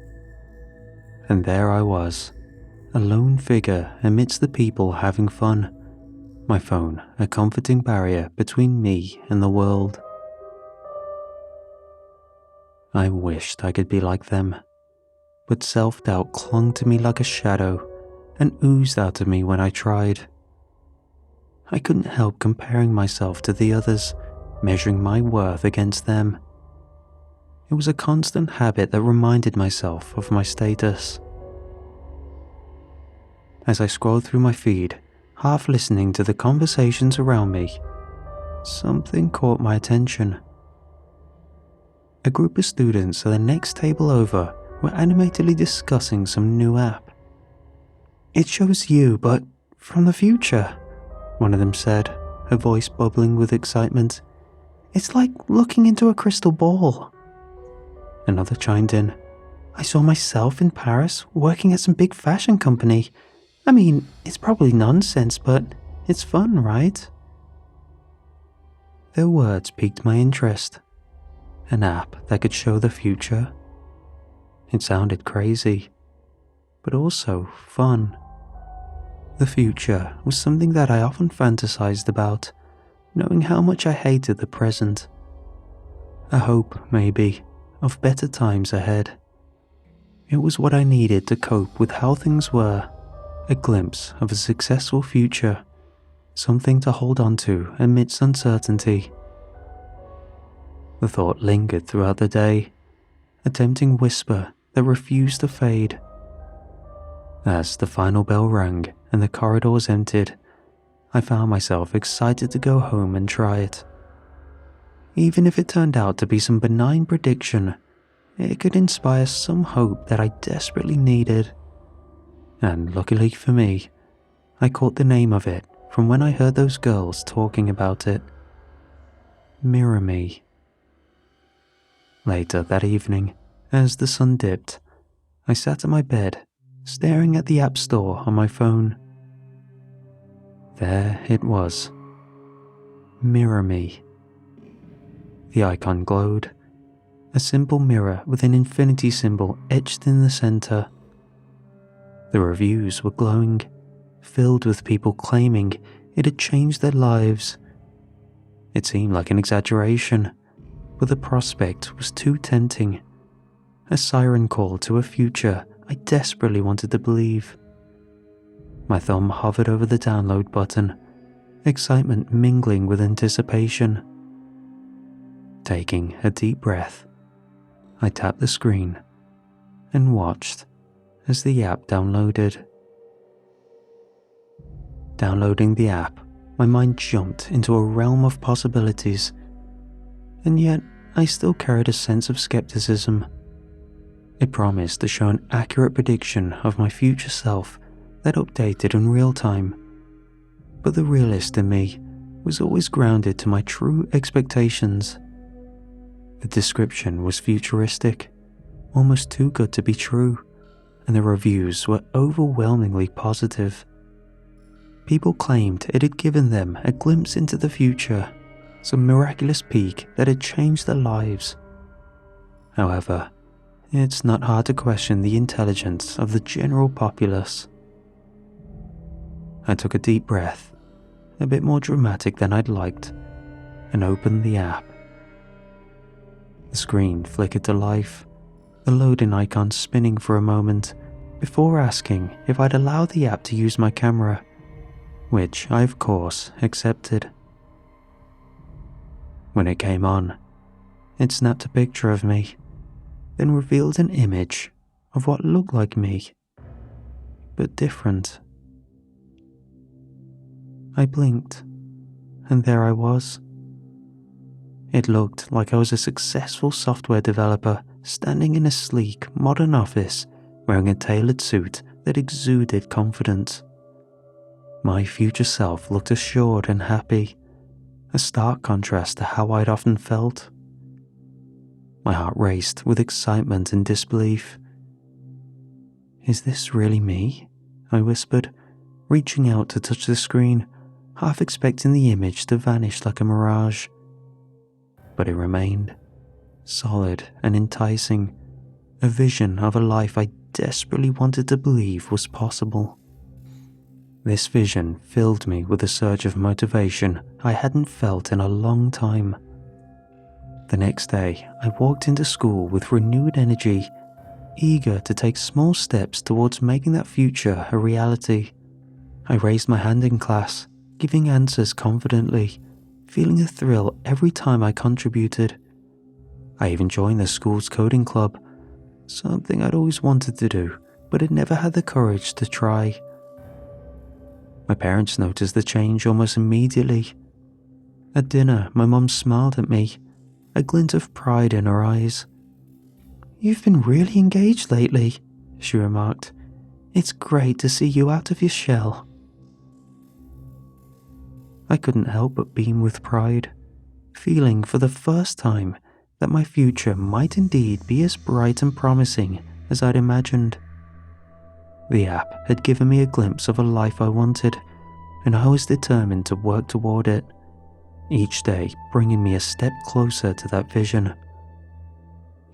And there I was, a lone figure amidst the people having fun, my phone a comforting barrier between me and the world. I wished I could be like them, but self-doubt clung to me like a shadow and oozed out of me when I tried. I couldn't help comparing myself to the others, measuring my worth against them. It was a constant habit that reminded myself of my status. As I scrolled through my feed, half listening to the conversations around me, something caught my attention. A group of students at the next table over were animatedly discussing some new app. "It shows you, but from the future," one of them said, her voice bubbling with excitement. "It's like looking into a crystal ball." Another chimed in, "I saw myself in Paris working at some big fashion company. I mean, it's probably nonsense, but it's fun, right?" Their words piqued my interest. An app that could show the future? It sounded crazy, but also fun. The future was something that I often fantasized about, knowing how much I hated the present. A hope, maybe, of better times ahead. It was what I needed to cope with how things were, a glimpse of a successful future, something to hold on to amidst uncertainty. The thought lingered throughout the day, a tempting whisper that refused to fade. As the final bell rang and the corridors emptied, I found myself excited to go home and try it. Even if it turned out to be some benign prediction, it could inspire some hope that I desperately needed. And luckily for me, I caught the name of it from when I heard those girls talking about it. Mirror Me. Later that evening, as the sun dipped, I sat at my bed, staring at the App Store on my phone. There it was. Mirror Me. The icon glowed, a simple mirror with an infinity symbol etched in the center. The reviews were glowing, filled with people claiming it had changed their lives. It seemed like an exaggeration, but the prospect was too tempting. A siren call to a future I desperately wanted to believe. My thumb hovered over the download button, excitement mingling with anticipation. Taking a deep breath, I tapped the screen and watched as the app downloaded. Downloading the app, my mind jumped into a realm of possibilities, and yet I still carried a sense of skepticism. It promised to show an accurate prediction of my future self that updated in real time, but the realist in me was always grounded to my true expectations. The description was futuristic, almost too good to be true, and the reviews were overwhelmingly positive. People claimed it had given them a glimpse into the future, some miraculous peak that had changed their lives. However, it's not hard to question the intelligence of the general populace. I took a deep breath, a bit more dramatic than I'd liked, and opened the app. The screen flickered to life, the loading icon spinning for a moment before asking if I'd allow the app to use my camera, which I of course accepted. When it came on, it snapped a picture of me, then revealed an image of what looked like me, but different. I blinked, and there I was. It looked like I was a successful software developer standing in a sleek, modern office wearing a tailored suit that exuded confidence. My future self looked assured and happy, a stark contrast to how I'd often felt. My heart raced with excitement and disbelief. "Is this really me?" I whispered, reaching out to touch the screen, half expecting the image to vanish like a mirage. But it remained, solid and enticing, a vision of a life I desperately wanted to believe was possible. This vision filled me with a surge of motivation I hadn't felt in a long time. The next day, I walked into school with renewed energy, eager to take small steps towards making that future a reality. I raised my hand in class, giving answers confidently, feeling a thrill every time I contributed. I even joined the school's coding club, something I'd always wanted to do, but had never had the courage to try. My parents noticed the change almost immediately. At dinner, my mum smiled at me, a glint of pride in her eyes. "You've been really engaged lately," she remarked. "It's great to see you out of your shell." I couldn't help but beam with pride, feeling for the first time that my future might indeed be as bright and promising as I'd imagined. The app had given me a glimpse of a life I wanted, and I was determined to work toward it, each day bringing me a step closer to that vision.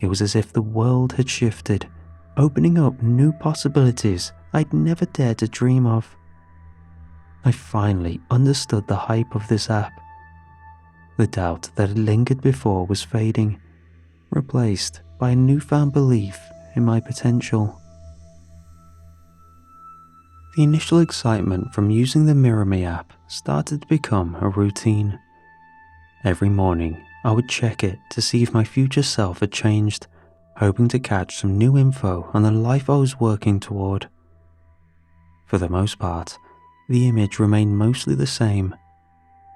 It was as if the world had shifted, opening up new possibilities I'd never dared to dream of. I finally understood the hype of this app. The doubt that had lingered before was fading, replaced by a newfound belief in my potential. The initial excitement from using the Mirror Me app started to become a routine. Every morning, I would check it to see if my future self had changed, hoping to catch some new info on the life I was working toward. For the most part, the image remained mostly the same.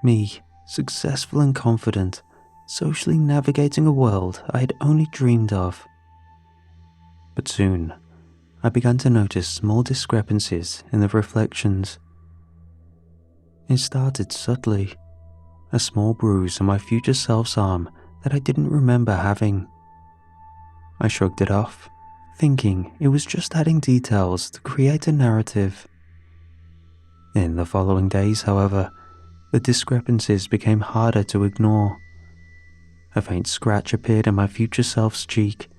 Me, successful and confident, socially navigating a world I had only dreamed of. But soon, I began to notice small discrepancies in the reflections. It started subtly, a small bruise on my future self's arm that I didn't remember having. I shrugged it off, thinking it was just adding details to create a narrative. In the following days, however, the discrepancies became harder to ignore. A faint scratch appeared on my future self's cheek,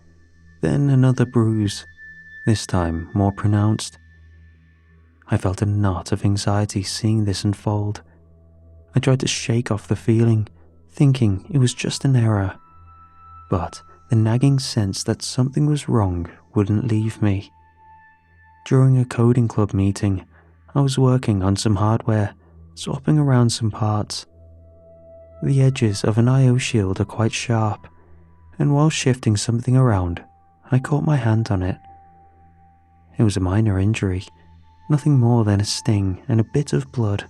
then another bruise, this time more pronounced. I felt a knot of anxiety seeing this unfold. I tried to shake off the feeling, thinking it was just an error. But the nagging sense that something was wrong wouldn't leave me. During a coding club meeting, I was working on some hardware, swapping around some parts. The edges of an I/O shield are quite sharp, and while shifting something around, I caught my hand on it. It was a minor injury, nothing more than a sting and a bit of blood.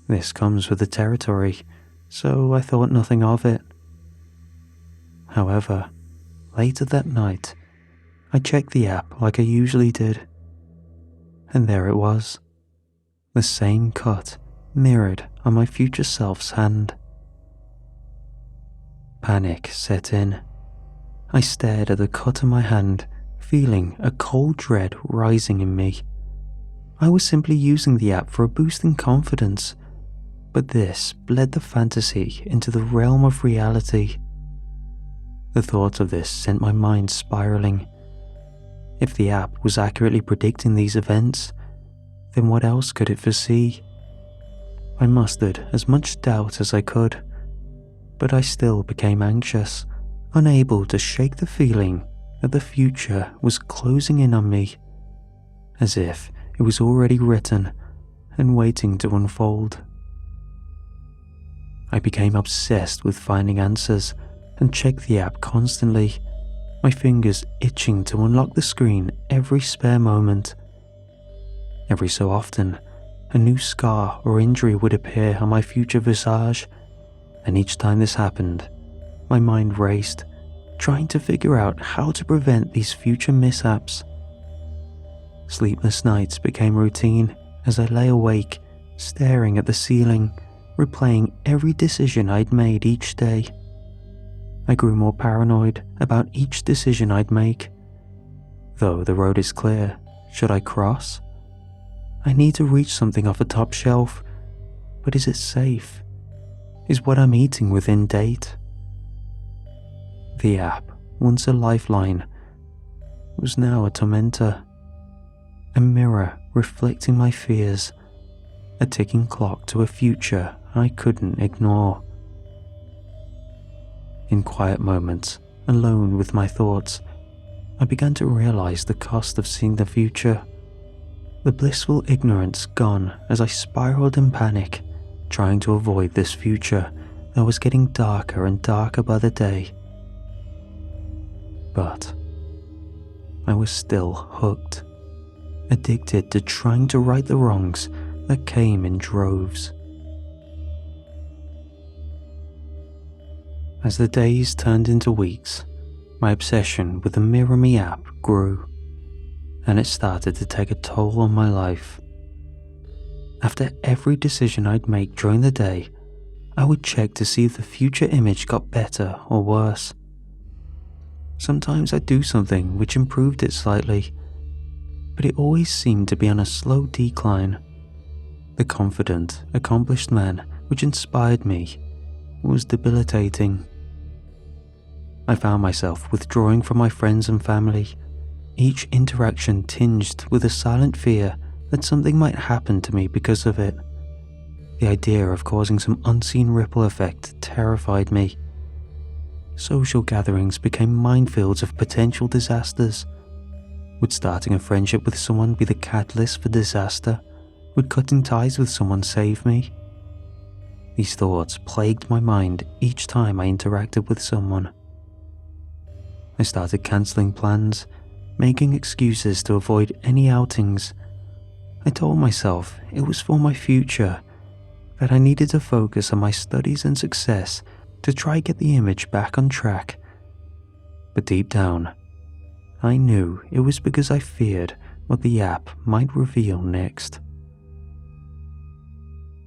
This comes with the territory, so I thought nothing of it. However, later that night, I checked the app like I usually did. And there it was, the same cut mirrored on my future self's hand. Panic set in. I stared at the cut on my hand, feeling a cold dread rising in me. I was simply using the app for a boost in confidence, but this bled the fantasy into the realm of reality. The thought of this sent my mind spiraling. If the app was accurately predicting these events, then what else could it foresee? I mustered as much doubt as I could, but I still became anxious, unable to shake the feeling that the future was closing in on me, as if it was already written and waiting to unfold. I became obsessed with finding answers and checked the app constantly, my fingers itching to unlock the screen every spare moment. Every so often, a new scar or injury would appear on my future visage, and each time this happened, my mind raced, trying to figure out how to prevent these future mishaps. Sleepless nights became routine as I lay awake, staring at the ceiling, replaying every decision I'd made each day. I grew more paranoid about each decision I'd make. Though the road is clear, should I cross? I need to reach something off a top shelf, but is it safe? Is what I'm eating within date? The app, once a lifeline, was now a tormentor. A mirror reflecting my fears, a ticking clock to a future I couldn't ignore. In quiet moments, alone with my thoughts, I began to realize the cost of seeing the future. The blissful ignorance gone as I spiraled in panic, trying to avoid this future that was getting darker and darker by the day. But I was still hooked, addicted to trying to right the wrongs that came in droves. As the days turned into weeks, my obsession with the Mirror Me app grew, and it started to take a toll on my life. After every decision I'd make during the day, I would check to see if the future image got better or worse. Sometimes I'd do something which improved it slightly, but it always seemed to be on a slow decline. The confident, accomplished man which inspired me was debilitating. I found myself withdrawing from my friends and family, each interaction tinged with a silent fear that something might happen to me because of it. The idea of causing some unseen ripple effect terrified me. Social gatherings became minefields of potential disasters. Would starting a friendship with someone be the catalyst for disaster? Would cutting ties with someone save me? These thoughts plagued my mind each time I interacted with someone. I started cancelling plans, making excuses to avoid any outings. I told myself it was for my future, that I needed to focus on my studies and success to try get the image back on track. But deep down, I knew it was because I feared what the app might reveal next.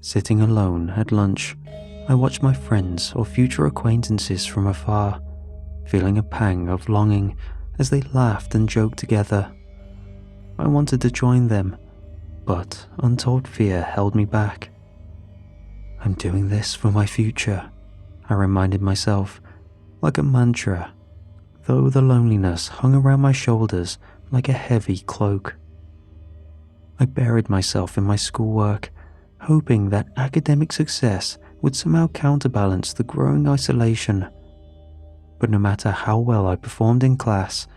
Sitting alone at lunch, I watched my friends or future acquaintances from afar, feeling a pang of longing as they laughed and joked together. I wanted to join them, but untold fear held me back. I'm doing this for my future, I reminded myself, like a mantra, though the loneliness hung around my shoulders like a heavy cloak. I buried myself in my schoolwork, hoping that academic success would somehow counterbalance the growing isolation. But no matter how well I performed in class,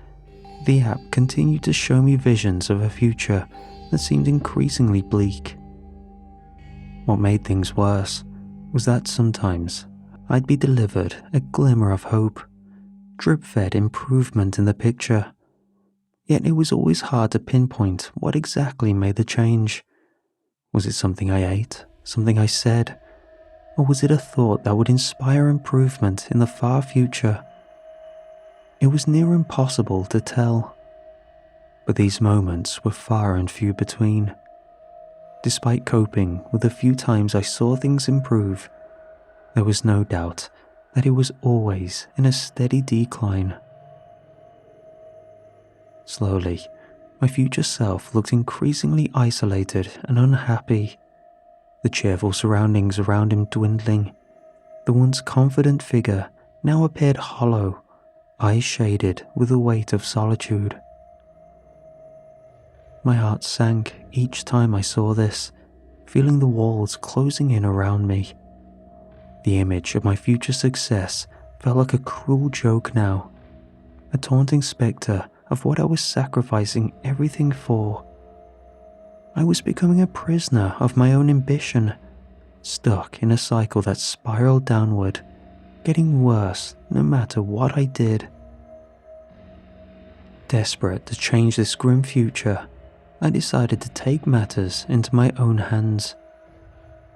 the app continued to show me visions of a future that seemed increasingly bleak. What made things worse was that sometimes I'd be delivered a glimmer of hope, drip-fed improvement in the picture. Yet it was always hard to pinpoint what exactly made the change. Was it something I ate, something I said, or was it a thought that would inspire improvement in the far future? It was near impossible to tell. But these moments were far and few between. Despite coping with the few times I saw things improve, there was no doubt that it was always in a steady decline. Slowly, my future self looked increasingly isolated and unhappy, the cheerful surroundings around him dwindling. The once confident figure now appeared hollow, eyes shaded with the weight of solitude. My heart sank each time I saw this, feeling the walls closing in around me. The image of my future success felt like a cruel joke now, a taunting spectre of what I was sacrificing everything for. I was becoming a prisoner of my own ambition, stuck in a cycle that spiraled downward, getting worse no matter what I did. Desperate to change this grim future, I decided to take matters into my own hands.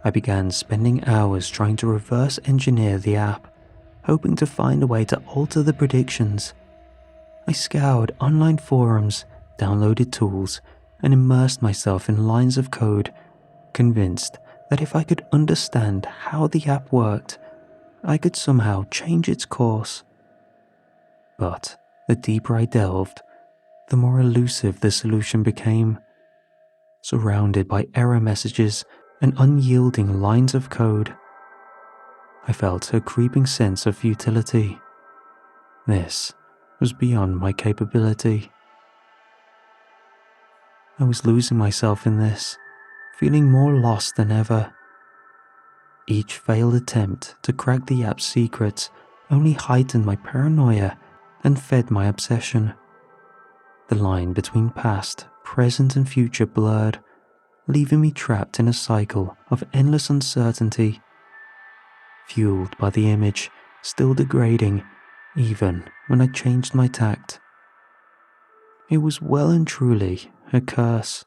I began spending hours trying to reverse engineer the app, hoping to find a way to alter the predictions. I scoured online forums, downloaded tools, and immersed myself in lines of code, convinced that if I could understand how the app worked, I could somehow change its course. But the deeper I delved, the more elusive the solution became. Surrounded by error messages and unyielding lines of code, I felt a creeping sense of futility. This was beyond my capability. I was losing myself in this, feeling more lost than ever. Each failed attempt to crack the app's secrets only heightened my paranoia and fed my obsession. The line between past, present, and future blurred, leaving me trapped in a cycle of endless uncertainty, fueled by the image still degrading even when I changed my tact. It was well and truly a curse.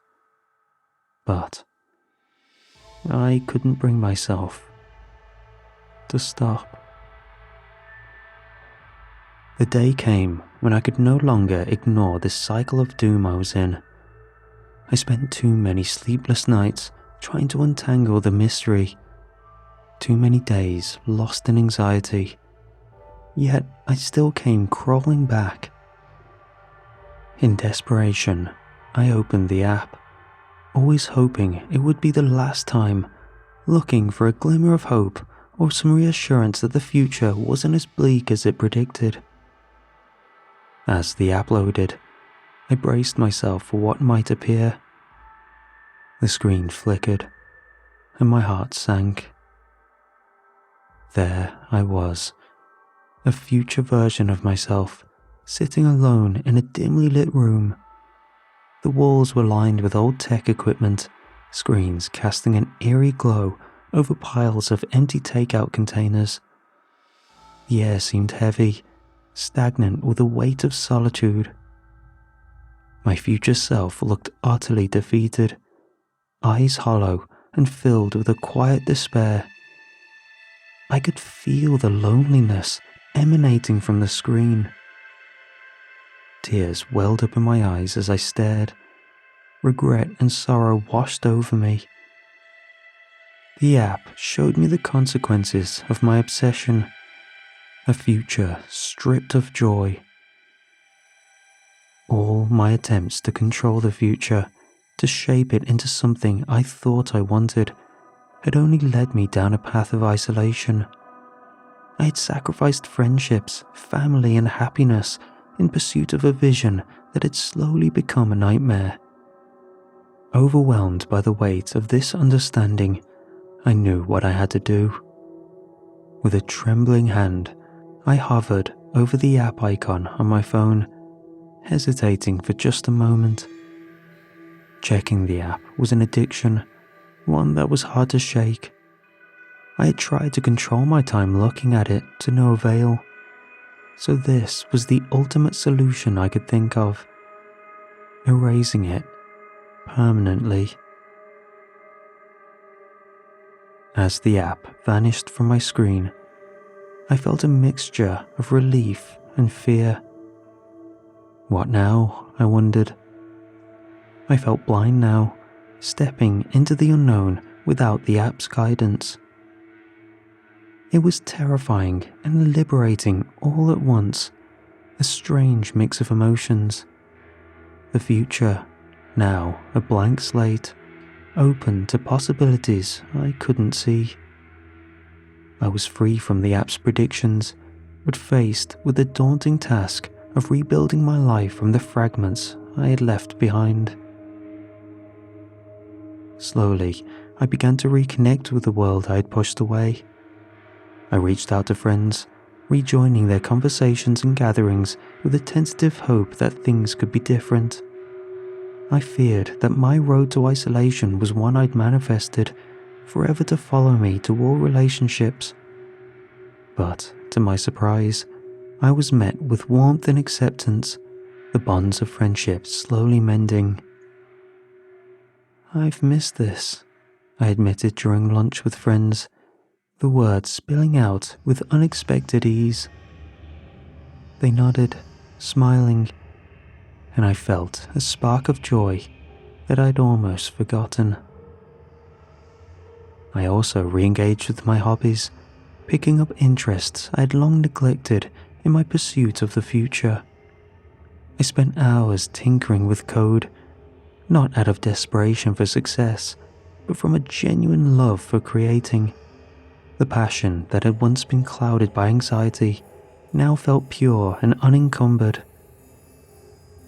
But I couldn't bring myself to stop. The day came when I could no longer ignore this cycle of doom I was in. I spent too many sleepless nights trying to untangle the mystery, too many days lost in anxiety, yet I still came crawling back. In desperation, I opened the app, always hoping it would be the last time, looking for a glimmer of hope or some reassurance that the future wasn't as bleak as it predicted. As the app loaded, I braced myself for what might appear. The screen flickered, and my heart sank. There I was, a future version of myself, sitting alone in a dimly lit room. The walls were lined with old tech equipment, screens casting an eerie glow over piles of empty takeout containers. The air seemed heavy, stagnant with the weight of solitude. My future self looked utterly defeated, eyes hollow and filled with a quiet despair. I could feel the loneliness emanating from the screen. Tears welled up in my eyes as I stared. Regret and sorrow washed over me. The app showed me the consequences of my obsession. A future stripped of joy. All my attempts to control the future, to shape it into something I thought I wanted, had only led me down a path of isolation. I had sacrificed friendships, family, and happiness in pursuit of a vision that had slowly become a nightmare. Overwhelmed by the weight of this understanding, I knew what I had to do. With a trembling hand, I hovered over the app icon on my phone, hesitating for just a moment. Checking the app was an addiction, one that was hard to shake. I had tried to control my time looking at it to no avail. So this was the ultimate solution I could think of. Erasing it permanently. As the app vanished from my screen, I felt a mixture of relief and fear. What now, I wondered. I felt blind now, stepping into the unknown without the app's guidance. It was terrifying and liberating all at once, a strange mix of emotions. The future, now a blank slate, open to possibilities I couldn't see. I was free from the app's predictions, but faced with the daunting task of rebuilding my life from the fragments I had left behind. Slowly, I began to reconnect with the world I had pushed away. I reached out to friends, rejoining their conversations and gatherings with a tentative hope that things could be different. I feared that my road to isolation was one I'd manifested, forever to follow me to all relationships. But, to my surprise, I was met with warmth and acceptance, the bonds of friendship slowly mending. "I've missed this," I admitted during lunch with friends, the words spilling out with unexpected ease. They nodded, smiling, and I felt a spark of joy that I'd almost forgotten. I also re-engaged with my hobbies, picking up interests I had long neglected in my pursuit of the future. I spent hours tinkering with code, not out of desperation for success, but from a genuine love for creating. The passion that had once been clouded by anxiety now felt pure and unencumbered.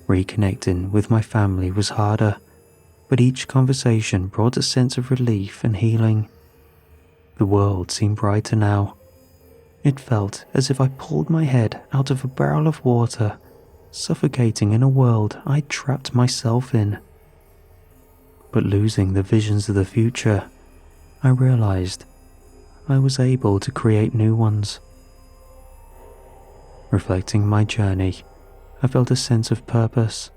Reconnecting with my family was harder, but each conversation brought a sense of relief and healing. The world seemed brighter now. It felt as if I pulled my head out of a barrel of water, suffocating in a world I'd trapped myself in. But losing the visions of the future, I realized I was able to create new ones. Reflecting my journey, I felt a sense of purpose.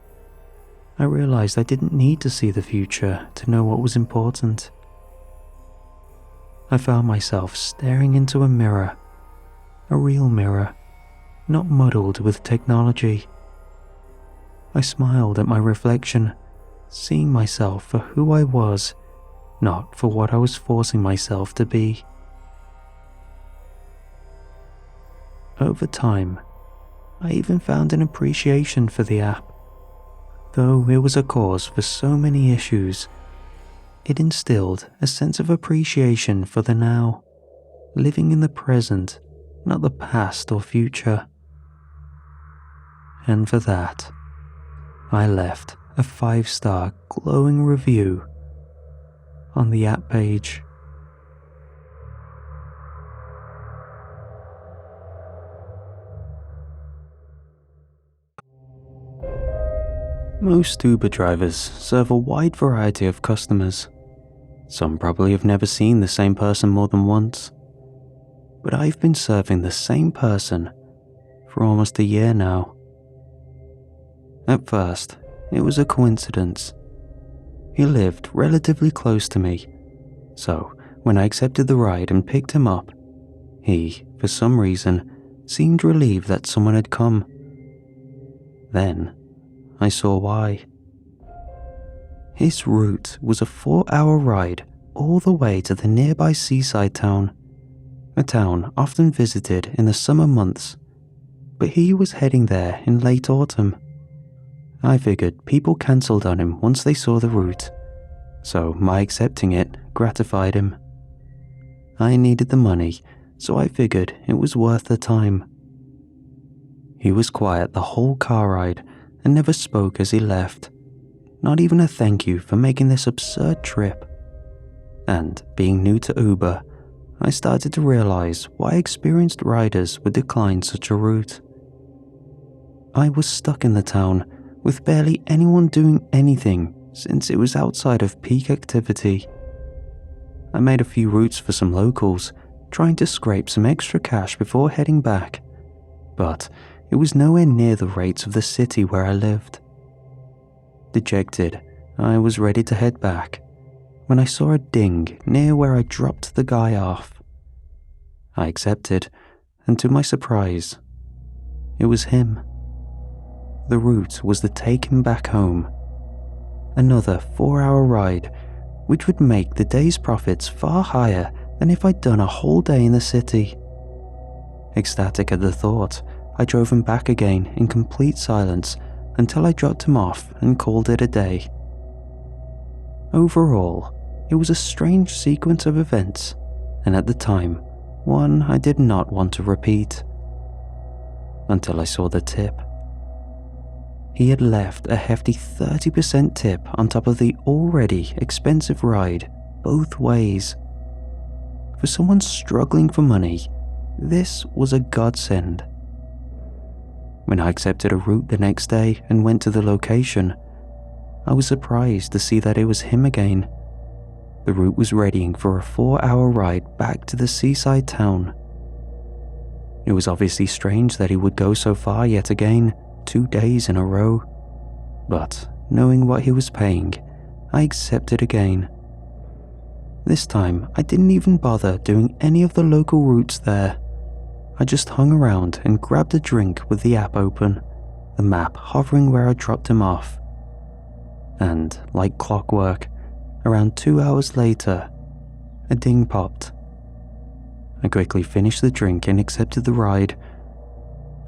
I realized I didn't need to see the future to know what was important. I found myself staring into a mirror, a real mirror, not muddled with technology. I smiled at my reflection, seeing myself for who I was, not for what I was forcing myself to be. Over time, I even found an appreciation for the app. Though it was a cause for so many issues, it instilled a sense of appreciation for the now, living in the present, not the past or future. And for that, I left a 5-star glowing review on the app page. Most Uber drivers serve a wide variety of customers. Some probably have never seen the same person more than once. But I've been serving the same person for almost a year now. At first, it was a coincidence. He lived relatively close to me, so when I accepted the ride and picked him up, he, for some reason, seemed relieved that someone had come. Then, I saw why. His route was a 4-hour ride all the way to the nearby seaside town, a town often visited in the summer months, but he was heading there in late autumn. I figured people cancelled on him once they saw the route, so my accepting it gratified him. I needed the money, so I figured it was worth the time. He was quiet the whole car ride and never spoke as he left, not even a thank you for making this absurd trip. And being new to Uber, I started to realize why experienced riders would decline such a route. I was stuck in the town with barely anyone doing anything since it was outside of peak activity. I made a few routes for some locals, trying to scrape some extra cash before heading back, but it was nowhere near the rates of the city where I lived. Dejected, I was ready to head back when I saw a ding near where I dropped the guy off. I accepted, and to my surprise, it was him. The route was to take him back home. Another 4-hour ride, which would make the day's profits far higher than if I'd done a whole day in the city. Ecstatic at the thought, I drove him back again in complete silence until I dropped him off and called it a day. Overall, it was a strange sequence of events, and at the time, one I did not want to repeat. Until I saw the tip. He had left a hefty 30% tip on top of the already expensive ride, both ways. For someone struggling for money, this was a godsend. When I accepted a route the next day and went to the location, I was surprised to see that it was him again. The route was readying for a 4-hour ride back to the seaside town. It was obviously strange that he would go so far yet again, 2 days in a row. But knowing what he was paying, I accepted again. This time, I didn't even bother doing any of the local routes there. I just hung around and grabbed a drink with the app open, the map hovering where I dropped him off. And, like clockwork, around 2 hours later, a ding popped. I quickly finished the drink and accepted the ride,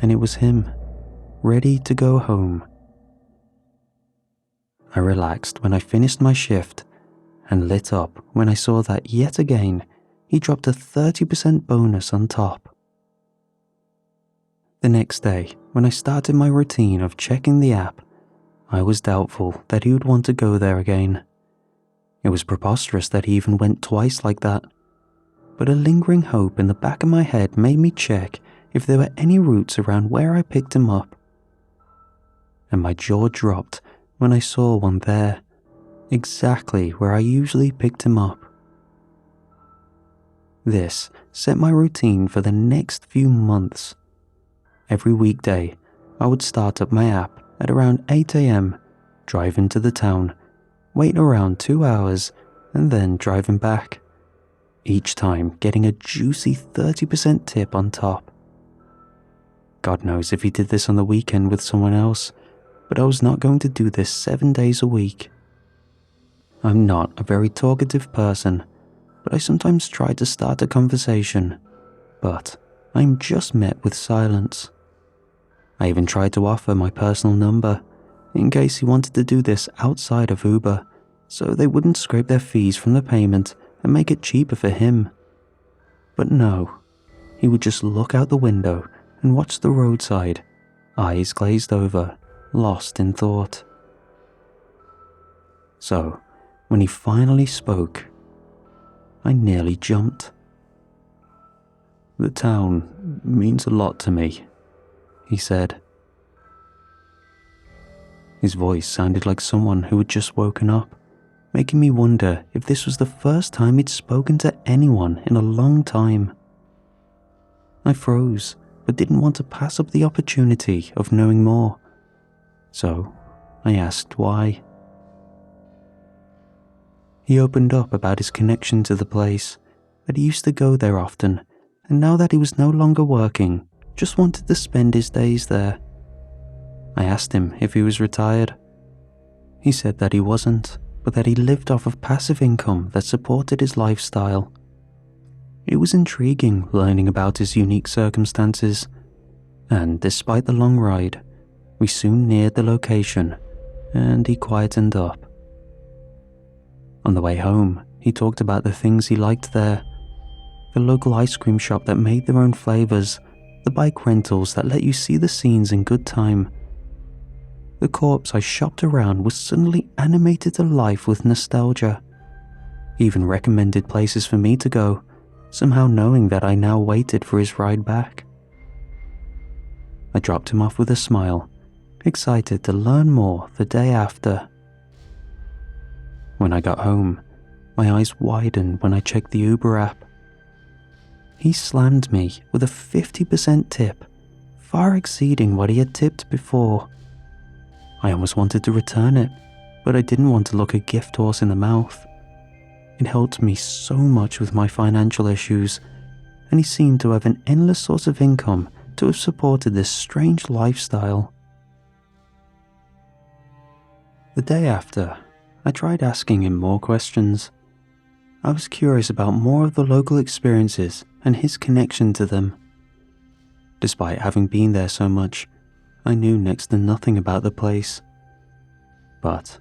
and it was him, ready to go home. I relaxed when I finished my shift and lit up when I saw that yet again he dropped a 30% bonus on top. The next day, when I started my routine of checking the app, I was doubtful that he would want to go there again. It was preposterous that he even went twice like that, but a lingering hope in the back of my head made me check if there were any routes around where I picked him up. And my jaw dropped when I saw one there, exactly where I usually picked him up. This set my routine for the next few months. Every weekday, I would start up my app at around 8 a.m, drive into the town, wait around 2 hours, and then drive him back, each time getting a juicy 30% tip on top. God knows if he did this on the weekend with someone else, but I was not going to do this 7 days a week. I'm not a very talkative person, but I sometimes try to start a conversation, but I'm just met with silence. I even tried to offer my personal number, in case he wanted to do this outside of Uber, so they wouldn't scrape their fees from the payment and make it cheaper for him. But no, he would just look out the window and watch the roadside, eyes glazed over, lost in thought. So, when he finally spoke, I nearly jumped. "The town means a lot to me," he said. His voice sounded like someone who had just woken up, making me wonder if this was the first time he'd spoken to anyone in a long time. I froze, but didn't want to pass up the opportunity of knowing more, so I asked why. He opened up about his connection to the place, that he used to go there often, and now that he was no longer working, just wanted to spend his days there. I asked him if he was retired. He said that he wasn't, but that he lived off of passive income that supported his lifestyle. It was intriguing learning about his unique circumstances, and despite the long ride, we soon neared the location, and he quietened up. On the way home, he talked about the things he liked there, the local ice cream shop that made their own flavors, the bike rentals that let you see the scenes in good time. The corpse I shopped around was suddenly animated to life with nostalgia. He even recommended places for me to go, somehow knowing that I now waited for his ride back. I dropped him off with a smile, excited to learn more the day after. When I got home, my eyes widened when I checked the Uber app. He slammed me with a 50% tip, far exceeding what he had tipped before. I almost wanted to return it, but I didn't want to look a gift horse in the mouth. It helped me so much with my financial issues, and he seemed to have an endless source of income to have supported this strange lifestyle. The day after, I tried asking him more questions. I was curious about more of the local experiences and his connection to them. Despite having been there so much, I knew next to nothing about the place. But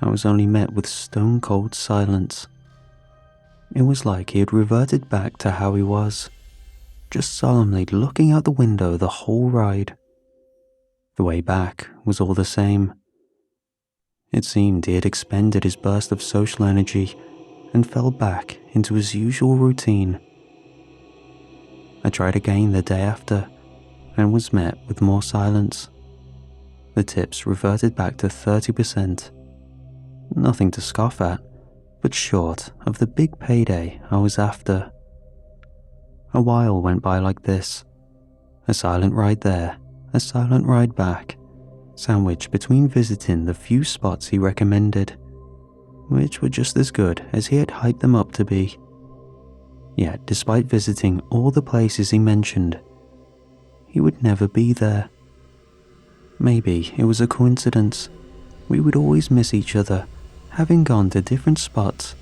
I was only met with stone-cold silence. It was like he had reverted back to how he was, just solemnly looking out the window the whole ride. The way back was all the same. It seemed he had expended his burst of social energy and fell back into his usual routine. I tried again the day after and was met with more silence. The tips reverted back to 30%. Nothing to scoff at, but short of the big payday I was after. A while went by like this. A silent ride there, a silent ride back, sandwiched between visiting the few spots he recommended, which were just as good as he had hyped them up to be. Yet, despite visiting all the places he mentioned, he would never be there. Maybe it was a coincidence. We would always miss each other, having gone to different spots.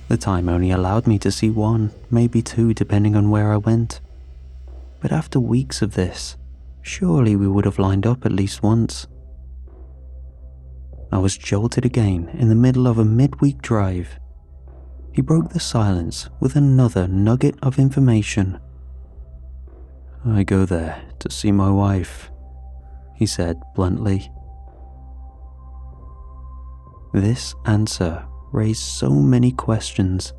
The time only allowed me to see one, maybe two, depending on where I went. But after weeks of this, surely we would have lined up at least once. I was jolted again in the middle of a midweek drive. He broke the silence with another nugget of information. "I go there to see my wife," he said bluntly. This answer raised so many questions.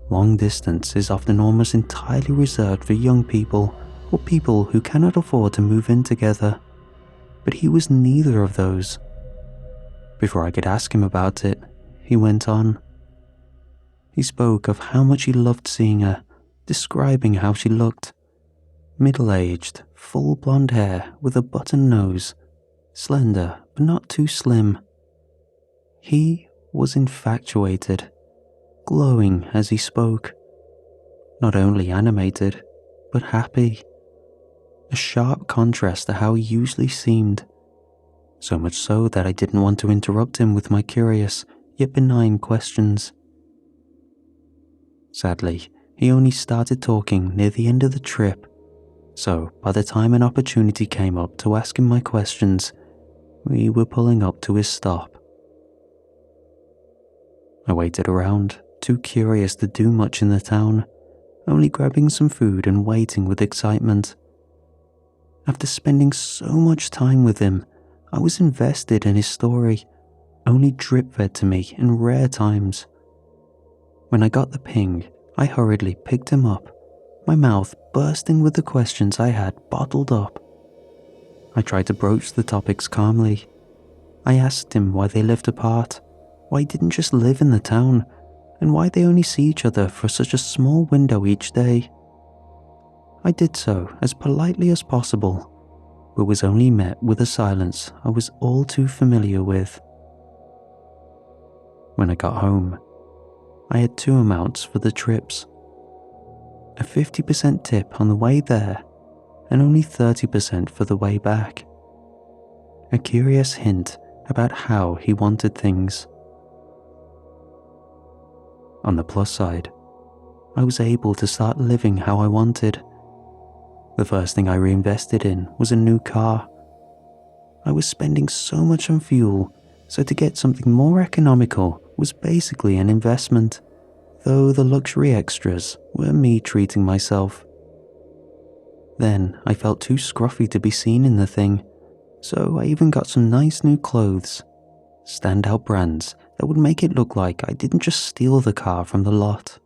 Long distance is often almost entirely reserved for young people or people who cannot afford to move in together, but he was neither of those. Before I could ask him about it, he went on. He spoke of how much he loved seeing her, describing how she looked. Middle-aged, full blonde hair with a button nose, slender but not too slim. He was infatuated, glowing as he spoke. Not only animated, but happy. A sharp contrast to how he usually seemed. So much so that I didn't want to interrupt him with my curious yet benign questions. Sadly, he only started talking near the end of the trip, so by the time an opportunity came up to ask him my questions, we were pulling up to his stop. I waited around, too curious to do much in the town, only grabbing some food and waiting with excitement. After spending so much time with him, I was invested in his story, only drip-fed to me in rare times. When I got the ping, I hurriedly picked him up, my mouth bursting with the questions I had bottled up. I tried to broach the topics calmly. I asked him why they lived apart, why he didn't just live in the town, and why they only see each other for such a small window each day. I did so as politely as possible, but was only met with a silence I was all too familiar with. When I got home, I had two amounts for the trips. A 50% tip on the way there, and only 30% for the way back. a curious hint about how he wanted things. On the plus side, I was able to start living how I wanted. The first thing I reinvested in was a new car. I was spending so much on fuel, so to get something more economical was basically an investment, though the luxury extras were me treating myself. Then I felt too scruffy to be seen in the thing, so I even got some nice new clothes, standout brands that would make it look like I didn't just steal the car from the lot.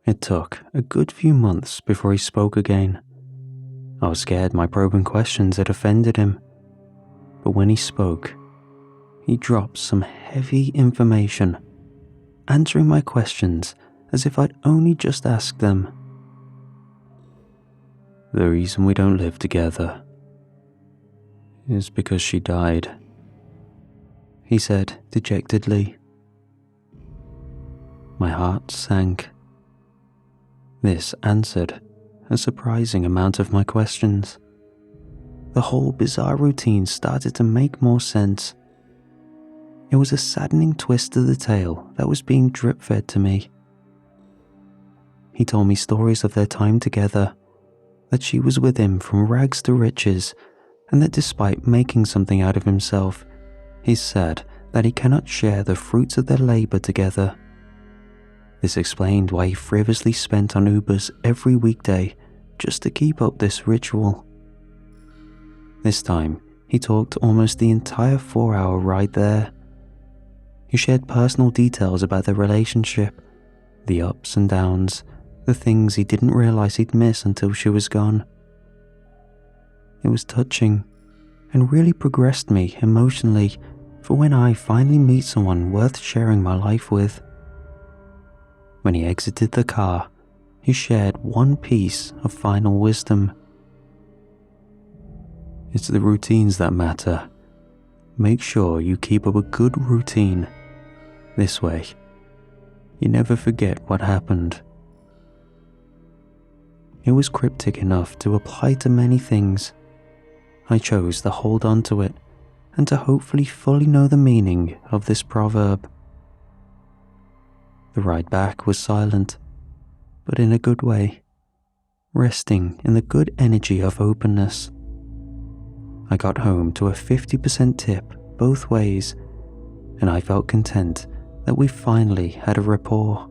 It took a good few months before he spoke again. I was scared my probing questions had offended him, but when he spoke, he dropped some heavy information, answering my questions as if I'd only just asked them. The reason we don't live together is because she died, he said dejectedly. My heart sank. This answered a surprising amount of my questions. The whole bizarre routine started to make more sense. It was a saddening twist to the tale that was being drip-fed to me. He told me stories of their time together, that she was with him from rags to riches, and that despite making something out of himself, he's sad that he cannot share the fruits of their labor together. This explained why he frivolously spent on Ubers every weekday just to keep up this ritual. This time, he talked almost the entire 4-hour ride there. He shared personal details about their relationship, the ups and downs, the things he didn't realize he'd miss until she was gone. It was touching and really progressed me emotionally for when I finally meet someone worth sharing my life with. When he exited the car, he shared one piece of final wisdom. It's the routines that matter. Make sure you keep up a good routine. This way, you never forget what happened. It was cryptic enough to apply to many things. I chose to hold on to it and to hopefully fully know the meaning of this proverb. The ride back was silent, but in a good way, resting in the good energy of openness. I got home to a 50% tip both ways, and I felt content that we finally had a rapport.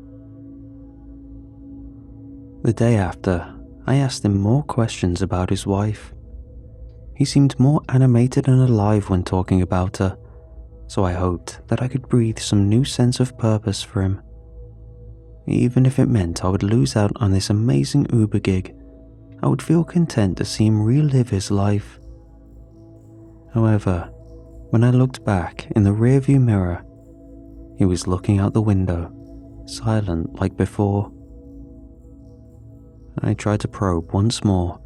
The day after, I asked him more questions about his wife. He seemed more animated and alive when talking about her, so I hoped that I could breathe some new sense of purpose for him. Even if it meant I would lose out on this amazing Uber gig, I would feel content to see him relive his life. However, when I looked back in the rearview mirror, he was looking out the window, silent like before. I tried to probe once more,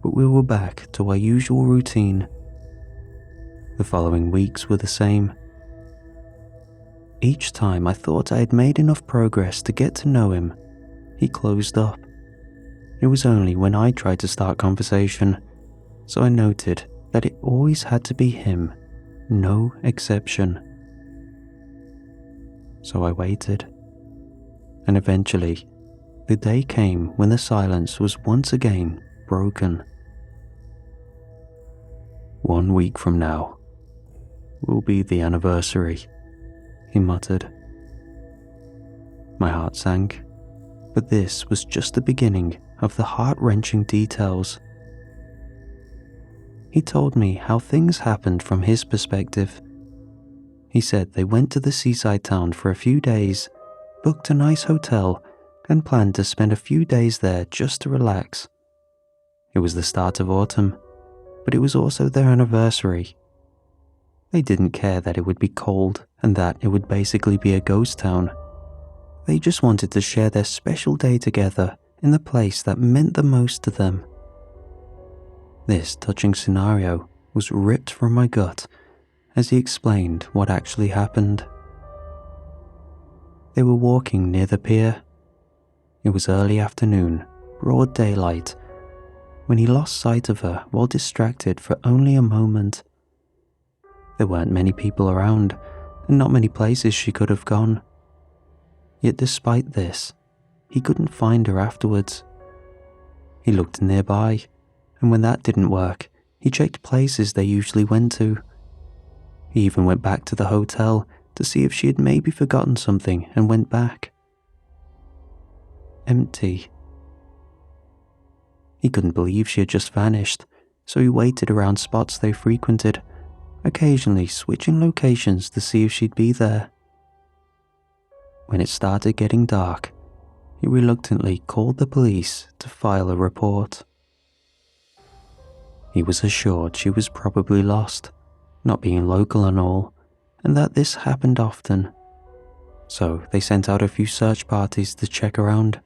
but we were back to our usual routine. The following weeks were the same. Each time I thought I had made enough progress to get to know him, he closed up. It was only when I tried to start conversation, so I noted that it always had to be him, no exception. So I waited, and eventually, the day came when the silence was once again broken. 1 week from now will be the anniversary, he muttered. My heart sank, but this was just the beginning of the heart-wrenching details. He told me how things happened from his perspective. He said they went to the seaside town for a few days, booked a nice hotel, and planned to spend a few days there just to relax. It was the start of autumn, but it was also their anniversary. They didn't care that it would be cold and that it would basically be a ghost town. They just wanted to share their special day together in the place that meant the most to them. This touching scenario was ripped from my gut as he explained what actually happened. They were walking near the pier. It was early afternoon, broad daylight, when he lost sight of her while distracted for only a moment. There weren't many people around, and not many places she could have gone. Yet despite this, he couldn't find her afterwards. He looked nearby, and when that didn't work, he checked places they usually went to. He even went back to the hotel to see if she had maybe forgotten something and went back. Empty. He couldn't believe she had just vanished, so he waited around spots they frequented, occasionally switching locations to see if she'd be there. When it started getting dark, he reluctantly called the police to file a report. He was assured she was probably lost, not being local and all, and that this happened often. So they sent out a few search parties to check around.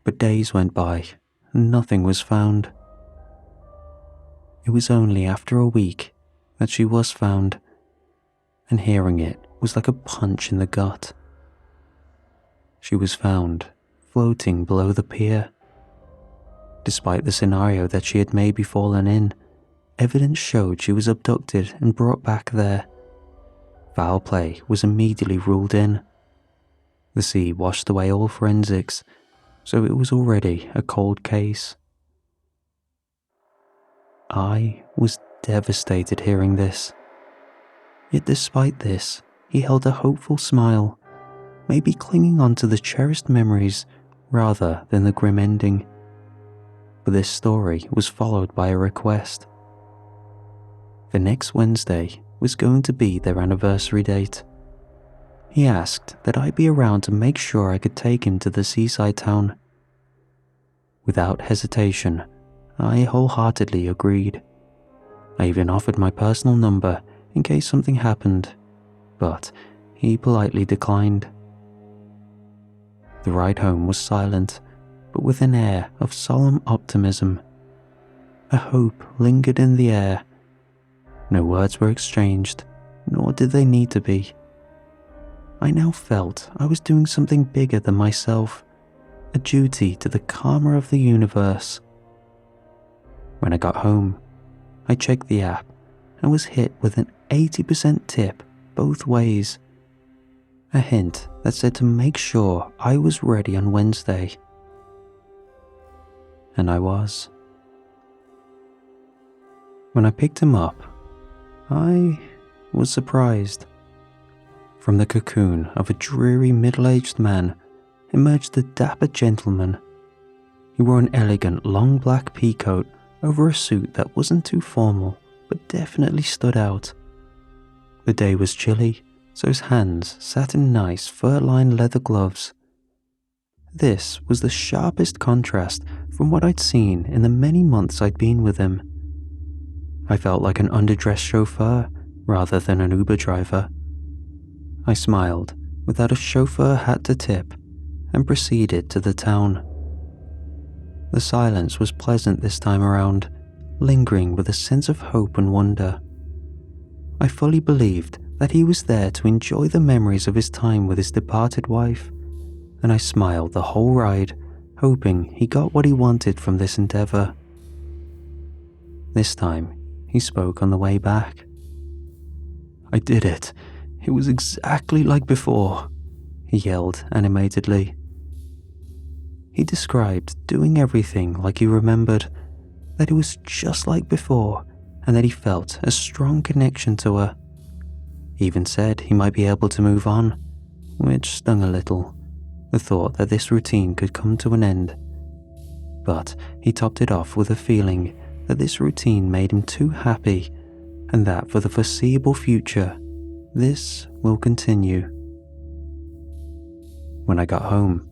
But days went by and nothing was found. It was only after a week that she was found, and hearing it was like a punch in the gut. She was found floating below the pier. Despite the scenario that she had maybe fallen in, evidence showed she was abducted and brought back there. Foul play was immediately ruled in. The sea washed away all forensics, so it was already a cold case. I was devastated hearing this. Yet despite this, he held a hopeful smile, maybe clinging on to the cherished memories rather than the grim ending. But this story was followed by a request. The next Wednesday was going to be their anniversary date. He asked that I be around to make sure I could take him to the seaside town. Without hesitation, I wholeheartedly agreed. I even offered my personal number in case something happened, but he politely declined. The ride home was silent, but with an air of solemn optimism. A hope lingered in the air. No words were exchanged, nor did they need to be. I now felt I was doing something bigger than myself, a duty to the karma of the universe. When I got home, I checked the app and was hit with an 80% tip both ways. A hint that said to make sure I was ready on Wednesday. And I was. When I picked him up, I was surprised. From the cocoon of a dreary middle-aged man emerged a dapper gentleman. He wore an elegant long black peacoat over a suit that wasn't too formal, but definitely stood out. The day was chilly, so his hands sat in nice fur-lined leather gloves. This was the sharpest contrast from what I'd seen in the many months I'd been with him. I felt like an underdressed chauffeur rather than an Uber driver. I smiled without a chauffeur hat to tip and proceeded to the town. The silence was pleasant this time around, lingering with a sense of hope and wonder. I fully believed that he was there to enjoy the memories of his time with his departed wife, and I smiled the whole ride, hoping he got what he wanted from this endeavor. This time, he spoke on the way back. "I did it. It was exactly like before," he yelled animatedly. He described doing everything like he remembered, that it was just like before, and that he felt a strong connection to her. He even said he might be able to move on, which stung a little, the thought that this routine could come to an end. But he topped it off with a feeling that this routine made him too happy, and that for the foreseeable future, this will continue. When I got home,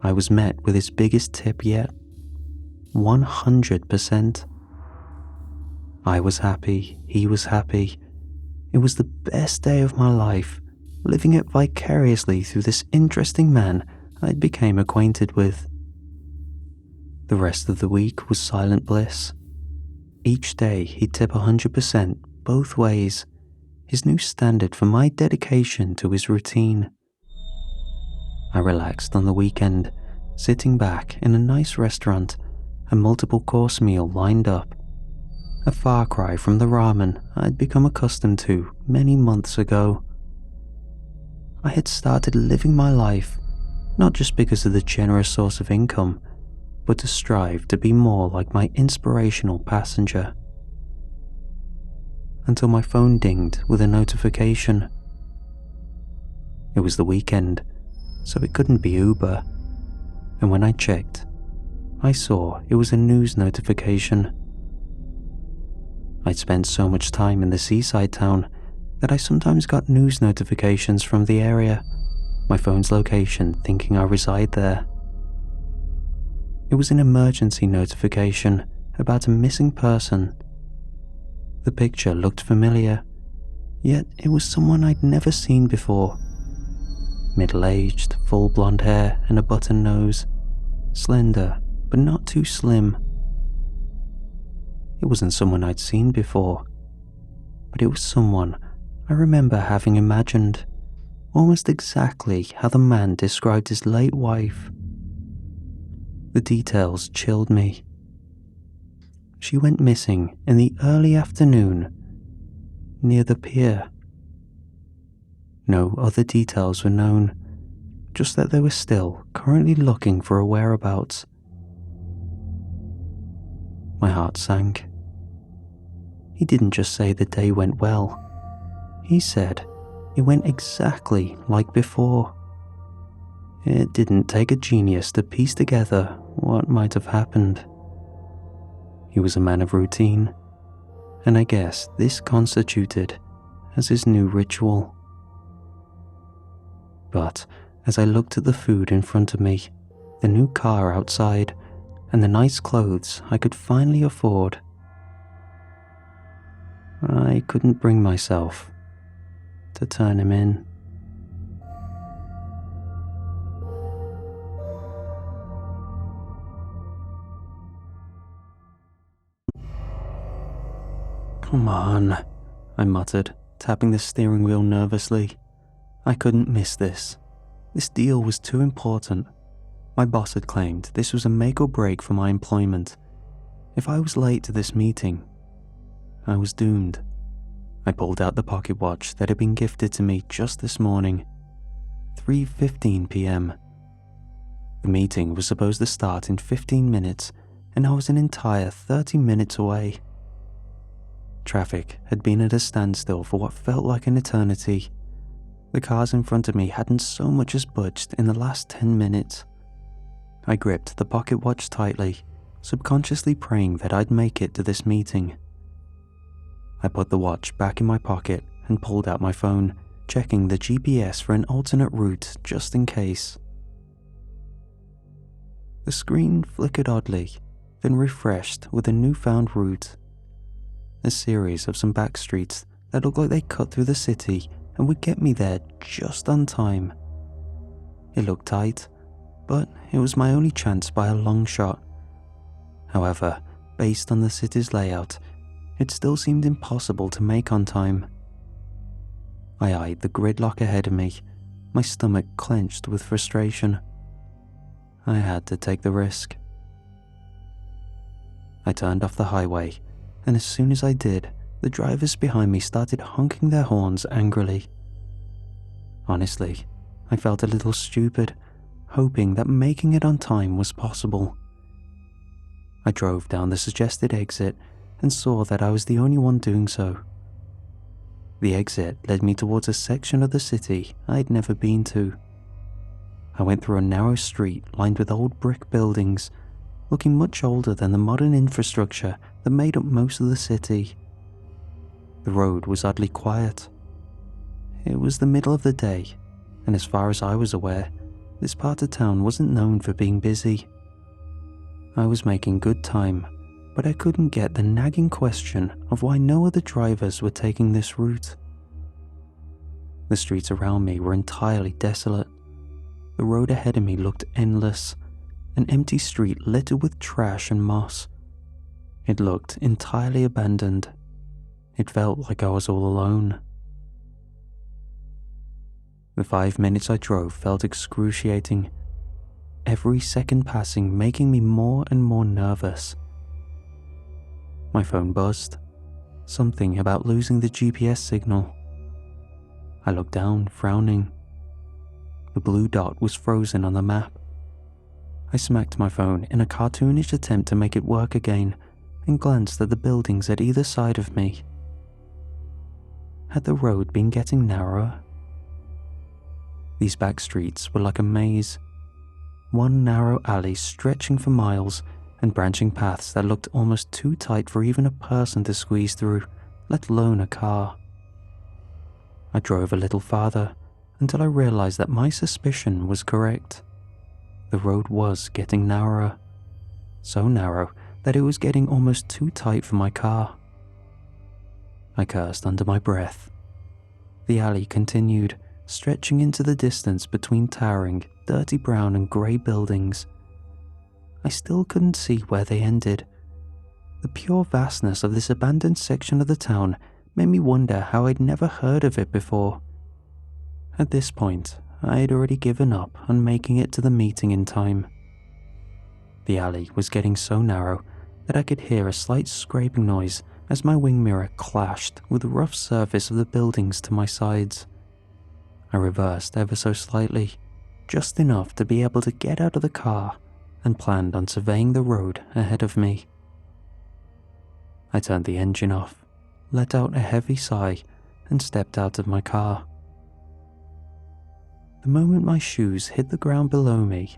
I was met with his biggest tip yet. 100%. I was happy, he was happy. It was the best day of my life, living it vicariously through this interesting man I'd become acquainted with. The rest of the week was silent bliss. Each day he'd tip 100% both ways, his new standard for my dedication to his routine. I relaxed on the weekend, sitting back in a nice restaurant a multiple course meal lined up, a far cry from the ramen I'd become accustomed to many months ago. I had started living my life not just because of the generous source of income, but to strive to be more like my inspirational passenger. Until my phone dinged with a notification. It was the weekend, so it couldn't be Uber, and when I checked, I saw it was a news notification. I'd spent so much time in the seaside town that I sometimes got news notifications from the area, my phone's location thinking I reside there. It was an emergency notification about a missing person. The picture looked familiar, yet it was someone I'd never seen before. Middle-aged, full blonde hair and a button nose, slender but not too slim. It wasn't someone I'd seen before, but it was someone I remember having imagined, almost exactly how the man described his late wife. The details chilled me. She went missing in the early afternoon near the pier. No other details were known, just that they were still currently looking for a whereabouts. My heart sank. He didn't just say the day went well. He said it went exactly like before. It didn't take a genius to piece together what might have happened. He was a man of routine, and I guess this constituted as his new ritual. But as I looked at the food in front of me, the new car outside, and the nice clothes I could finally afford, I couldn't bring myself to turn him in. Come on, I muttered, tapping the steering wheel nervously. I couldn't miss this. This deal was too important. My boss had claimed this was a make or break for my employment. If I was late to this meeting, I was doomed. I pulled out the pocket watch that had been gifted to me just this morning. 3:15 p.m. The meeting was supposed to start in 15 minutes, and I was an entire 30 minutes away. Traffic had been at a standstill for what felt like an eternity. The cars in front of me hadn't so much as budged in the last 10 minutes. I gripped the pocket watch tightly, subconsciously praying that I'd make it to this meeting. I put the watch back in my pocket and pulled out my phone, checking the GPS for an alternate route just in case. The screen flickered oddly, then refreshed with a newfound route. A series of some back streets that looked like they cut through the city and would get me there just on time. It looked tight, but it was my only chance by a long shot. However, based on the city's layout, it still seemed impossible to make on time. I eyed the gridlock ahead of me, my stomach clenched with frustration. I had to take the risk. I turned off the highway, and as soon as I did, the drivers behind me started honking their horns angrily. Honestly, I felt a little stupid, hoping that making it on time was possible. I drove down the suggested exit and saw that I was the only one doing so. The exit led me towards a section of the city I'd never been to. I went through a narrow street lined with old brick buildings, looking much older than the modern infrastructure that made up most of the city. The road was oddly quiet. It was the middle of the day, and as far as I was aware, this part of town wasn't known for being busy. I was making good time, but I couldn't get the nagging question of why no other drivers were taking this route. The streets around me were entirely desolate. The road ahead of me looked endless, an empty street littered with trash and moss. It looked entirely abandoned. It felt like I was all alone. The 5 minutes I drove felt excruciating. every second passing making me more and more nervous. My phone buzzed. Something about losing the GPS signal. I looked down, frowning. The blue dot was frozen on the map. I smacked my phone in a cartoonish attempt to make it work again and glanced at the buildings at either side of me. Had the road been getting narrower? These back streets were like a maze. One narrow alley stretching for miles and branching paths that looked almost too tight for even a person to squeeze through, let alone a car. I drove a little farther until I realized that my suspicion was correct. The road was getting narrower. So narrow that it was getting almost too tight for my car. I cursed under my breath. The alley continued, stretching into the distance between towering, dirty brown and grey buildings. I still couldn't see where they ended. The pure vastness of this abandoned section of the town made me wonder how I'd never heard of it before. At this point, I had already given up on making it to the meeting in time. The alley was getting so narrow that I could hear a slight scraping noise as my wing mirror clashed with the rough surface of the buildings to my sides. I reversed ever so slightly, just enough to be able to get out of the car, and planned on surveying the road ahead of me. I turned the engine off, let out a heavy sigh, and stepped out of my car. The moment my shoes hit the ground below me,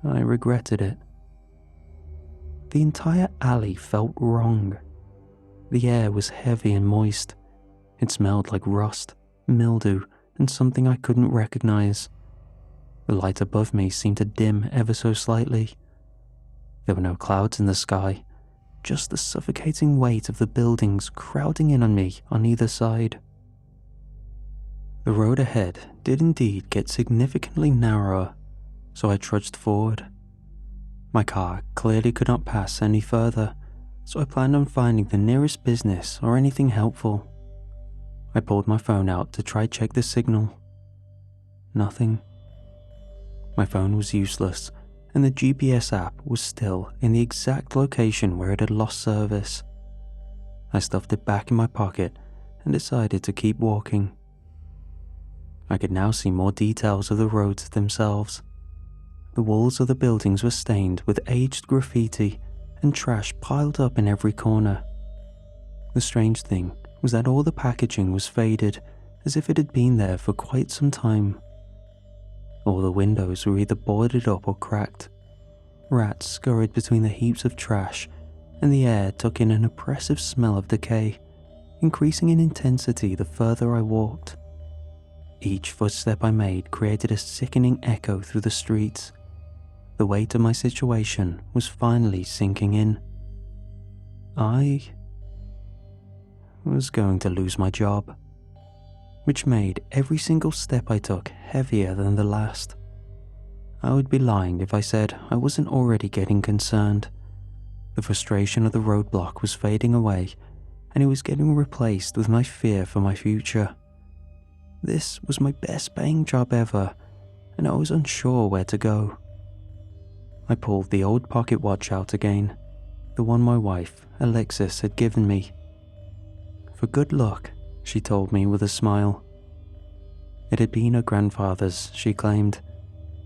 I regretted it. The entire alley felt wrong. The air was heavy and moist. It smelled like rust, mildew, and something I couldn't recognize. The light above me seemed to dim ever so slightly. There were no clouds in the sky, just the suffocating weight of the buildings crowding in on me on either side. The road ahead did indeed get significantly narrower, so I trudged forward. My car clearly could not pass any further, so I planned on finding the nearest business or anything helpful. I pulled my phone out to try check the signal. Nothing. My phone was useless, and the GPS app was still in the exact location where it had lost service. I stuffed it back in my pocket and decided to keep walking. I could now see more details of the roads themselves. The walls of the buildings were stained with aged graffiti and trash piled up in every corner. The strange thing was that all the packaging was faded, as if it had been there for quite some time. All the windows were either boarded up or cracked. Rats scurried between the heaps of trash, and the air took in an oppressive smell of decay, increasing in intensity the further I walked. Each footstep I made created a sickening echo through the streets. The weight of my situation was finally sinking in. I was going to lose my job, which made every single step I took heavier than the last. I would be lying if I said I wasn't already getting concerned. The frustration of the roadblock was fading away, and it was getting replaced with my fear for my future. This was my best paying job ever, and I was unsure where to go. I pulled the old pocket watch out again, the one my wife, Alexis, had given me. For good luck, she told me with a smile. It had been her grandfather's, she claimed,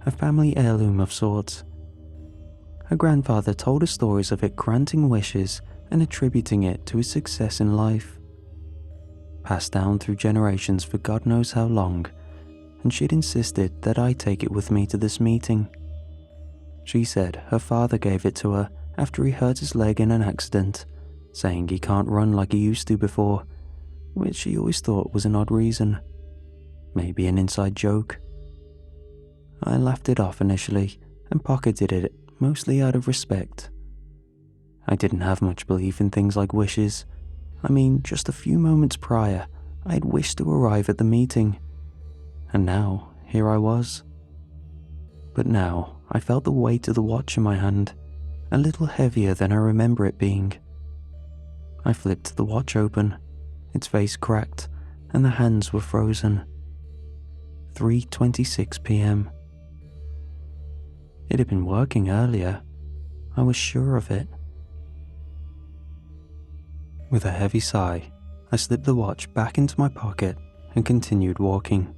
a family heirloom of sorts. Her grandfather told her stories of it granting wishes and attributing it to his success in life. Passed down through generations for God knows how long, and she'd insisted that I take it with me to this meeting. She said her father gave it to her after he hurt his leg in an accident, saying he can't run like he used to before, which she always thought was an odd reason. Maybe an inside joke. I laughed it off initially and pocketed it mostly out of respect. I didn't have much belief in things like wishes. I mean, just a few moments prior, I had wished to arrive at the meeting. And now, here I was. But now, I felt the weight of the watch in my hand, a little heavier than I remember it being. I flipped the watch open, its face cracked, and the hands were frozen. 3:26 p.m. It had been working earlier. I was sure of it. With a heavy sigh, I slipped the watch back into my pocket and continued walking.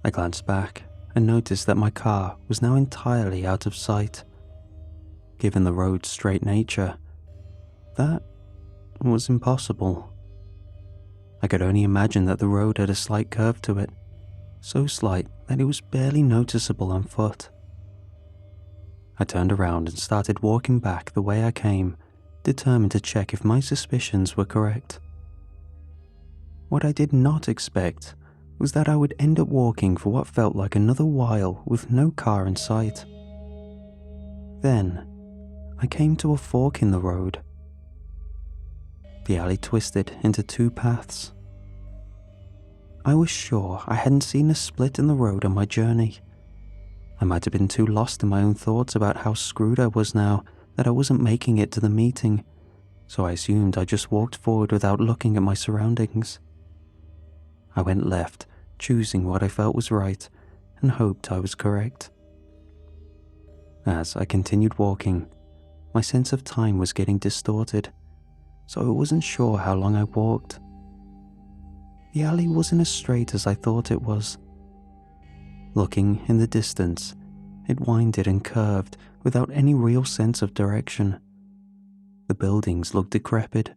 I glanced back and noticed that my car was now entirely out of sight. Given the road's straight nature, that was impossible. I could only imagine that the road had a slight curve to it, so slight that it was barely noticeable on foot. I turned around and started walking back the way I came, determined to check if my suspicions were correct. What I did not expect was that I would end up walking for what felt like another while with no car in sight. Then, I came to a fork in the road. The alley twisted into two paths. I was sure I hadn't seen a split in the road on my journey. I might have been too lost in my own thoughts about how screwed I was now that I wasn't making it to the meeting, so I assumed I just walked forward without looking at my surroundings. I went left, choosing what I felt was right, and hoped I was correct. As I continued walking, my sense of time was getting distorted, so I wasn't sure how long I walked. The alley wasn't as straight as I thought it was. Looking in the distance, it winded and curved without any real sense of direction. The buildings looked decrepit.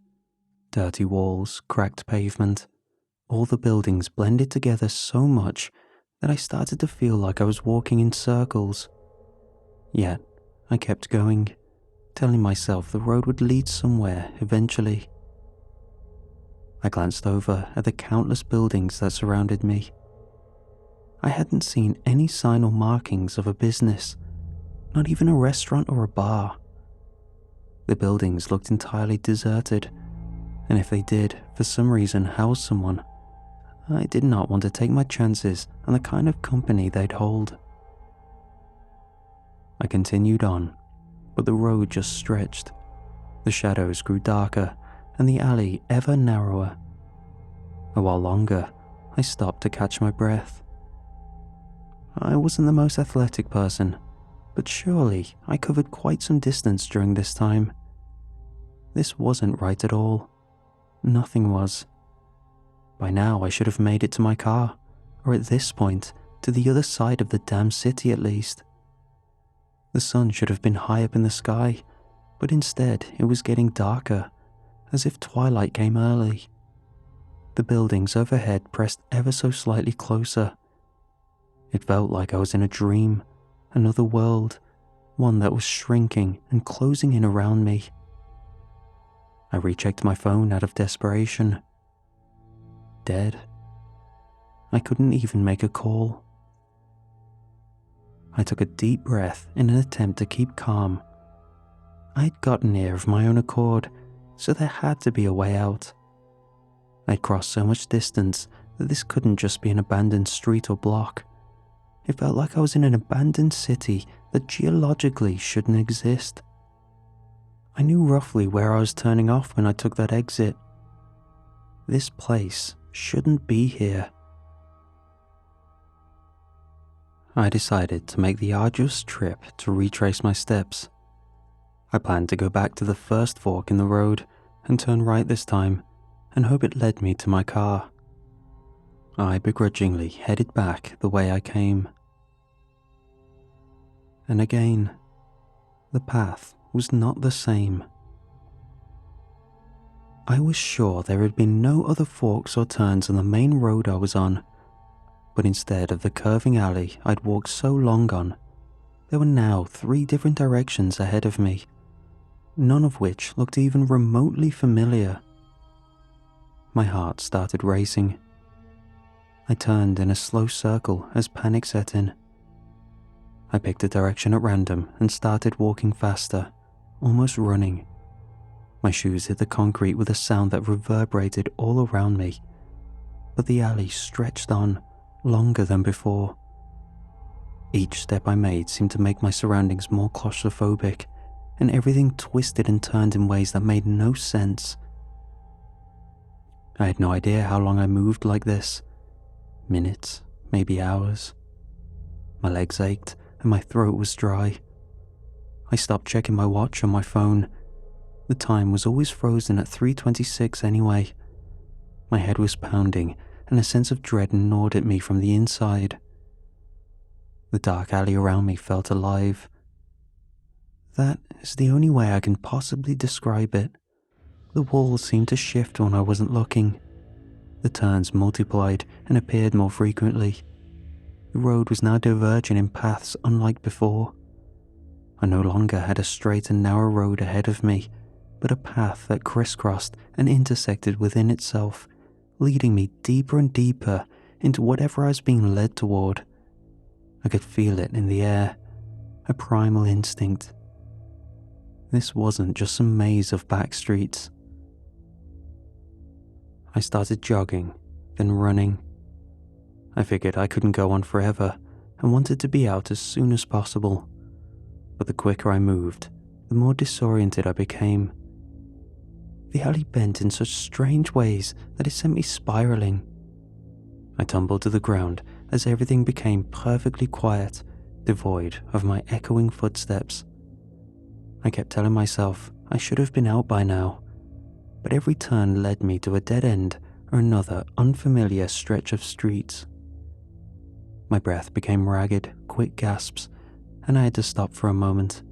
Dirty walls, cracked pavement. All the buildings blended together so much that I started to feel like I was walking in circles. Yet, I kept going, telling myself the road would lead somewhere eventually. I glanced over at the countless buildings that surrounded me. I hadn't seen any sign or markings of a business, not even a restaurant or a bar. The buildings looked entirely deserted, and if they did, for some reason, house someone, I did not want to take my chances on the kind of company they'd hold. I continued on, but the road just stretched. The shadows grew darker, and the alley ever narrower. A while longer, I stopped to catch my breath. I wasn't the most athletic person, but surely I covered quite some distance during this time. This wasn't right at all. Nothing was. By now I should have made it to my car, or at this point, to the other side of the damn city at least. The sun should have been high up in the sky, but instead it was getting darker, as if twilight came early. The buildings overhead pressed ever so slightly closer. It felt like I was in a dream, another world, one that was shrinking and closing in around me. I rechecked my phone out of desperation. Dead. I couldn't even make a call. I took a deep breath in an attempt to keep calm. I'd gotten here of my own accord, so there had to be a way out. I'd crossed so much distance that this couldn't just be an abandoned street or block. It felt like I was in an abandoned city that geologically shouldn't exist. I knew roughly where I was turning off when I took that exit. This place shouldn't be here. I decided to make the arduous trip to retrace my steps. I planned to go back to the first fork in the road and turn right this time and hope it led me to my car. I begrudgingly headed back the way I came. And again, the path was not the same. I was sure there had been no other forks or turns on the main road I was on, but instead of the curving alley I'd walked so long on, there were now 3 different directions ahead of me, none of which looked even remotely familiar. My heart started racing. I turned in a slow circle as panic set in. I picked a direction at random and started walking faster, almost running. My shoes hit the concrete with a sound that reverberated all around me, but the alley stretched on, longer than before. Each step I made seemed to make my surroundings more claustrophobic, and everything twisted and turned in ways that made no sense. I had no idea how long I moved like this. Minutes, maybe hours. My legs ached, and my throat was dry. I stopped checking my watch on my phone. The time was always frozen at 3:26 anyway. My head was pounding, and a sense of dread gnawed at me from the inside. The dark alley around me felt alive. That is the only way I can possibly describe it. The walls seemed to shift when I wasn't looking. The turns multiplied and appeared more frequently. The road was now diverging in paths unlike before. I no longer had a straight and narrow road ahead of me, but a path that crisscrossed and intersected within itself, leading me deeper and deeper into whatever I was being led toward. I could feel it in the air, a primal instinct. This wasn't just some maze of back streets. I started jogging, then running. I figured I couldn't go on forever and wanted to be out as soon as possible. But the quicker I moved, the more disoriented I became. The alley bent in such strange ways that it sent me spiraling. I tumbled to the ground as everything became perfectly quiet, devoid of my echoing footsteps. I kept telling myself I should have been out by now, but every turn led me to a dead end or another unfamiliar stretch of streets. My breath became ragged, quick gasps, and I had to stop for a moment.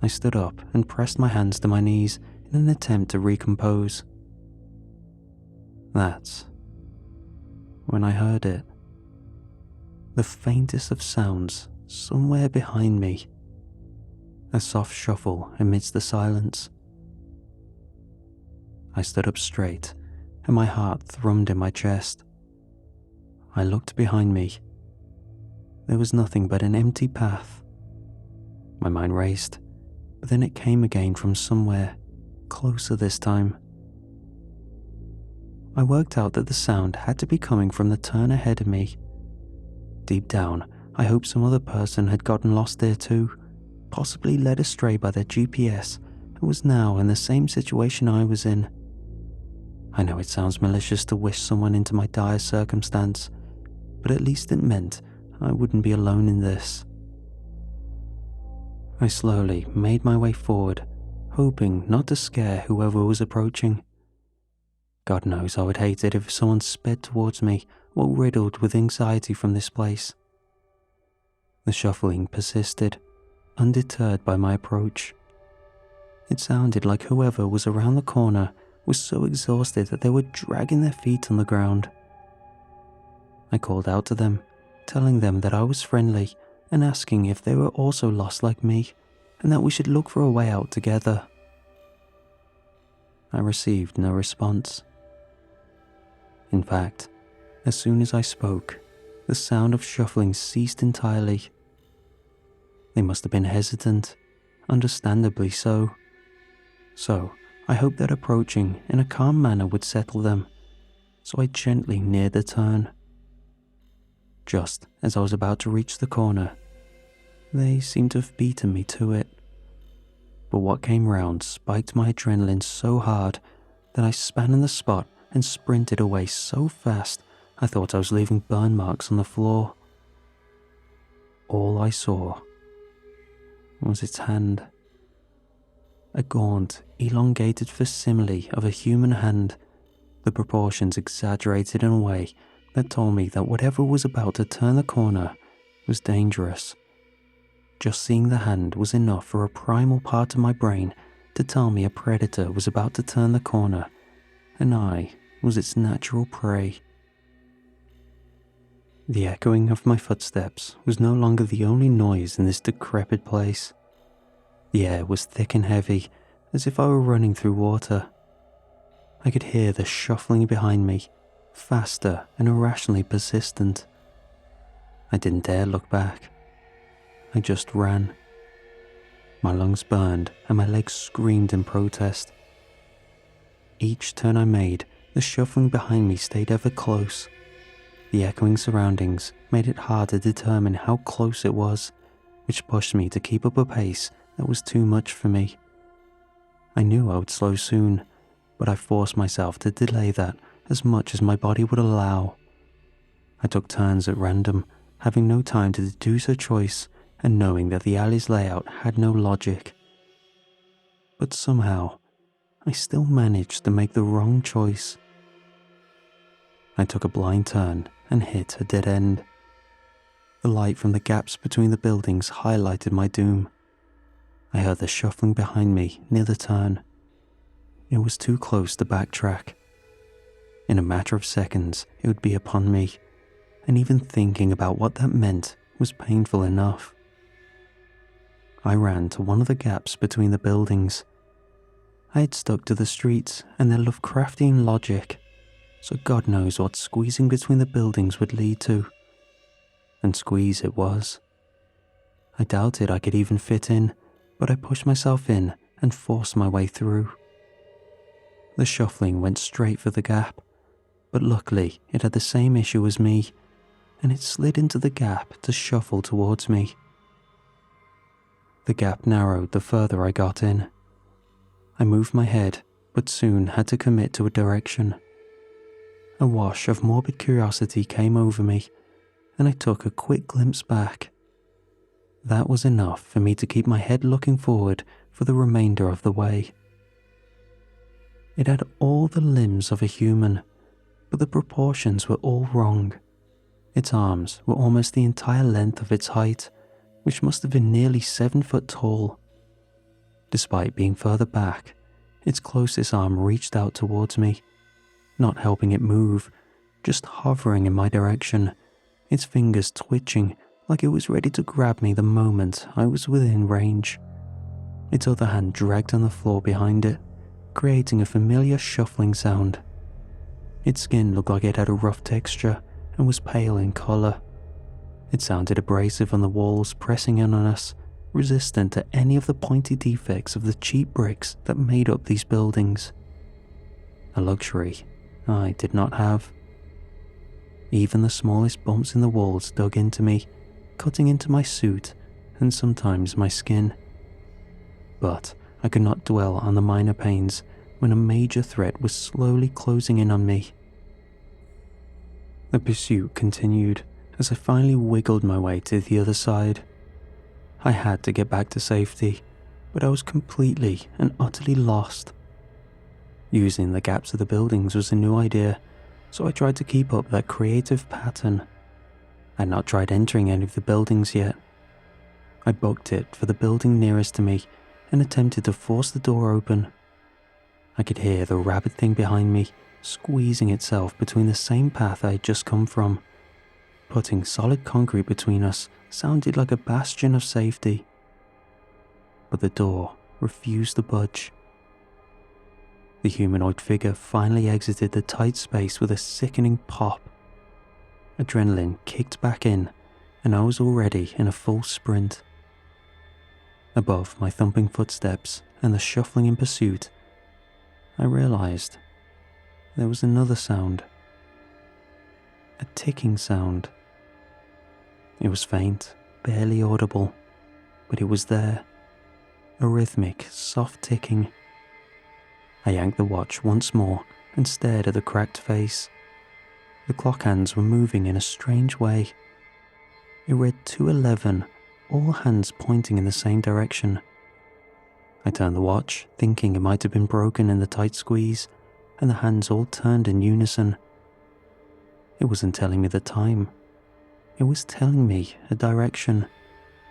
I stood up and pressed my hands to my knees in an attempt to recompose. That's when I heard it. The faintest of sounds somewhere behind me. A soft shuffle amidst the silence. I stood up straight, and my heart thrummed in my chest. I looked behind me. There was nothing but an empty path. My mind raced, but then it came again from somewhere, closer this time. I worked out that the sound had to be coming from the turn ahead of me. Deep down, I hoped some other person had gotten lost there too, possibly led astray by their GPS, and was now in the same situation I was in. I know it sounds malicious to wish someone into my dire circumstance, but at least it meant I wouldn't be alone in this. I slowly made my way forward, hoping not to scare whoever was approaching. God knows I would hate it if someone sped towards me while riddled with anxiety from this place. The shuffling persisted, undeterred by my approach. It sounded like whoever was around the corner was so exhausted that they were dragging their feet on the ground. I called out to them, telling them that I was friendly and asking if they were also lost like me and that we should look for a way out together. I received no response. In fact, as soon as I spoke, the sound of shuffling ceased entirely. They must have been hesitant, understandably so. So, I hoped that approaching in a calm manner would settle them, so I gently neared the turn. Just as I was about to reach the corner, they seemed to have beaten me to it. But what came round spiked my adrenaline so hard that I span in the spot and sprinted away so fast I thought I was leaving burn marks on the floor. All I saw was its hand. A gaunt, elongated facsimile of a human hand, the proportions exaggerated in a way that told me that whatever was about to turn the corner was dangerous. Just seeing the hand was enough for a primal part of my brain to tell me a predator was about to turn the corner, and I was its natural prey. The echoing of my footsteps was no longer the only noise in this decrepit place. The air was thick and heavy, as if I were running through water. I could hear the shuffling behind me, faster and irrationally persistent. I didn't dare look back. I just ran. My lungs burned and my legs screamed in protest. Each turn I made, the shuffling behind me stayed ever close. The echoing surroundings made it hard to determine how close it was, which pushed me to keep up a pace that was too much for me. I knew I would slow soon, but I forced myself to delay that as much as my body would allow. I took turns at random, having no time to deduce a choice and knowing that the alley's layout had no logic. But somehow, I still managed to make the wrong choice. I took a blind turn and hit a dead end. The light from the gaps between the buildings highlighted my doom. I heard the shuffling behind me near the turn. It was too close to backtrack. In a matter of seconds, it would be upon me, and even thinking about what that meant was painful enough. I ran to one of the gaps between the buildings. I had stuck to the streets and their Lovecraftian logic, so God knows what squeezing between the buildings would lead to. And squeeze it was. I doubted I could even fit in, but I pushed myself in and forced my way through. The shuffling went straight for the gap, but luckily it had the same issue as me, and it slid into the gap to shuffle towards me. The gap narrowed the further I got in. I moved my head, but soon had to commit to a direction. A wash of morbid curiosity came over me, and I took a quick glimpse back. That was enough for me to keep my head looking forward for the remainder of the way. It had all the limbs of a human, but the proportions were all wrong. Its arms were almost the entire length of its height, which must have been nearly 7 foot tall. Despite being further back, its closest arm reached out towards me, not helping it move, just hovering in my direction, its fingers twitching like it was ready to grab me the moment I was within range. Its other hand dragged on the floor behind it, creating a familiar shuffling sound. Its skin looked like it had a rough texture and was pale in color. It sounded abrasive on the walls pressing in on us, resistant to any of the pointy defects of the cheap bricks that made up these buildings. A luxury I did not have. Even the smallest bumps in the walls dug into me, cutting into my suit and sometimes my skin. But I could not dwell on the minor pains when a major threat was slowly closing in on me. The pursuit continued as I finally wiggled my way to the other side. I had to get back to safety, but I was completely and utterly lost. Using the gaps of the buildings was a new idea, so I tried to keep up that creative pattern. I had not tried entering any of the buildings yet. I booked it for the building nearest to me and attempted to force the door open. I could hear the rabid thing behind me squeezing itself between the same path I had just come from. Putting solid concrete between us sounded like a bastion of safety. But the door refused to budge. The humanoid figure finally exited the tight space with a sickening pop. Adrenaline kicked back in, and I was already in a full sprint. Above my thumping footsteps and the shuffling in pursuit, I realized there was another sound. A ticking sound. It was faint, barely audible, but it was there. A rhythmic, soft ticking. I yanked the watch once more and stared at the cracked face. The clock hands were moving in a strange way. It read 2:11, all hands pointing in the same direction. I turned the watch, thinking it might have been broken in the tight squeeze, and the hands all turned in unison. It wasn't telling me the time. It was telling me a direction,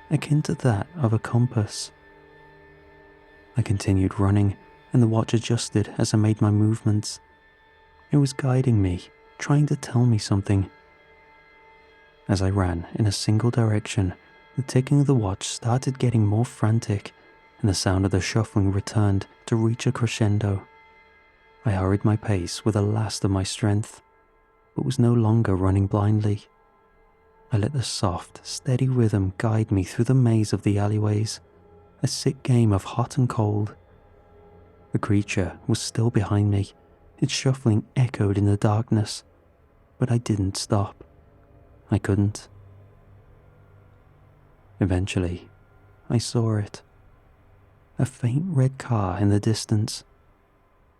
akin to that of a compass. I continued running, and the watch adjusted as I made my movements. It was guiding me, trying to tell me something. As I ran in a single direction, the ticking of the watch started getting more frantic, and the sound of the shuffling returned to reach a crescendo. I hurried my pace with the last of my strength, but was no longer running blindly. I let the soft, steady rhythm guide me through the maze of the alleyways, a sick game of hot and cold. The creature was still behind me, its shuffling echoed in the darkness, but I didn't stop. I couldn't. Eventually, I saw it. A faint red car in the distance.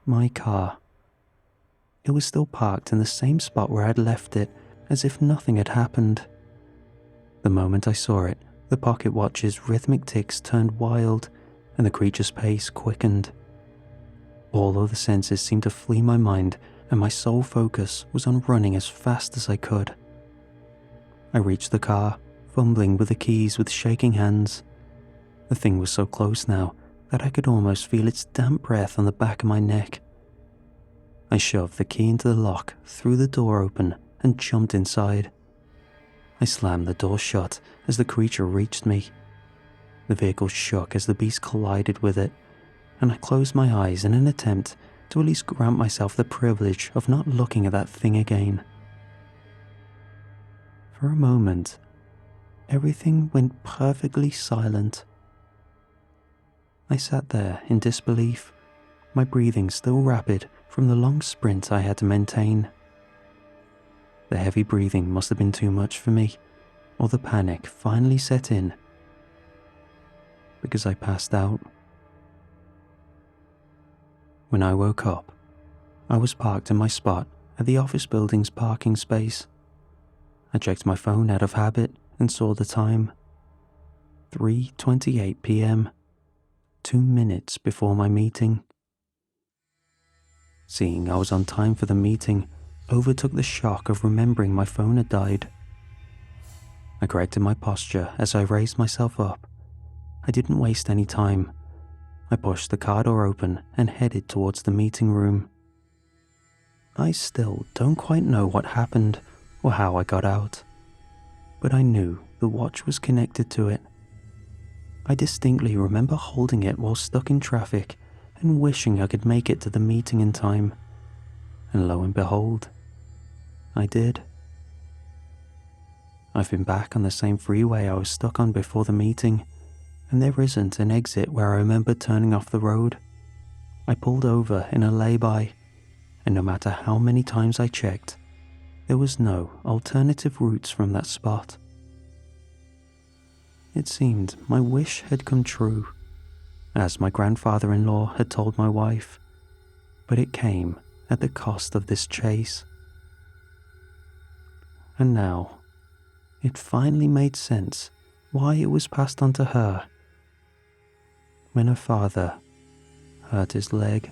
My car. It was still parked in the same spot where I had left it, as if nothing had happened. The moment I saw it, The pocket watch's rhythmic ticks turned wild, and the creature's pace quickened. All other senses seemed to flee my mind, and my sole focus was on running as fast as I could. I reached the car, fumbling with the keys with shaking hands. The thing was so close now that I could almost feel its damp breath on the back of my neck. I shoved the key into the lock, threw the door open, and jumped inside. I slammed the door shut as the creature reached me. The vehicle shook as the beast collided with it, and I closed my eyes in an attempt to at least grant myself the privilege of not looking at that thing again. For a moment, everything went perfectly silent. I sat there in disbelief, my breathing still rapid from the long sprint I had to maintain. The heavy breathing must have been too much for me, or the panic finally set in, because I passed out. When I woke up, I was parked in my spot at the office building's parking space. I checked my phone out of habit and saw the time. 3:28 p.m., 2 minutes before my meeting. Seeing I was on time for the meeting overtook the shock of remembering my phone had died. I corrected my posture as I raised myself up. I didn't waste any time. I pushed the car door open and headed towards the meeting room. I still don't quite know what happened or how I got out, but I knew the watch was connected to it. I distinctly remember holding it while stuck in traffic and wishing I could make it to the meeting in time. And lo and behold, I did. I've been back on the same freeway I was stuck on before the meeting, and there isn't an exit where I remember turning off the road. I pulled over in a lay-by, and no matter how many times I checked, there was no alternative routes from that spot. It seemed my wish had come true, as my grandfather-in-law had told my wife, but it came at the cost of this chase. And now, it finally made sense why it was passed on to her when her father hurt his leg.